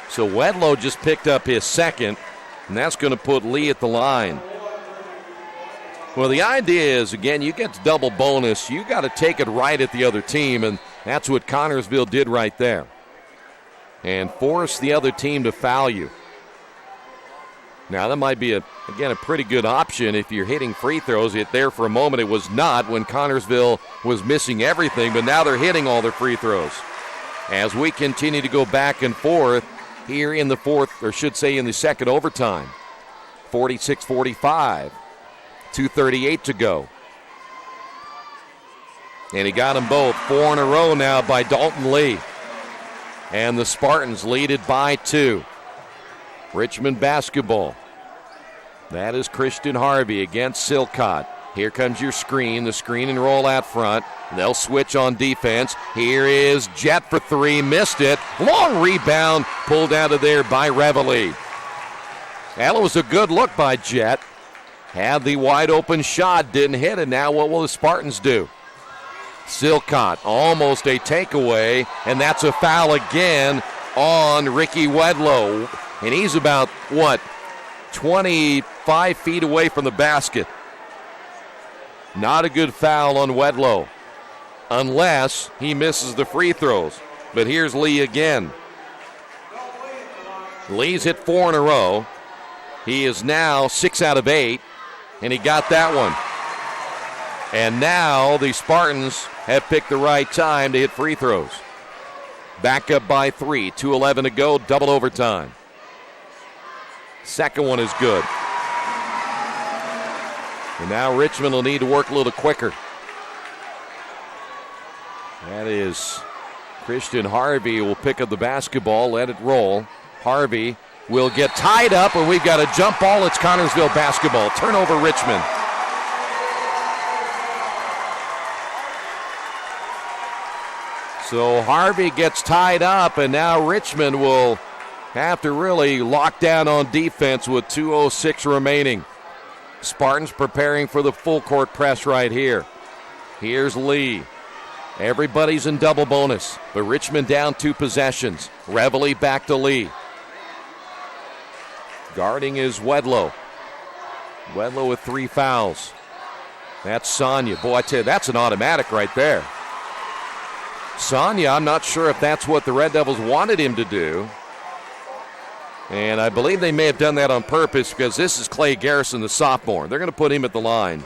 So Wedlow just picked up his second, and that's going to put Lee at the line. Well, the idea is, again, you get double bonus. You got to take it right at the other team, and that's what Connersville did right there. And force the other team to foul you. Now, that might be, a pretty good option if you're hitting free throws. There for a moment it was not when Connersville was missing everything, but now they're hitting all their free throws. As we continue to go back and forth here in the fourth, or should say in the second overtime. 46-45, 2:38 to go. And he got them both. 4 in a row now by Dalton Lee. And the Spartans lead it by 2. Richmond basketball. That is Christian Harvey against Silcott. Here comes your screen, the screen and roll out front. They'll switch on defense. Here is Jet for 3, missed it. Long rebound, pulled out of there by Reveille. That was a good look by Jet. Had the wide open shot, didn't hit it. Now what will the Spartans do? Silcott, almost a takeaway, and that's a foul again on Ricky Wedlow. And he's about, 25 feet away from the basket. Not a good foul on Wedlow, unless he misses the free throws. But here's Lee again. Lee's hit 4 in a row. He is now 6 out of 8, and he got that one. And now the Spartans have picked the right time to hit free throws. Back up by 3, 2:11 to go, double overtime. Second one is good. And now Richmond will need to work a little quicker. That is Christian Harvey will pick up the basketball, let it roll. Harvey will get tied up, and we've got a jump ball. It's Connersville basketball. Turnover Richmond. So Harvey gets tied up, and now Richmond will have to really lock down on defense with 2:06 remaining. Spartans preparing for the full court press right here. Here's Lee. Everybody's in double bonus, but Richmond down 2 possessions. Reveille back to Lee. Guarding is Wedlow. Wedlow with 3 fouls. That's Sonia. Boy, I tell you, that's an automatic right there. Sonia, I'm not sure if that's what the Red Devils wanted him to do. And I believe they may have done that on purpose because this is Clay Garrison, the sophomore. They're going to put him at the line.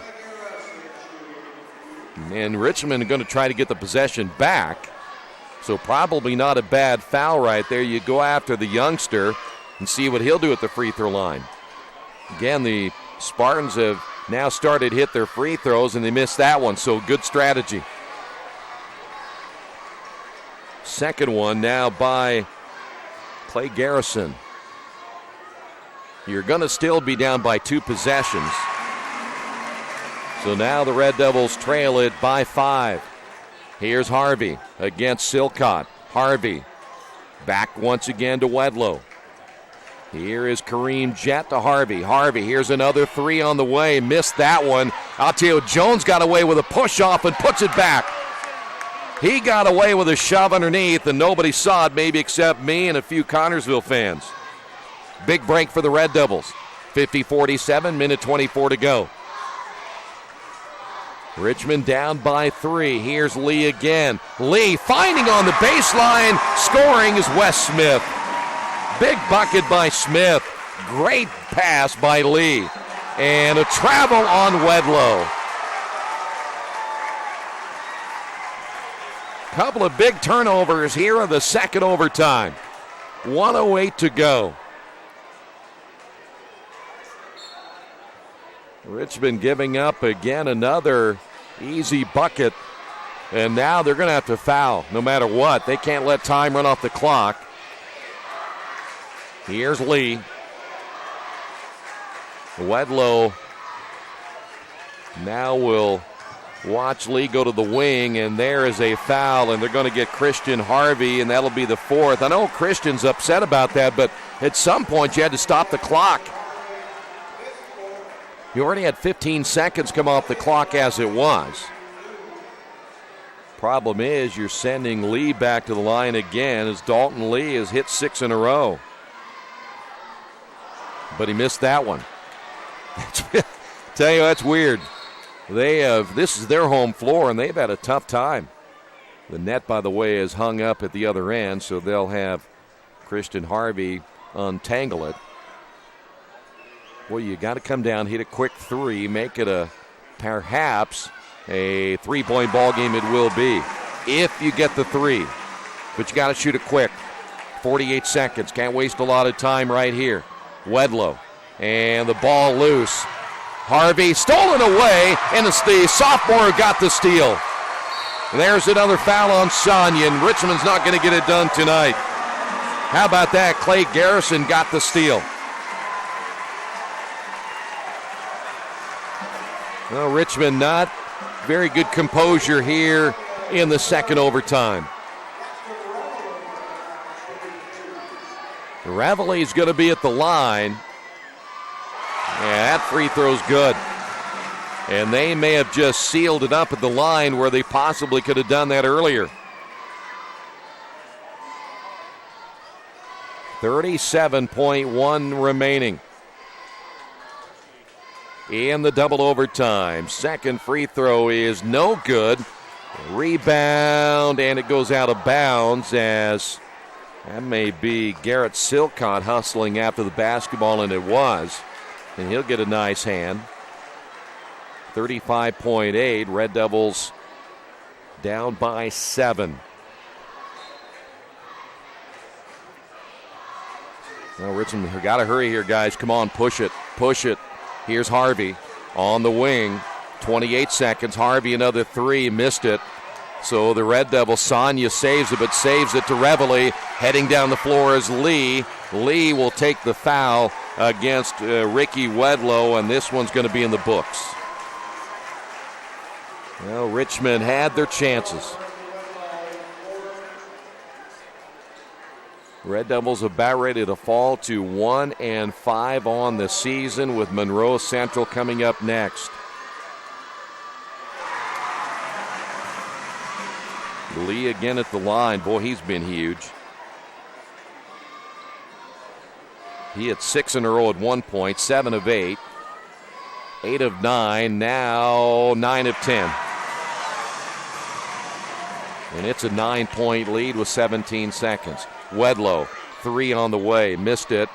And Richmond are going to try to get the possession back. So probably not a bad foul right there. You go after the youngster and see what he'll do at the free throw line. Again, the Spartans have now started to hit their free throws, and they missed that one, so good strategy. Second one now by Clay Garrison. You're going to still be down by 2 possessions. So now the Red Devils trail it by 5. Here's Harvey against Silcott. Harvey back once again to Wedlow. Here is Kareem Jet to Harvey. Harvey, here's another 3 on the way. Missed that one. I'll tell you, Jones got away with a push-off and puts it back. He got away with a shove underneath, and nobody saw it, maybe except me and a few Connersville fans. Big break for the Red Devils. 50-47, minute 24 to go. Richmond down by 3. Here's Lee again. Lee finding on the baseline. Scoring is Wes Smith. Big bucket by Smith. Great pass by Lee. And a travel on Wedlow. Couple of big turnovers here in the second overtime. 1:08 to go. Richmond giving up again another easy bucket. And now they're going to have to foul no matter what. They can't let time run off the clock. Here's Lee. Wedlow now will watch Lee go to the wing, and there is a foul, and they're going to get Christian Harvey, and that'll be the 4th. I know Christian's upset about that, but at some point you had to stop the clock. You already had 15 seconds come off the clock as it was. Problem is you're sending Lee back to the line again as Dalton Lee has hit 6 in a row. But he missed that one. Tell you, that's weird. This is their home floor, and they've had a tough time. The net, by the way, is hung up at the other end, so they'll have Christian Harvey untangle it. Well, you got to come down, hit a quick three, make it perhaps a three-point ball game. It will be if you get the three, but you got to shoot it quick. 48 seconds. Can't waste a lot of time right here. Wedlow, and the ball loose. Harvey stolen away, and it's the sophomore who got the steal. And there's another foul on Sonia, and Richmond's not going to get it done tonight. How about that? Clay Garrison got the steal. Well, Richmond not very good composure here in the second overtime. Ravelli's going to be at the line. Yeah, that free throw's good. And they may have just sealed it up at the line where they possibly could have done that earlier. 37.1 remaining in the double overtime. Second free throw is no good. Rebound, and it goes out of bounds as that may be Garrett Silcott hustling after the basketball, and it was. And he'll get a nice hand. 35.8. Red Devils down by 7. Well, Richmond, we got to hurry here, guys. Come on, push it. Push it. Here's Harvey on the wing. 28 seconds. Harvey another three. Missed it. So the Red Devils, Sonia saves it, but saves it to Reveille. Heading down the floor is Lee. Lee will take the foul against Ricky Wedlow, and this one's going to be in the books. Well, Richmond had their chances. Red Devils about ready to fall to 1-5 on the season, with Monroe Central coming up next. Lee again at the line. Boy, he's been huge. He had 6 in a row at 1 point, 7 of 8, 8 of 9, now 9 of 10. And it's a 9-point lead with 17 seconds. Wedlow, 3 on the way, missed it.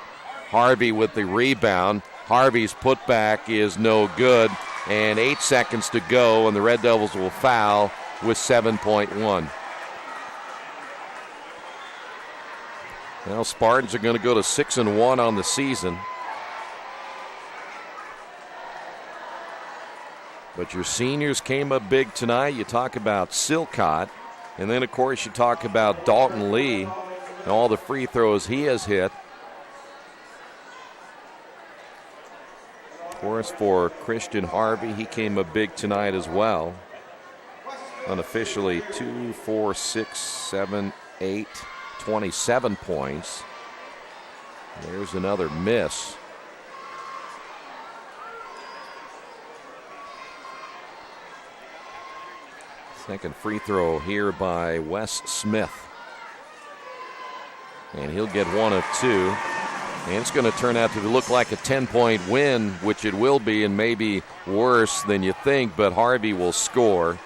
Harvey with the rebound. Harvey's putback is no good, and 8 seconds to go, and the Red Devils will foul with 7.1. Well, Spartans are going to go to 6-1 on the season. But your seniors came up big tonight. You talk about Silcott, and then, of course, you talk about Dalton Lee and all the free throws he has hit. Of course, for Christian Harvey, he came up big tonight as well. Unofficially 2, 4, 6, 7, 8, 27 points. There's another miss. Second free throw here by Wes Smith. And he'll get 1 of 2. And it's going to turn out to look like a 10-point win, which it will be, and maybe worse than you think, but Harvey will score.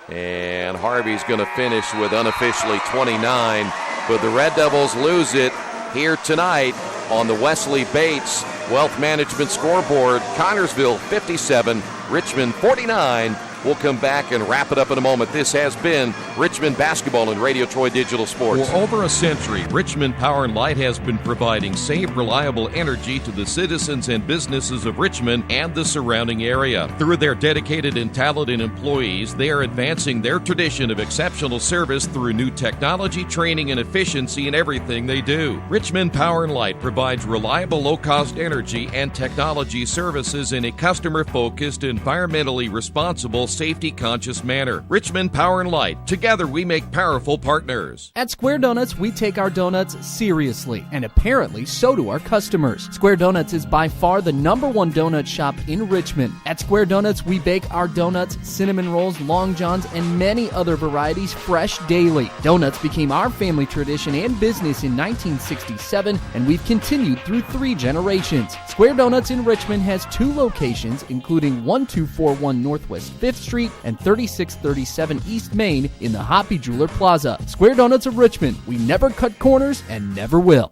And Harvey's going to finish with unofficially 29. But the Red Devils lose it here tonight on the Wesley Bates Wealth Management scoreboard. Connersville 57, Richmond 49. We'll come back and wrap it up in a moment. This has been Richmond Basketball and Radio Troy Digital Sports. For over a century, Richmond Power & Light has been providing safe, reliable energy to the citizens and businesses of Richmond and the surrounding area. Through their dedicated and talented employees, they are advancing their tradition of exceptional service through new technology, training, and efficiency in everything they do. Richmond Power & Light provides reliable, low-cost energy and technology services in a customer-focused, environmentally responsible, safety-conscious manner. Richmond Power & Light. Together we make powerful partners. At Square Donuts, we take our donuts seriously, and apparently so do our customers. Square Donuts is by far the #1 donut shop in Richmond. At Square Donuts, we bake our donuts, cinnamon rolls, long johns, and many other varieties fresh daily. Donuts became our family tradition and business in 1967, and we've continued through 3 generations. Square Donuts in Richmond has 2 locations, including 1241 Northwest 5th Street and 3637 East Main in the Hoppy Jeweler Plaza. Square Donuts of Richmond. We never cut corners and never will.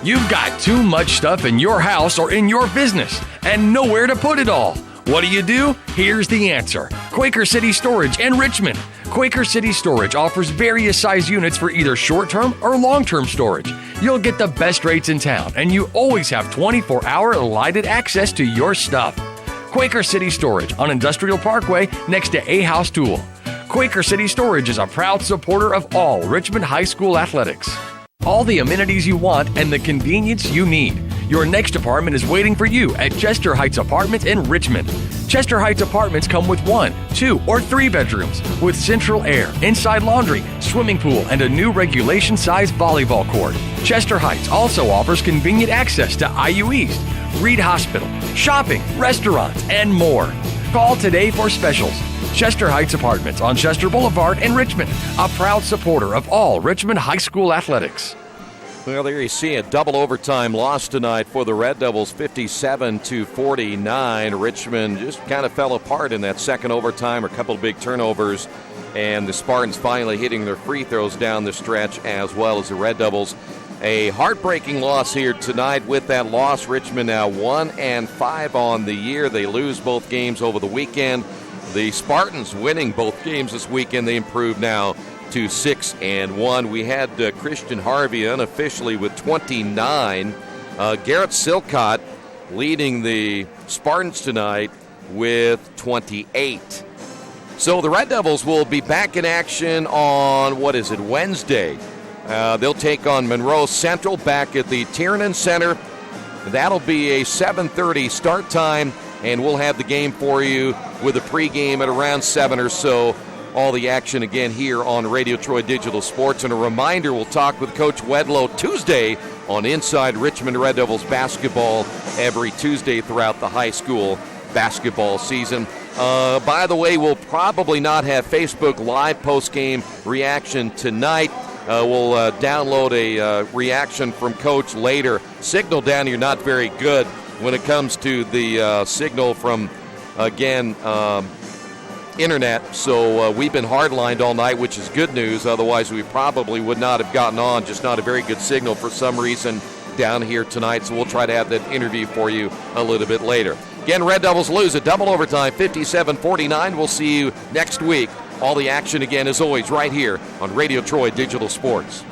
You've got too much stuff in your house or in your business. and nowhere to put it all. What do? Here's the answer. Quaker City Storage in Richmond. Quaker City Storage offers various size units for either short-term or long-term storage. You'll get the best rates in town, and you always have 24-hour lighted access to your stuff. Quaker City Storage on Industrial Parkway next to A House Tool. Quaker City Storage is a proud supporter of all Richmond High School athletics. All the amenities you want and the convenience you need. Your next apartment is waiting for you at Chester Heights Apartments in Richmond. Chester Heights Apartments come with 1, 2, or 3 bedrooms with central air, inside laundry, swimming pool, and a new regulation-size volleyball court. Chester Heights also offers convenient access to IU East, Reed Hospital, shopping, restaurants, and more. Call today for specials. Chester Heights Apartments on Chester Boulevard in Richmond, a proud supporter of all Richmond High School athletics. Well, there you see a double overtime loss tonight for the Red Devils, 57-49. Richmond just kind of fell apart in that second overtime, a couple of big turnovers, and the Spartans finally hitting their free throws down the stretch, as well as the Red Devils. A heartbreaking loss here tonight. With that loss, Richmond now 1-5 on the year. They lose both games over the weekend. The Spartans winning both games this weekend. They improve now to 6-1. We had Christian Harvey unofficially with 29. Garrett Silcott leading the Spartans tonight with 28. So the Red Devils will be back in action on, Wednesday. They'll take on Monroe Central back at the Tiernan Center. That'll be a 7:30 start time, and we'll have the game for you with a pregame at around 7 or so. All the action again here on Radio Troy Digital Sports. And a reminder, we'll talk with Coach Wedlow Tuesday on Inside Richmond Red Devils basketball every Tuesday throughout the high school basketball season. By the way, we'll probably not have Facebook Live post-game reaction tonight. We'll download a reaction from Coach later. Signal down here not very good when it comes to the signal from, internet, so we've been hardlined all night, which is good news. Otherwise, we probably would not have gotten on. Just not a very good signal for some reason down here tonight, so we'll try to have that interview for you a little bit later. Again, Red Devils lose at double overtime, 57-49. We'll see you next week. All the action again, as always, right here on Radio Troy Digital Sports.